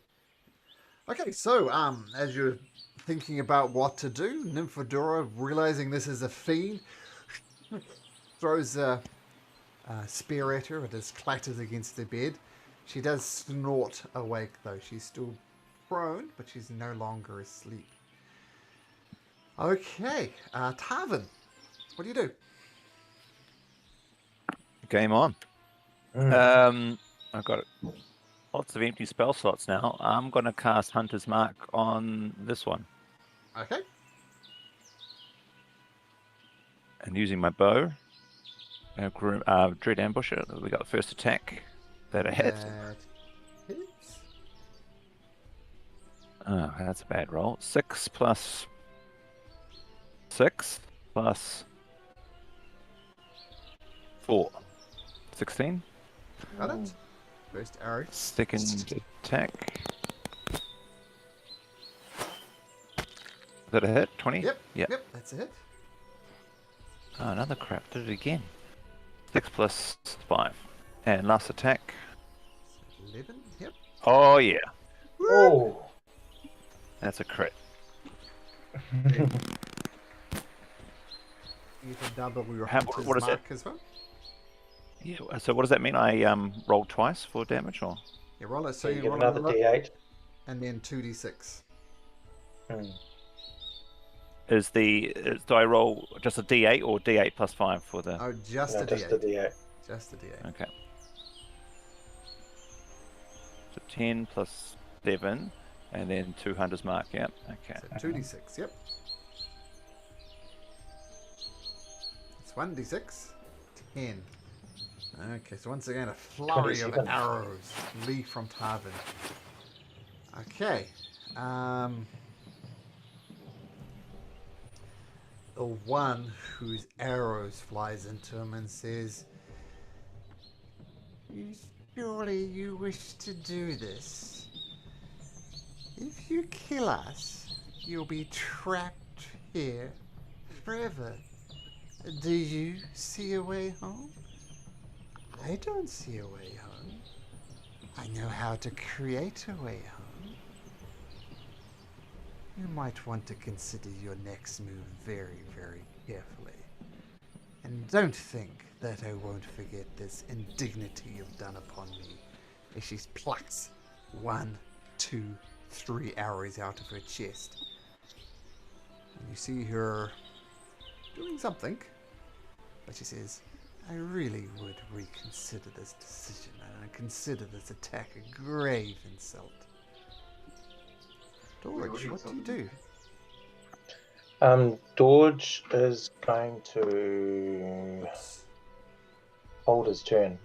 Okay, so as you're thinking about what to do, Nymphadora, realizing this is a fiend, throws a spear at her. It just clatters against the bed. She does snort awake, though. She's still prone, but she's no longer asleep. Okay, Tarvin, what do you do? Game on. I've got lots of empty spell slots now. I'm going to cast Hunter's Mark on this one. Okay. And using my bow, Dread Ambusher, we got the first attack. That a hit. That hits. Oh, that's a bad roll. 6 plus 6 plus 4. 16. Got it. First arrow. Second attack. Is that a hit? 20? Yep. Yep. Yep, that's a hit. Oh, another crap. Did it again. 6 plus 5. And last attack. 11. Yep. Oh, yeah. Oh. That's a crit. You can double your How- hunter's what is mark as well. Yeah. So what does that mean? I rolled twice for damage, or? Yeah, roll it. So you you get roll another D8. and then 2d6. Do I roll just a D8 or D8 plus 5 for the? Oh, just No, a just d8. the D8. Just a d8. Okay. So 10 plus 7, and then 2 hunters mark. Yeah. Okay. So 2d6. Yep. It's 1d6. 10. Okay, so once again, a flurry of 27. arrows leave from Tarvin. Okay. The one whose arrows flies into him and says, surely you wish to do this. If you kill us, you'll be trapped here forever. Do you see a way home? I don't see a way home. I know how to create a way home. You might want to consider your next move very, very carefully. And don't think that I won't forget this indignity you've done upon me. As she plucks 1, 2, 3 arrows out of her chest. And you see her doing something. But she says, I really would reconsider this decision, and I consider this attack a grave insult. Dorj, what do you do? Dorj is going to hold his turn.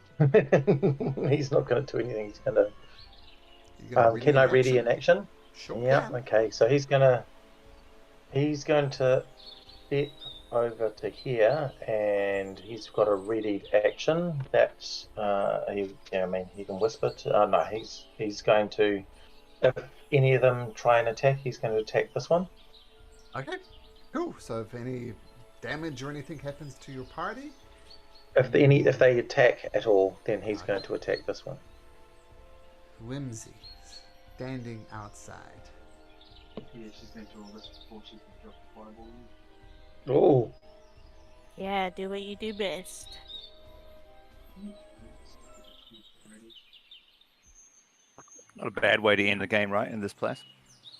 He's not going to do anything. He's going to. Can I ready in action? Sure. Yeah. Can. Okay. So he's going to step over to here, and he's got a readied action. That's he can whisper to. No, he's going to. If any of them try and attack, he's going to attack this one. Okay, cool. So if any damage or anything happens to your party, if they attack at all, then he's going to attack this one. Whimsy, standing outside. Yeah, she's going to do all this before she can drop the fireball. Oh. Yeah, do what you do best. Not a bad way to end the game, right? In this place.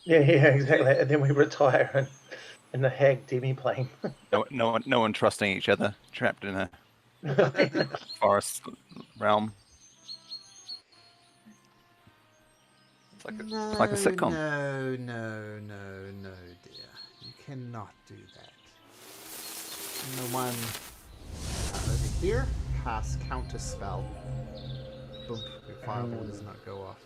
Yeah, exactly. And then we retire in the hag demi-plane. No one trusting each other, trapped in a forest realm. It's like a sitcom. No, dear. You cannot do that. And the one over here casts counter spell. Boom, your fireball does not go off.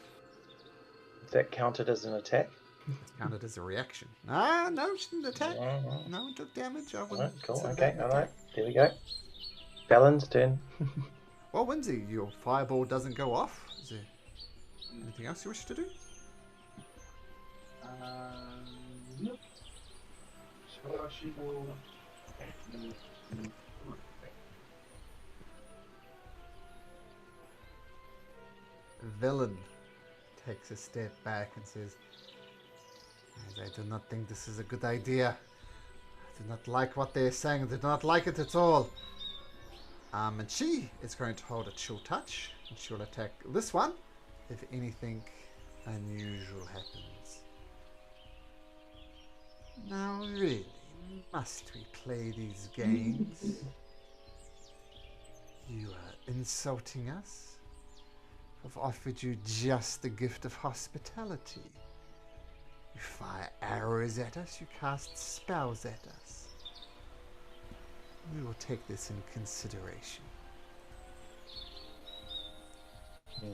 Is that counted as an attack? It's counted as a reaction. No, she didn't attack. No one took damage. I wouldn't. Cool. Okay. All right. There we go. Fallon's turn. Well, Whimsy, your fireball doesn't go off. Is there anything else you wish to do? Nope. She will. Villain takes a step back and says, I do not think this is a good idea. I do not like what they're saying. I do not like it at all. And she is going to hold a chill touch, and she'll attack this one if anything unusual happens. Now really, must we play these games? You are insulting us? I've offered you just the gift of hospitality. You fire arrows at us, you cast spells at us. We will take this in consideration.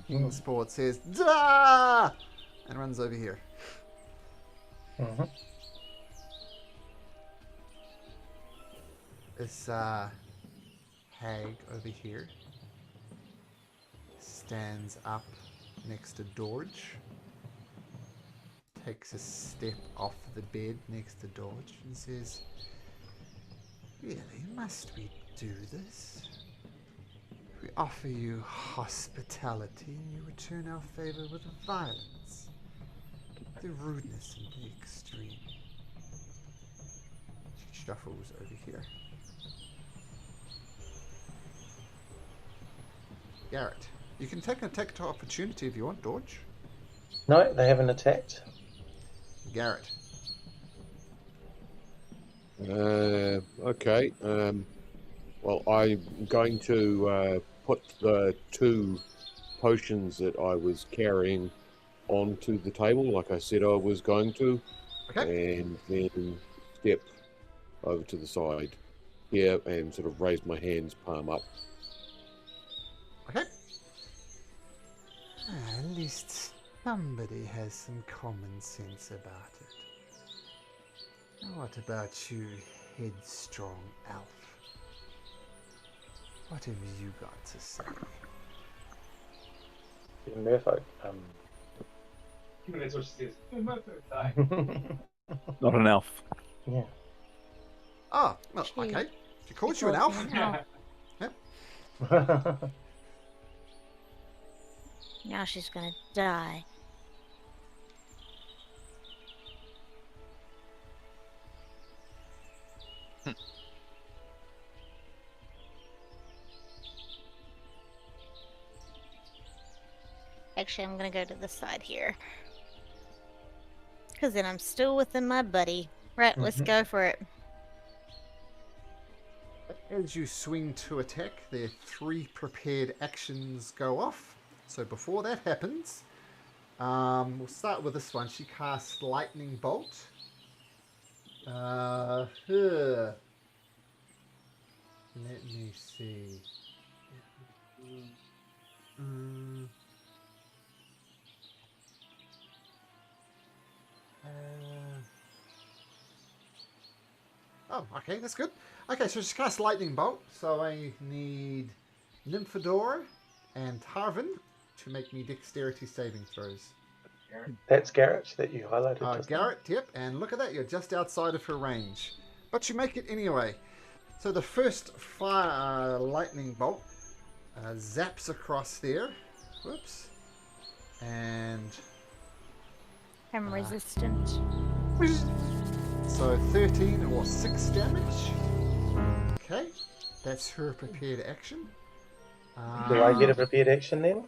King Sport says, "Dah!" and runs over here. This hag over here stands up next to Dorj, takes a step off the bed next to Dorj and says, really, must we do this? We offer you hospitality and you return our favor with violence, the rudeness in the extreme. She shuffles over here. Garrett. You can take an attack to opportunity if you want, Dodge. No, they haven't attacked. Garrett. Okay. Well, I'm going to put the 2 potions that I was carrying onto the table, like I said I was going to, and then step over to the side here and sort of raise my hands, palm up. Okay. At least somebody has some common sense about it. What about you, headstrong elf? What have you got to say? Merfolk. That's what she says. Merfolk die. Not an elf. Yeah. Oh, well, okay. She calls you an elf. Yep. Now she's gonna die. Actually, I'm gonna go to the side here. Because then I'm still within my buddy. Right, let's go for it. As you swing to attack, their 3 prepared actions go off. So before that happens, we'll start with this one. She casts Lightning Bolt. Let me see. Oh, okay, that's good. Okay, so she casts Lightning Bolt. So I need Nymphadora and Tarvin to make me dexterity saving throws. That's Garrett that you highlighted. Garrett, yep, and look at that, you're just outside of her range. But you make it anyway. So the first lightning bolt zaps across there. Whoops. And... I'm resistant. So 13 or 6 damage. Okay, that's her prepared action. Do I get a prepared action then?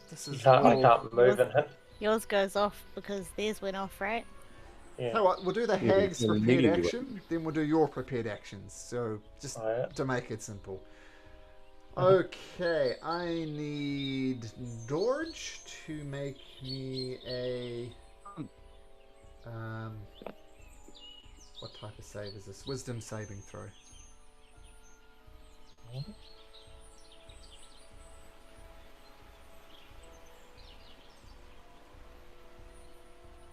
This is I can't move and hit. Yours goes off because theirs went off, right? Yeah. So what, we'll do the hag's prepared action, then we'll do your prepared actions. So just to make it simple. Okay, I need Dorge to make me a... what type of save is this? Wisdom saving throw.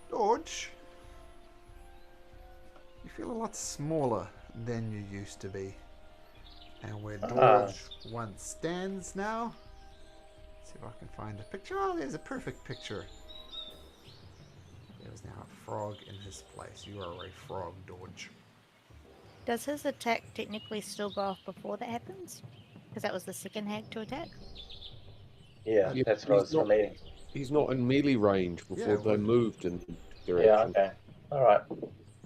Dorge, you feel a lot smaller than you used to be. And where Dorge once stands now, let's see if I can find a picture. Oh, there's a perfect picture. There is now a frog in his place. You are a frog, Dorge. Does his attack technically still go off before that happens? Because that was the second hag to attack? Yeah, that's what I was meaning. He's not in melee range before they moved in direction. Yeah, okay. Alright.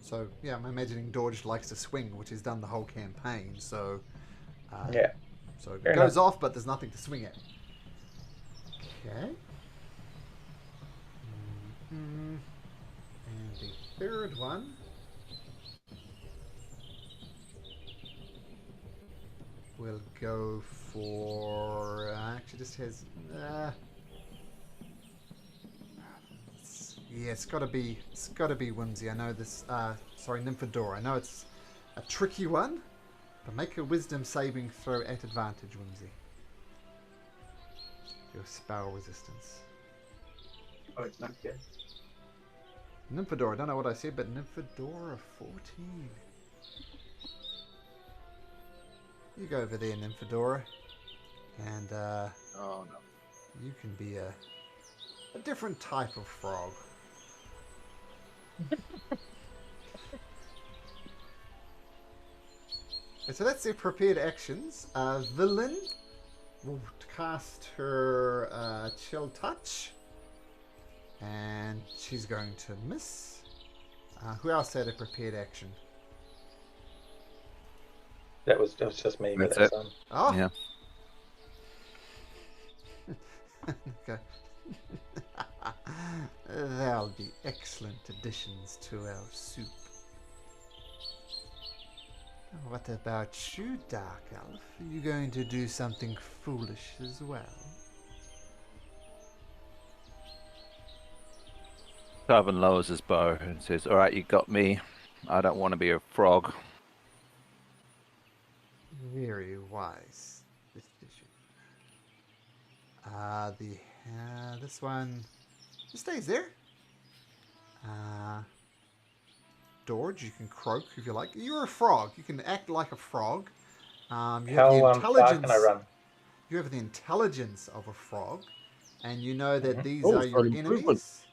So, yeah, I'm imagining Dorge likes to swing, which he's done the whole campaign, so... So it goes off, but there's nothing to swing at. Okay. And the third one... we'll go for... actually, this has... yeah, it's got to be Whimsy. I know this... sorry, Nymphadora. I know it's a tricky one. But make a wisdom saving throw at advantage, Whimsy. Your spell resistance. Oh, it's not good. Nymphadora, I don't know what I said, but Nymphadora 14. You go over there, Nymphadora. And, oh no. You can be a different type of frog. So that's their prepared actions. Villain will cast her Chill Touch. And she's going to miss. Who else had a prepared action? That was just me. That's but it. Oh. Yeah. Okay. They'll be excellent additions to our soup. What about you, Dark Elf? Are you going to do something foolish as well? Tarvin lowers his bow and says, "All right, you got me. I don't want to be a frog." Very wise decision. This one stays there. Dorge, you can croak if you like. You're a frog. You can act like a frog. You have the far can I run? You have the intelligence of a frog, and you know that these Oh, are your for improvement. enemies.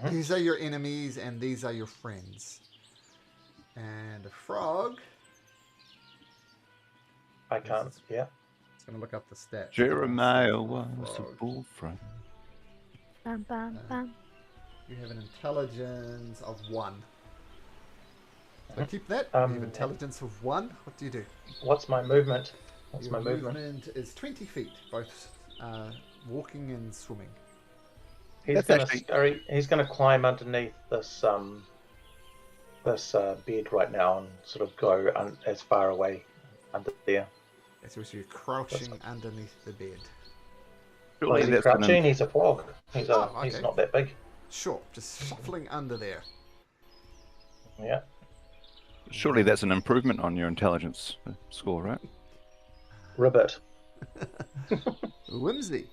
These are your enemies, and these are your friends. And a frog. I can't. Yeah. It's gonna look up the stats. Jeremiah was a bullfrog. Bum, bum, bum. You have an intelligence of 1. So keep that. You have intelligence of 1. What do you do? What's my movement? What's Your my movement? movement is 20 feet, both walking and swimming. He's going to scurry. He's going to climb underneath this bed right now and sort of go as far away under there. So you're crouching underneath the bed. Well, he's crouching. He's a frog. He's not that big. Sure, just shuffling under there. Yeah. Surely that's an improvement on your intelligence score, right? Ribbit. Whimsy.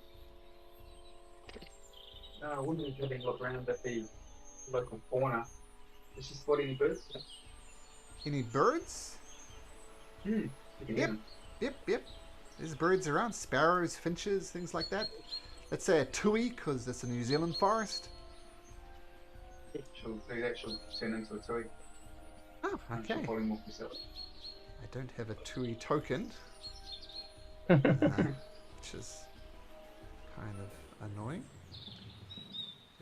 Whimsy's having a look around at the local fauna. Does she spot any birds? Any birds? Yep. There's birds around. Sparrows, finches, things like that. Let's say a tui, because it's a New Zealand forest. She'll turn into a tui. Oh, okay. I don't have a tui token, which is kind of annoying.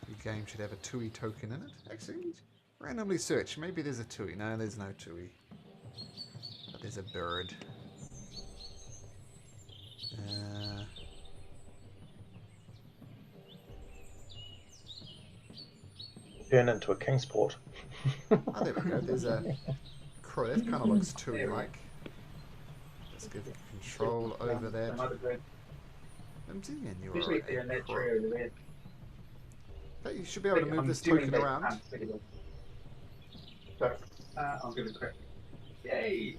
Every game should have a tui token in it. Actually, randomly search. Maybe there's a tui. No, there's no tui. But there's a bird. Turn into a Kingsport. Oh, there we go. There's a crow. That kind of looks tui-like. Let's give control over that. And you're usually if they're in that tree over there. Okay, you should be able to move this token around. So, I'll give it a crack. Yay!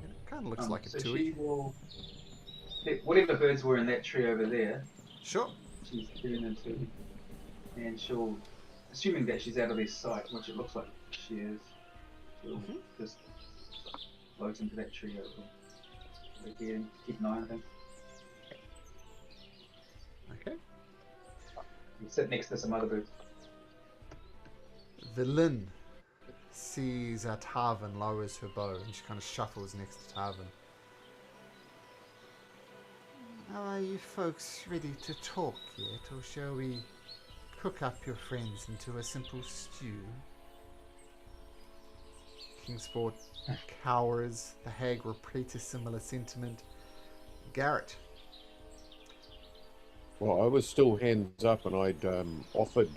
It kind of looks like a tui. Whatever birds were in that tree over there. Sure. She's turned into, and she'll, assuming that she's out of their sight, which it looks like she is, she'll just float into that tree over there and keep an eye on them. Okay. And sit next to some other birds. The Lynn sees Tarvin lowers her bow and she kind of shuffles next to Tarvin. Are you folks ready to talk yet, or shall we cook up your friends into a simple stew? Kingsport cowers. The hag repeats a similar sentiment. Garrett. Well, I was still hands up, and I'd offered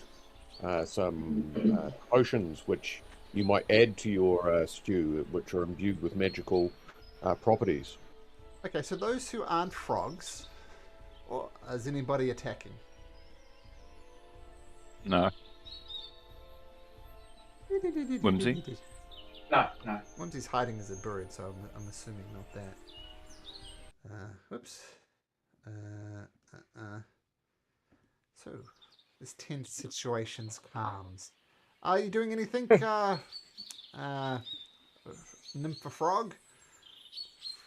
some potions which you might add to your stew, which are imbued with magical properties. Okay, so those who aren't frogs, or is anybody attacking? No. Whimsy? No. Whimsy's hiding as a bird, so I'm assuming not that. Whoops. So, this tense situation's calms. Are you doing anything, nymph frog?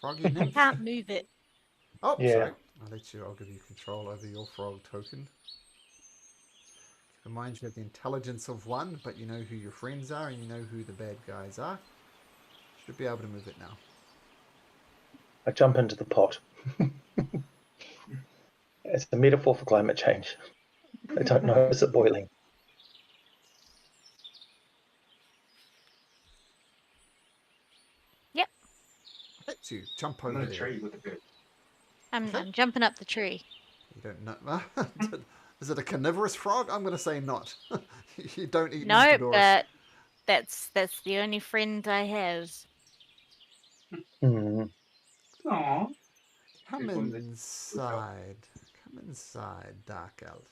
Froggy nymph? Can't move it. Oh, yeah. sorry. I'll give you control over your frog token. Keep in mind you have the intelligence of 1, but you know who your friends are and you know who the bad guys are. Should be able to move it now. I jump into the pot. It's a metaphor for climate change. I don't notice it boiling. Yep. to you. Jump I'm over in a there. tree with the bird. I'm jumping up the tree. You don't know. Is it a carnivorous frog? I'm going to say not. You don't eat No, Nymphadorus. but that's the only friend I have. Hmm. Aww. Come Good one, then. inside. Come inside, Dark Elf.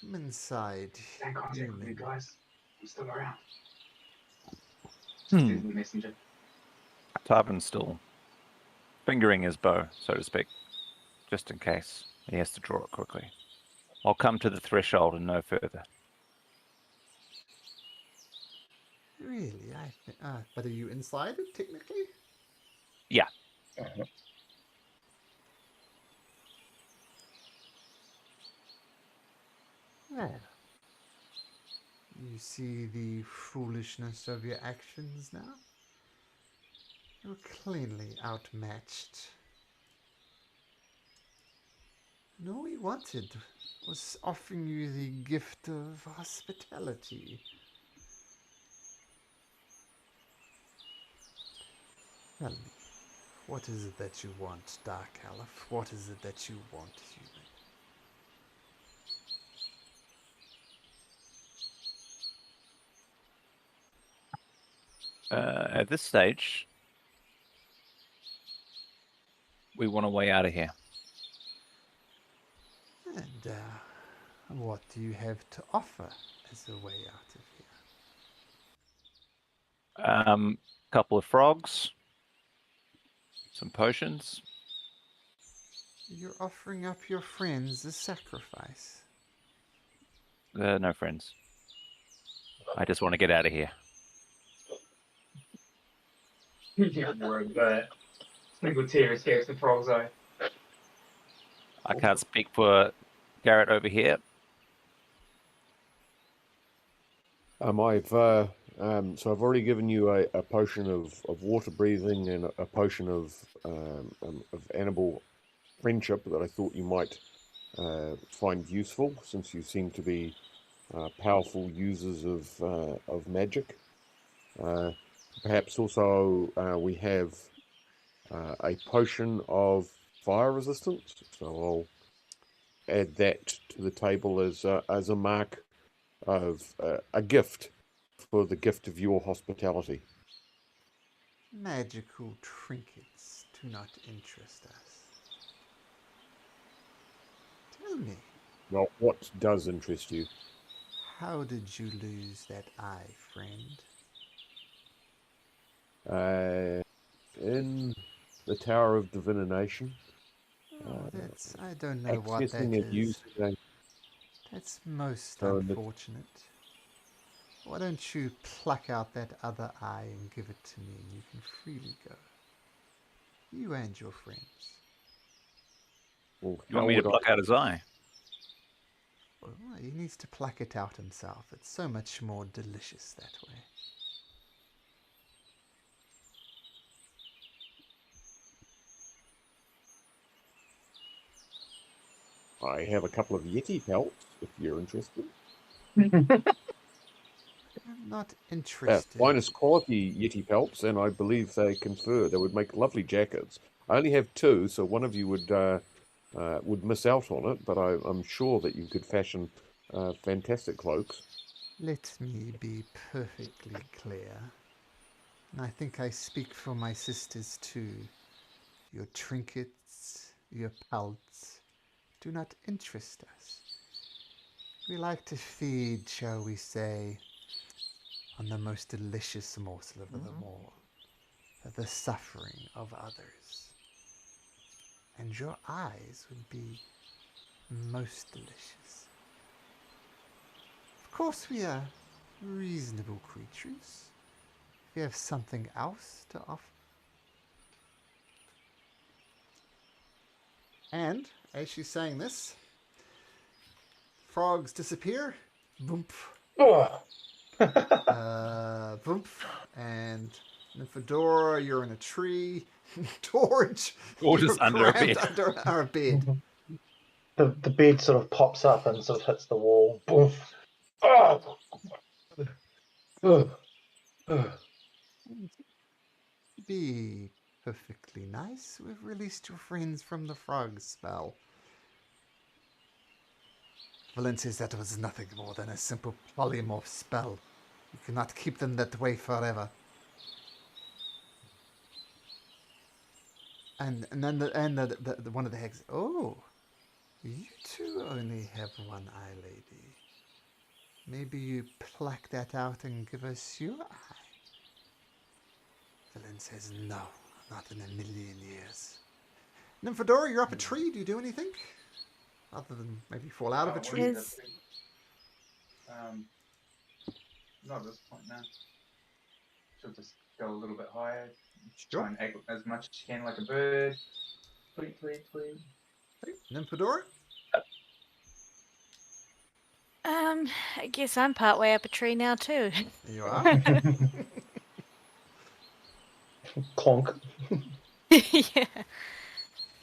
Come inside, Stay in contact with me, human. guys. I'm still around. Hmm. Send the messenger. Tarvin's still fingering his bow, so to speak, just in case he has to draw it quickly. I'll come to the threshold and no further. Really? But are you inside it, technically? Yeah. Yeah. You see the foolishness of your actions now? You're cleanly outmatched. And all we wanted was offering you the gift of hospitality. Tell me, what is it that you want, Dark Elf? What is it that you want, human? At this stage, we want a way out of here. And what do you have to offer as a way out of here? Couple of frogs, some potions. You're offering up your friends as sacrifice. No friends. I just want to get out of here. Yeah, word, but single tear escapes the frog's eye. I can't speak for Garrett over here. I've already given you a potion of water breathing and a potion of animal friendship that I thought you might find useful, since you seem to be powerful users of magic. Perhaps also we have a potion of fire resistance, so I'll add that to the table as a mark of a gift for the gift of your hospitality. Magical trinkets do not interest us. Tell me, Well, what does interest you? how did you lose that eye, friend? In the Tower of Divination. I don't know what that is. That's most unfortunate. Why don't you pluck out that other eye and give it to me, and you can freely go. You and your friends. Well, You want me to pluck out his eye? Well, he needs to pluck it out himself. It's so much more delicious that way. I have a couple of Yeti pelts, if you're interested. I'm not interested. Finest quality Yeti pelts, and I believe they confer. They would make lovely jackets. I only have two, so one of you would miss out on it, but I'm sure that you could fashion fantastic cloaks. Let me be perfectly clear, and I think I speak for my sisters too. Your trinkets, your pelts, do not interest us. We like to feed, shall we say, on the most delicious morsel of them all, the suffering of others. And your eyes would be most delicious. Of course, we are reasonable creatures. If you have something else to offer. And, as she's saying this, frogs disappear. Boomp. Oh. Boomp. And Nymphadora, you're in a tree. Torch. Or just under a bed. Under our bed. The bed sort of pops up and sort of hits the wall. Boom. Oh. Be Yes, we've released your friends from the frog spell. Valen says that was nothing more than a simple polymorph spell. You cannot keep them that way forever. And then the one of the hags. Oh, you two only have one eye, lady. Maybe you pluck that out and give us your eye. Valen says no, not in a million years. Nymphadora, you're up a tree. Do you do anything other than maybe fall out of a tree? Not at this point, no. She'll just go a little bit higher. Sure. Try and act as much as she can like a bird. Tweet, tweet, tweet. Hey, Nymphadora? I guess I'm part way up a tree now too. You are? Clonk. Yeah.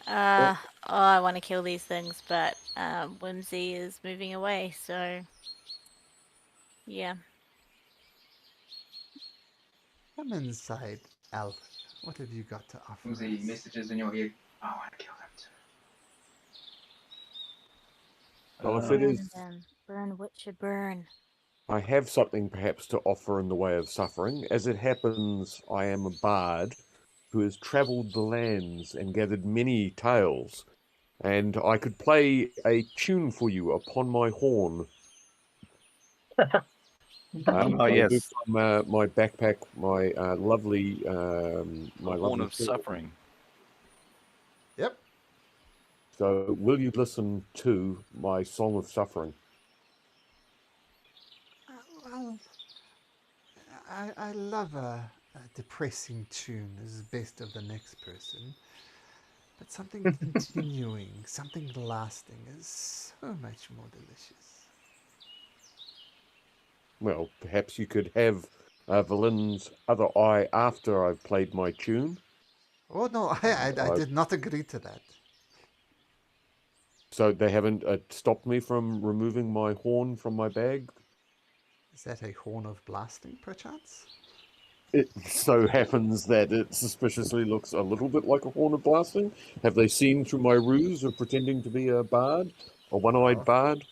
I want to kill these things, but Whimsy is moving away, so yeah. Come inside, Elf. What have you got to offer Whimsy us? messages in your head. I want to kill them too. Well, if it is, Burn, Witcher, burn. I have something perhaps to offer in the way of suffering. As it happens, I am a bard who has travelled the lands and gathered many tales, and I could play a tune for you upon my horn. Oh, yes. From my backpack, my lovely, my Horn lovely of suffering. Yep. So, will you listen to my song of suffering? Well, I love a depressing tune as best of the next person, but something continuing, something lasting is so much more delicious. Well, perhaps you could have Valin's other eye after I've played my tune. Oh no, I did not agree to that. So they haven't stopped me from removing my horn from my bag? Is that a horn of blasting, perchance? It so happens that it suspiciously looks a little bit like a horn of blasting. Have they seen through my ruse of pretending to be a bard? A one-eyed bard?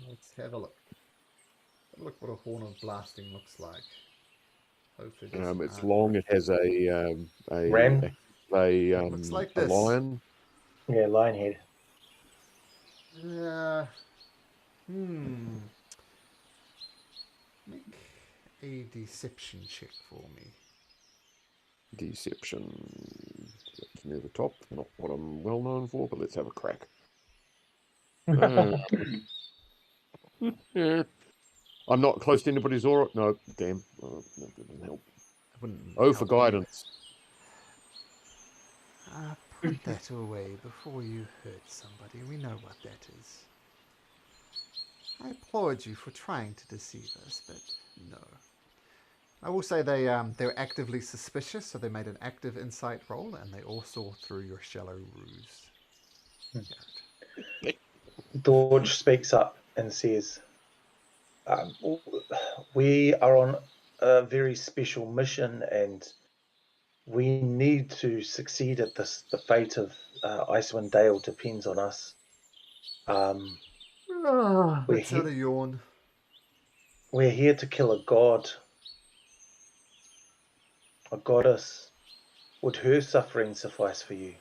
Let's have a look. Look what a horn of blasting looks like. Hopefully it's long. It has a ram. Looks like a this. lion. Yeah, lion head. Make a deception check for me. Deception. That's near the top. Not what I'm well known for, but let's have a crack. Yeah. I'm not close to anybody's aura. No, damn. Oh, that didn't help. For guidance. Put that away before you hurt somebody. We know what that is. I applaud you for trying to deceive us, but no. I will say they're actively suspicious, so they made an active insight roll, and they all saw through your shallow ruse. George speaks up and says, we are on a very special mission, and we need to succeed at this. The fate of Icewind Dale depends on us. Let's have a yawn. We're here to kill a god. A goddess. Would her suffering suffice for you?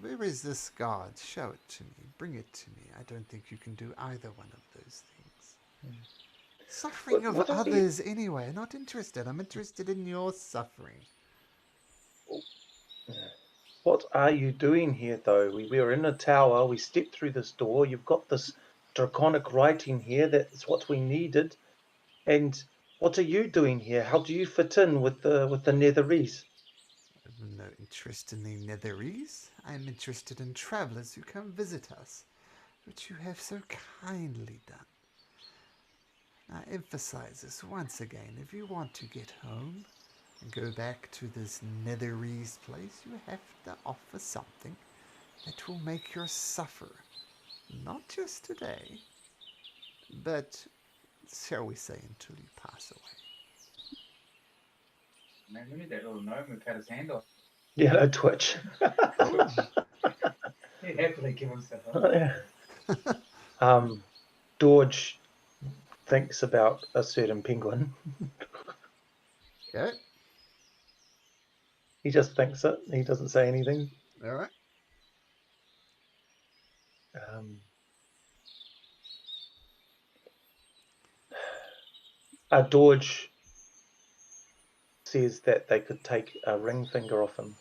Where is this god? Show it to me. Bring it to me. I don't think you can do either one of those things. Suffering of others anyway. Not interested. I'm interested in your suffering. What are you doing here, though? We are in a tower. We stepped through this door. You've got this draconic writing here. That's what we needed. And what are you doing here? How do you fit in with the Netherese? I have no interest in the Netherese. I am interested in travelers who come visit us, which you have so kindly done. I emphasize this once again. If you want to get home and go back to this Netherese place, you have to offer something that will make you suffer. Not just today, but shall we say until you pass away. Man, we need that little gnome who cut his hand off. Yeah, no, Twitch. He'd happily give himself up. George thinks about a certain penguin. Okay. He just thinks it. He doesn't say anything. All right. George says that they could take a ring finger off him.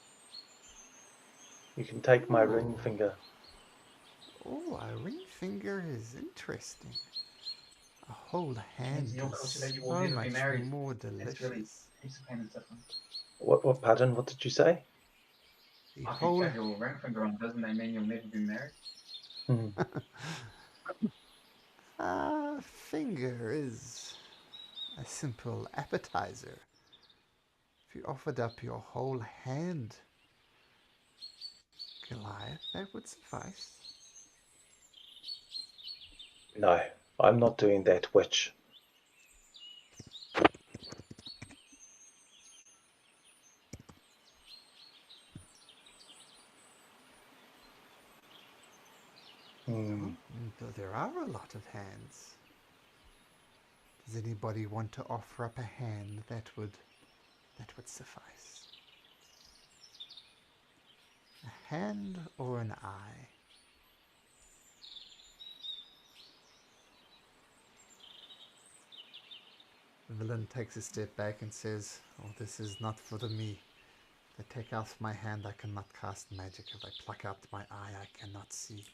You can take my ring finger. Oh, a ring finger is interesting. A whole hand your is culture that you so will never much be married. more It's really delicious. heaps of pain and suffering. What? Pardon? What did you say? The If whole you cut your ring finger on, doesn't that mean you'll never be married? a finger is a simple appetizer. If you offered up your whole hand, Goliath, that would suffice. No, I'm not doing that, witch. Though there are a lot of hands. Does anybody want to offer up a hand that would suffice? A hand or an eye? The villain takes a step back and says, "Oh, this is not for me. If I take out my hand, I cannot cast magic. If I pluck out my eye, I cannot see."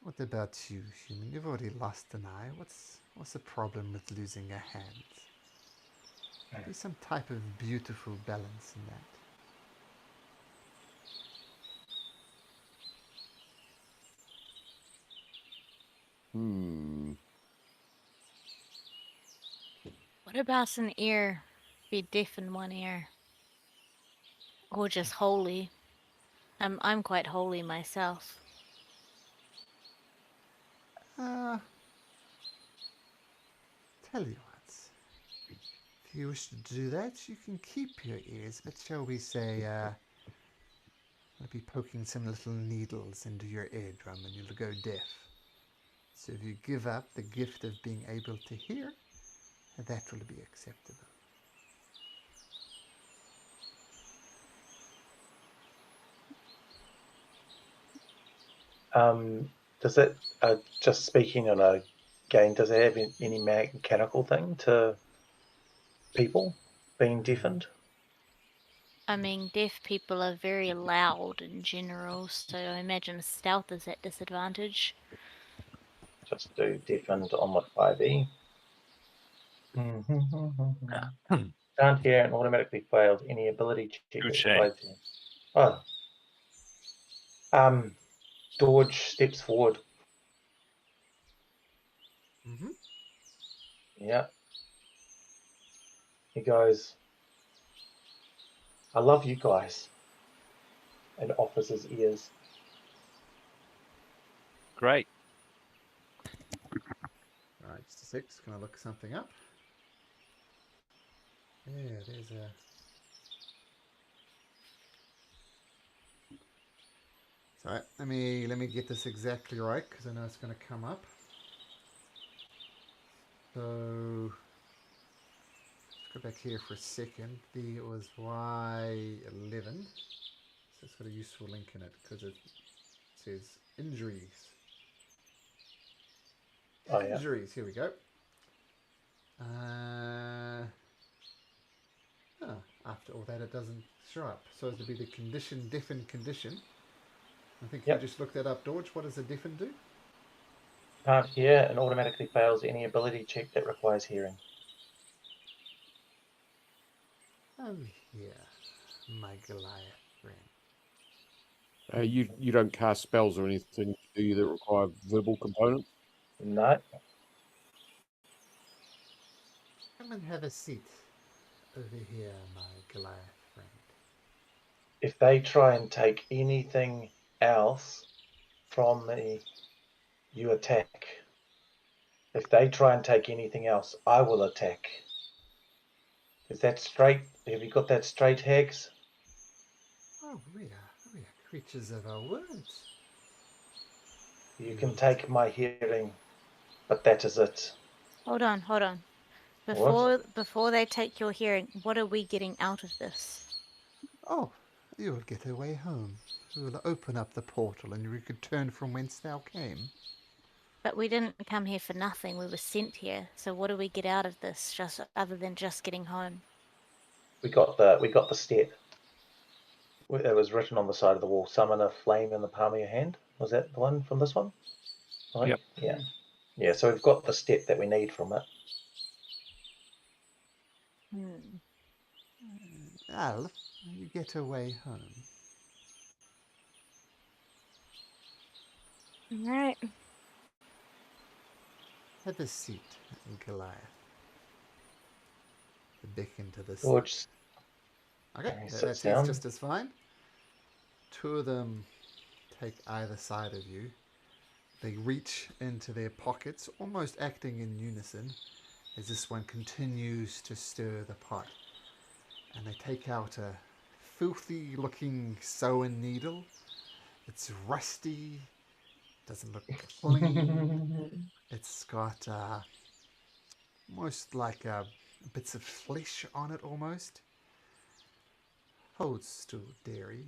What about you, human? You've already lost an eye. What's the problem with losing a hand? There's some type of beautiful balance in that. What about an ear? Be deaf in one ear. Or just holy. I'm quite holy myself. Tell you what. If you wish to do that, you can keep your ears, but shall we say, I'll be poking some little needles into your eardrum and you'll go deaf. So if you give up the gift of being able to hear, that will be acceptable. Does it, just speaking on a game, does it have any mechanical thing to people being deafened? I mean, deaf people are very loud in general, so I imagine stealth is at disadvantage. Just do deafened on what 5e. Can't hear and automatically fails any ability check that requires you. George steps forward. Yeah. He goes, "I love you guys," and offers his ears. Great. Alright, just a sec, just gonna look something up. Yeah, there's a... Sorry, let me get this exactly right, because I know it's gonna come up. So... let's go back here for a second. It was Y11. So it's got a useful link in it, because it says injuries. Oh, yeah. Injuries, here we go. After all that, it doesn't show up. So as to be the condition, deafened condition. I think you just looked that up, George. What does a deafened do? Can't hear and automatically fails any ability check that requires hearing. Oh, yeah, my Goliath friend. You don't cast spells or anything, do you, that require verbal components? No. Come and have a seat over here, my Goliath friend. If they try and take anything else from me, You attack. If they try and take anything else, I will attack. Is that straight? Have you got that straight, Hags? Oh, we are creatures of our words. You can take my hearing, but that is it. Hold on. Before they take your hearing, what are we getting out of this? Oh, you will get away home. We will open up the portal and you could turn from whence thou came. But we didn't come here for nothing. We were sent here. So what do we get out of this, just other than just getting home? We got the step. It was written on the side of the wall. Summon a flame in the palm of your hand. Was that the one from this one? Right? Yep. Yeah. Yeah. So we've got the step that we need from it. Al, you get away home. All right. Have a seat, Goliath. Beckon to this. George. Okay, He that sits seems down. just as fine. Two of them take either side of you. They reach into their pockets, almost acting in unison, as this one continues to stir the pot. And they take out a filthy-looking sewing needle. It's rusty, doesn't look clean. It's got almost like bits of flesh on it, almost. Hold still, Derry.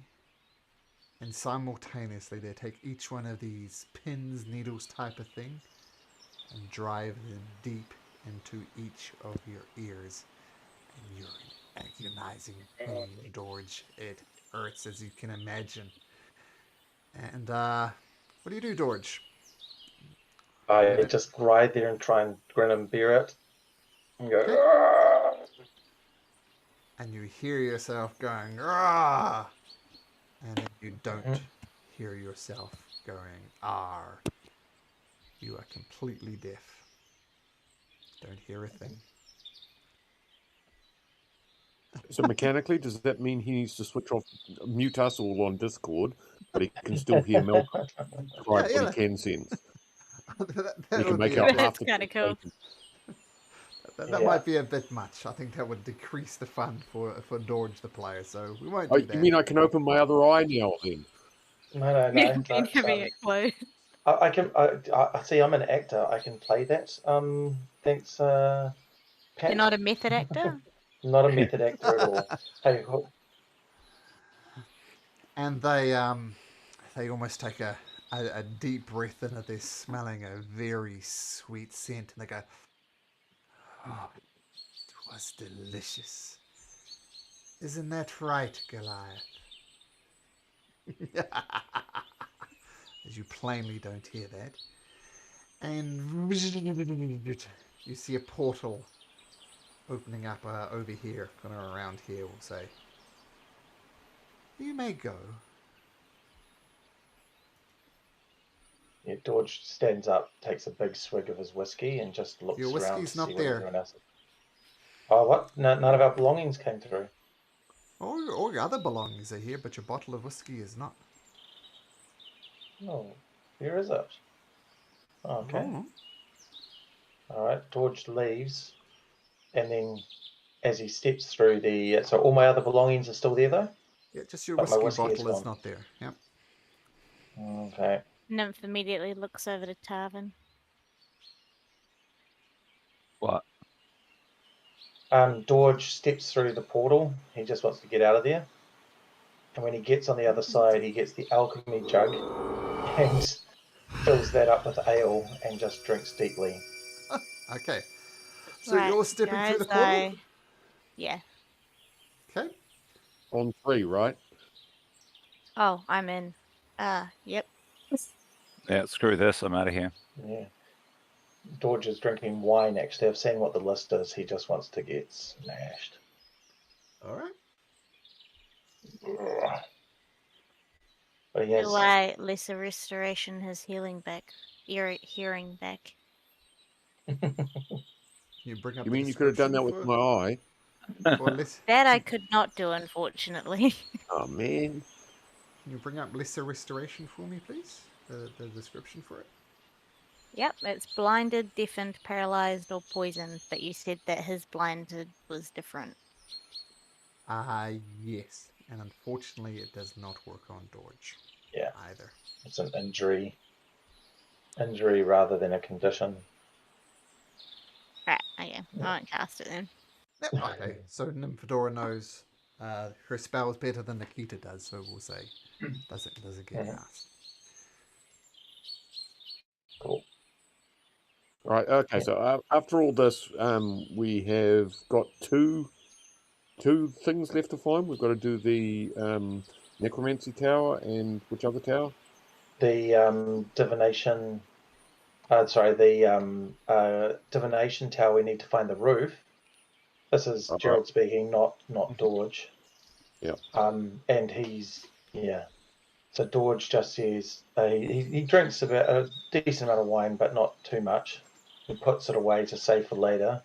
And simultaneously they take each one of these pins, needles type of thing and drive them deep into each of your ears. And you're in agonizing pain, Dorge. It hurts, as you can imagine. And what do you do, Dorge? I just ride there and try and grin and bear it. And go, okay. And you hear yourself going, "Argh!" And then you don't hear yourself going, "Arr." You are completely deaf. Don't hear a thing. So mechanically, does that mean he needs to switch off, mute us all on Discord, but he can still hear Mel what he can sense? that can make out half That's kind of cool. That might be a bit much. I think that would decrease the fun for Dorge the player, so we won't do that. You mean I can open my other eye now then? No. Having it closed. I can. I see. I'm an actor. I can play that. Thanks, Pat. You're not a method actor. Not a method actor at all. Hey, and they almost take a deep breath in it. They're smelling a very sweet scent, and they go, "Oh, it was delicious. Isn't that right, Goliath?" As you plainly don't hear that. And you see a portal opening up over here, kind of around here, we'll say. You may go. Yeah, George stands up, takes a big swig of his whiskey, and just looks Your around whiskey's to not see there. what everyone else is. Oh, what? No, none of our belongings came through. All your other belongings are here, but your bottle of whiskey is not. Oh, where is it? Oh, okay. Oh. All right, George leaves, and then as he steps through the... So all my other belongings are still there, though? Yeah, just your But my whiskey whiskey bottle is not there. Yep. Okay. Nymph immediately looks over to Tarvin. What? George steps through the portal. He just wants to get out of there. And when he gets on the other side, he gets the alchemy jug and fills that up with ale and just drinks deeply. Okay. So Right, you're stepping guys, through the portal? Yeah. Okay. On 3, right? Oh, I'm in. Yep. Yeah, screw this. I'm out of here. Yeah. George is drinking wine, actually. I've seen what the list is. He just wants to get smashed. All right. But he has... Why lesser restoration his healing back, hearing back. You bring up. You mean you could have done that with my eye? That I could not do, unfortunately. Oh man! Can you bring up lesser restoration for me, please? The description for it. Yep, it's blinded, deafened, paralyzed, or poisoned, but you said that his blinded was different. Yes. And unfortunately, it does not work on Dorge. Yeah. Either. It's an injury. Injury rather than a condition. Right, okay. I won't cast it then. Yep, okay. So Nymphadora knows her spell is better than Nikita does, so we'll say doesn't get cast. Cool. Right. Okay. So after all this, we have got two things left to find. We've got to do the necromancy tower and which other tower? The divination. Divination tower. We need to find the roof. This is Gerald speaking, not Dorge. Yeah. And he's So Dorge just says he drinks a decent amount of wine, but not too much. He puts it away to save for later.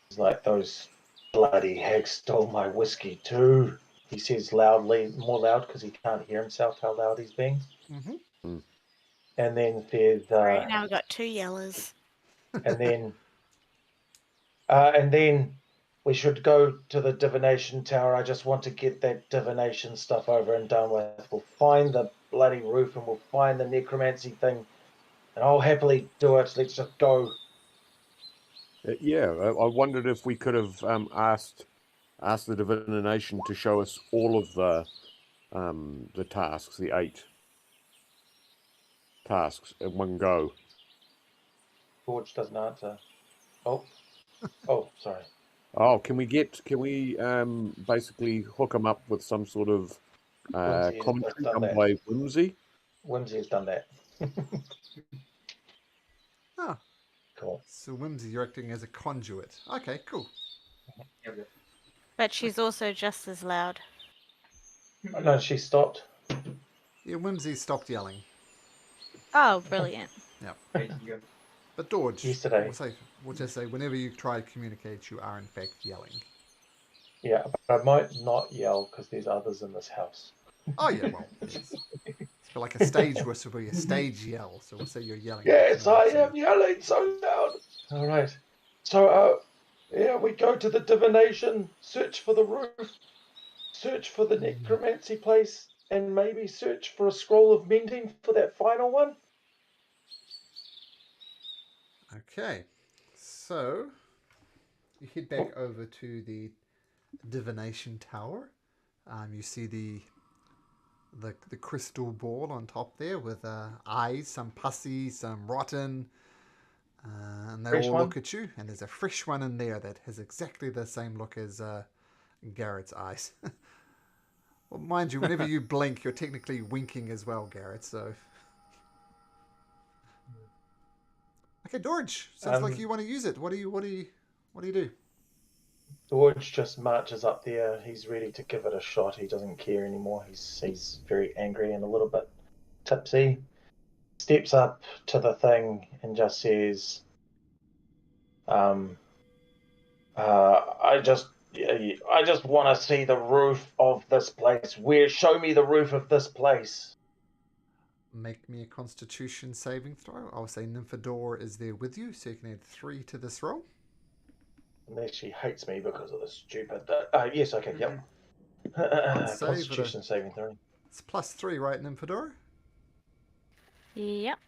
He's like, those bloody hags stole my whiskey too. He says loudly, more loud because he can't hear himself how loud he's being. Mm-hmm. And then says, right now we've got 2 yellers. And then we should go to the divination tower. I just want to get that divination stuff over and done with. We'll find the bloody roof and we'll find the necromancy thing. And I'll happily do it. Let's just go. I wondered if we could have asked the divination to show us all of the tasks, the 8 tasks in one go. George doesn't answer. Oh, sorry. Oh, can we basically hook him up with some sort of commentary done by Whimsy? Whimsy has done that. Oh. Cool. So Whimsy, you're acting as a conduit. Okay, cool. But she's also just as loud. No, she stopped. Yeah, Whimsy stopped yelling. Oh, brilliant. Yeah. But Dorge, yesterday. We'll just say whenever you try to communicate, you are in fact yelling. Yeah, but I might not yell because there's others in this house. Oh yeah, well, yes. It's like a stage whistle, where a stage yell. So we'll say you're yelling. Yes, I am yelling so loud. All right. So, we go to the divination, search for the roof, search for the necromancy place, and maybe search for a scroll of mending for that final one. Okay, so you head back over to the divination tower. You see the crystal ball on top there with eyes, some pussy, some rotten, and they fresh all one? Look at you. And there's a fresh one in there that has exactly the same look as Garrett's eyes. Well, mind you, whenever you blink, you're technically winking as well, Garrett. So. Okay, Dorge. Sounds like you want to use it. What do you do? Dorge just marches up there. He's ready to give it a shot. He doesn't care anymore. He's very angry and a little bit tipsy. Steps up to the thing and just says, I just want to see the roof of this place. Show me the roof of this place. Make me a Constitution saving throw. I'll say Nymphadora is there with you, so you can add 3 to this roll. Unless she hates me because of this stupid... yes, okay, yep. Constitution saving throw. It's +3, right, Nymphadora? Yep.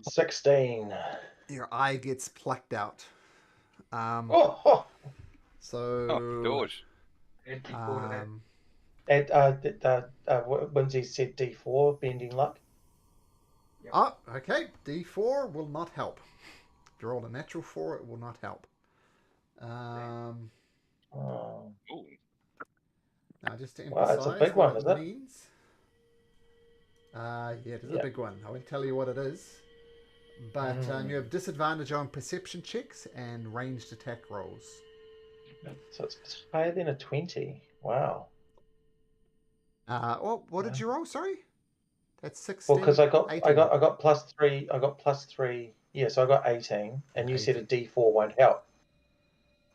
16. Your eye gets plucked out. So... George. Whimsy said D4, bending luck. Yep. Oh, okay. D4 will not help. If you roll a natural 4, it will not help. Now, just to emphasize it's a big one, what it means. Yeah, it is a big one. I won't tell you what it is. But you have disadvantage on perception checks and ranged attack rolls. So it's higher than a 20. Wow. What did you roll? Sorry, that's 16. Well, because I got +3. I got +3. Yeah, so I got 18, and you said a D4 won't help.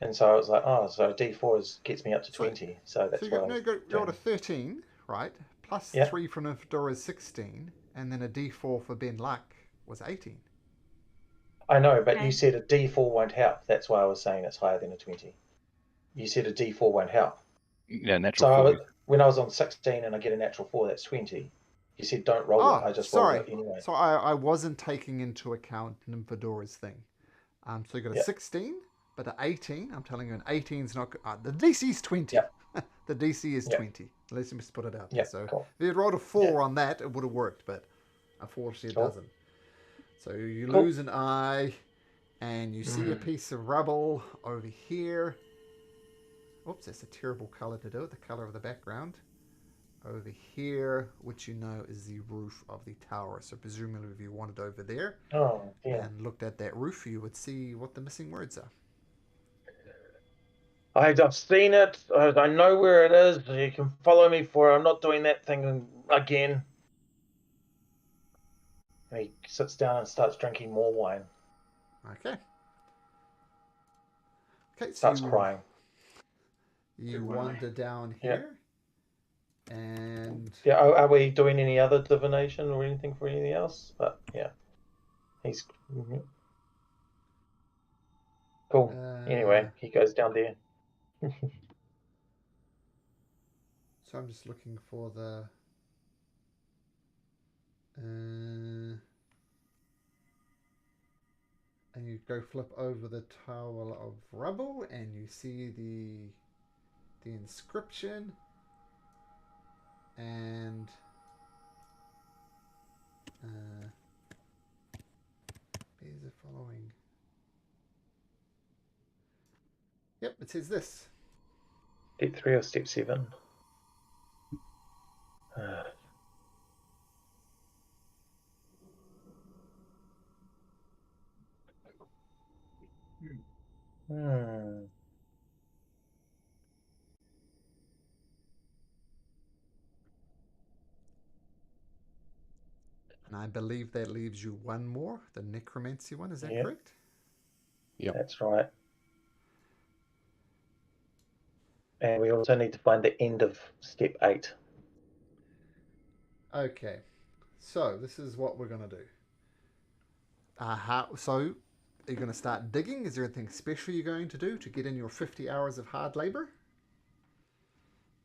And so I was like, so D4 gets me up to 20. So that's why. You rolled a 13, right? +3 from Nymphadora is 16, and then a D4 for Ben Luck was 18. I know, but Okay. you said a D4 won't help. That's why I was saying it's higher than a 20. You said a D4 won't help. Yeah, natural So 40. when I was on 16 and I get a natural 4, that's 20. You said don't roll it. I just rolled it anyway. So I wasn't taking into account Nymphadora's thing. So you got a 16, but an 18. I'm telling you, an 18 is not. The DC is 20. Yep. The DC is 20. Let's just put it out there. Yep, So cool. if you rolled a 4 on that, it would have worked, but unfortunately it doesn't. So you lose an eye, and you see a piece of rubble over here. Oops, that's a terrible color to do it. The color of the background. Over here, which you know is the roof of the tower. So presumably if you wanted over there and looked at that roof, you would see what the missing words are. I've seen it. I know where it is. You can follow me for it. I'm not doing that thing again. And he sits down and starts drinking more wine. Okay. Okay, so starts crying. You wander down here. And are we doing any other divination or anything for anything else? But yeah, he's cool. Anyway, he goes down there. So I'm just looking for the and you go flip over the tower of rubble and you see the inscription. And here's the following. Yep, it says this. Step 3 or step 7? And I believe that leaves you one more, the necromancy one. Is that correct? Yep. That's right. And we also need to find the end of step 8. Okay. So this is what we're going to do. So are you going to start digging? Is there anything special you're going to do to get in your 50 hours of hard labor?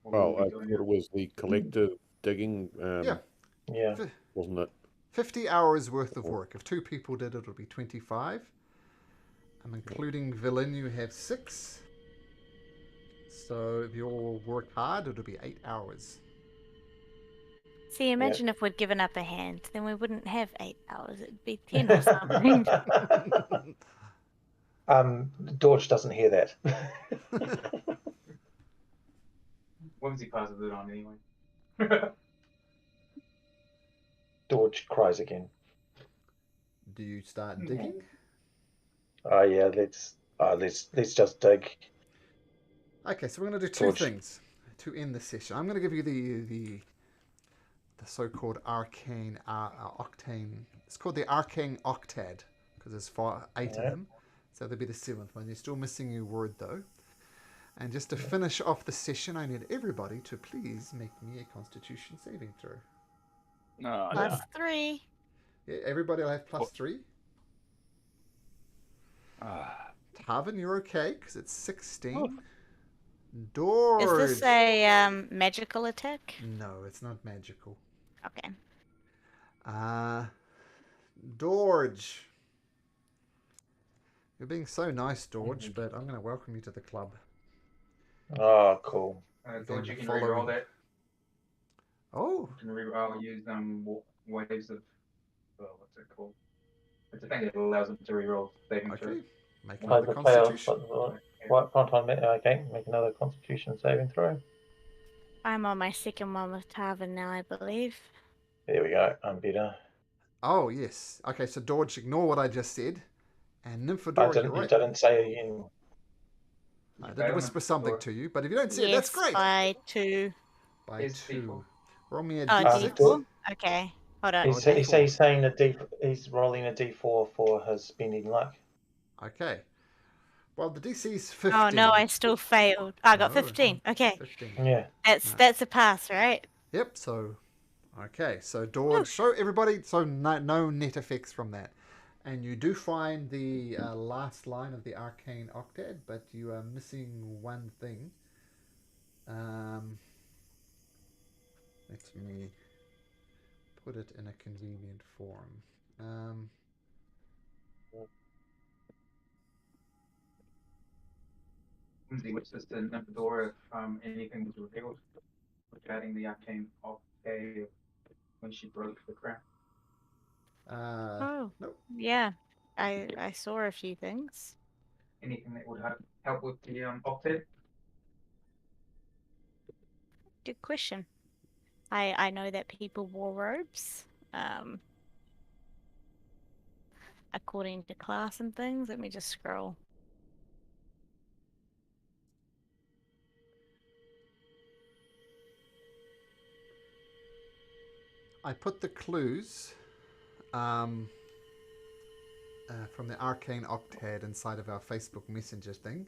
Well, I thought it was the collective digging. Yeah. Wasn't it? 50 hours worth of work. If 2 people did it, it would be 25. I'm including villain, you have 6. So if you all work hard, it'll be 8 hours. See, imagine if we'd given up a hand, then we wouldn't have 8 hours. It'd be 10 or something. Dorch doesn't hear that. Whimsy passes it on anyway. Dorch cries again. Do you start digging? Oh yeah, let's just dig. Okay, so we're going to do 2 things to end the session. I'm going to give you the so-called Arcane Octane. It's called the Arcane Octad because there's 8 of them. So there'll be the 7th one. You're still missing your word though. And just to finish off the session, I need everybody to please make me a Constitution saving throw. +3. Yeah, everybody will have +3. Tarvin, you're okay because it's 16. Dorge. Is this a magical attack? No, it's not magical. Okay. Dorge. You're being so nice, Dorge, but I'm going to welcome you to the club. Oh, cool. Dorge, you can reroll that. Oh. You can reroll, use waves of, what's it called? It's a thing that allows them to reroll saving throw. Make another Constitution. Okay, make another Constitution saving throw. I'm on my second one with Tarvin now, I believe. There we go. I'm better. Oh, yes. Okay, so Dorge, ignore what I just said. And Nymphadora, you're right. You didn't say it again. I did whisper something to you, but if you don't see it, that's great. By 2. By 2. Roll me a D6. D6. Okay, hold on. He's saying he's rolling a D4 for his spending luck. Okay. Well, the DC is 15. Oh no, I still failed. I got 15. Okay. 15. Yeah. That's a pass, right? Yep. So Okay, so Dawn, show everybody. So no net effects from that. And you do find the last line of the Arcane Octad, but you are missing one thing. Let me put it in a convenient form. Which is the Nymphadora from anything was revealed regarding the Arcane Octad when she broke the crown. Nope. Yeah. I saw a few things. Anything that would help with the Octad? Good question. I know that people wore robes. According to class and things. Let me just scroll. I put the clues from the Arcane Octad inside of our Facebook Messenger thing.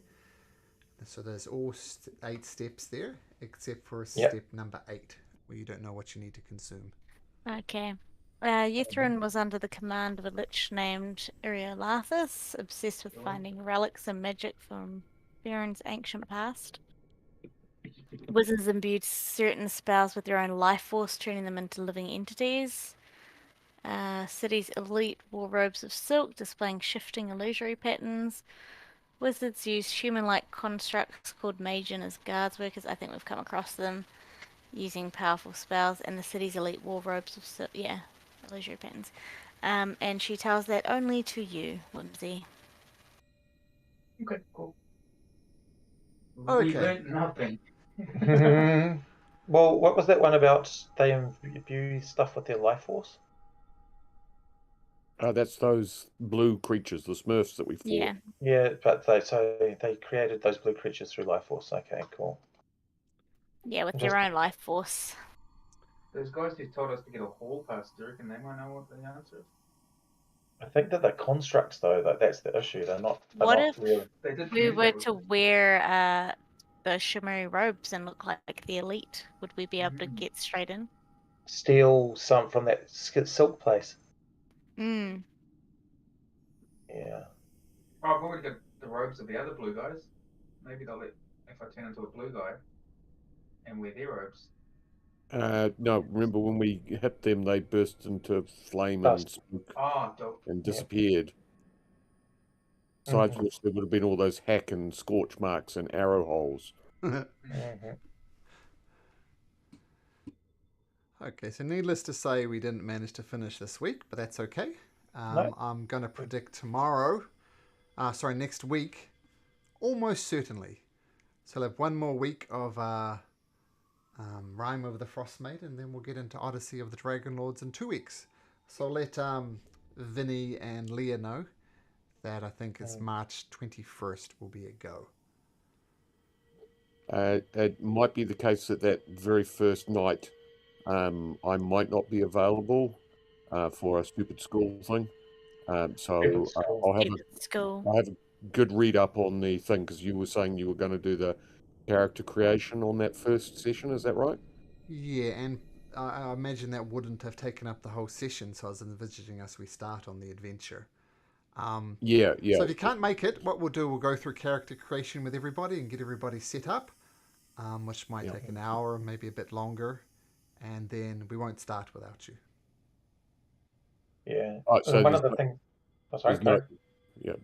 So there's all 8 steps there, except for step number 8, where you don't know what you need to consume. Okay. Ythrin was under the command of a lich named Eriolathus, obsessed with finding relics and magic from Baron's ancient past. Wizards imbued certain spells with their own life force, turning them into living entities. City's elite wore robes of silk, displaying shifting illusory patterns. Wizards used human-like constructs called Magian as guards workers. I think we've come across them, using powerful spells. And the city's elite wore robes of silk. Yeah, illusory patterns. And she tells that only to you, Whimsy. Okay, cool. Okay. We learned nothing. Well, what was that one about? They imbue stuff with their life force. That's those blue creatures, the Smurfs that we fought. Yeah. Yeah, but they created those blue creatures through life force. Okay, cool. Yeah, with their own life force. Those guys who told us to get a hall pass, do you reckon they might know what the answer is? I think that they're constructs, though. That's the issue. They're not. What if really. we were to wear the shimmery robes and look like the elite? Would we be able to get straight in? Steal some from that silk place. Hmm. Yeah. Oh, I've already got the robes of the other blue guys. Maybe they'll let, if I turn into a blue guy and wear their robes. No, remember when we hit them, they burst into flame and smoke and disappeared. Besides which, there would have been all those hack and scorch marks and arrow holes. Okay, so needless to say, we didn't manage to finish this week, but that's okay. No. I'm going to predict next week, almost certainly. So we'll have one more week of Rime of the Frostmaid, and then we'll get into Odyssey of the Dragon Lords in 2 weeks. So I'll let Vinny and Leah know that I think it's March 21st will be a go. It might be the case that very first night I might not be available for a stupid school thing. So I'll have a good read up on the thing, because you were saying you were going to do the character creation on that first session. Is that right? Yeah, and I imagine that wouldn't have taken up the whole session, so I was envisaging we start on the adventure. Yeah. So if you can't make it, what we'll do, we'll go through character creation with everybody and get everybody set up, which might take an hour, maybe a bit longer, and then we won't start without you. Yeah. So one of the things.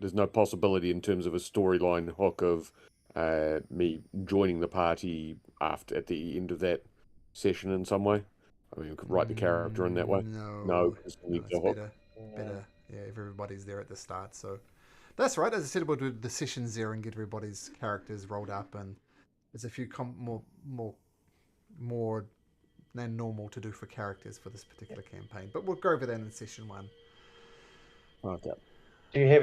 There's no possibility in terms of a storyline hook of me joining the party at the end of that session in some way. I mean, we could write the character in that way. No, it's better. Yeah, if everybody's there at the start. So that's right. As I said, we'll do the sessions there and get everybody's characters rolled up, and there's a few more than normal to do for characters for this particular campaign. But we'll go over that in session 1. Okay. Do you have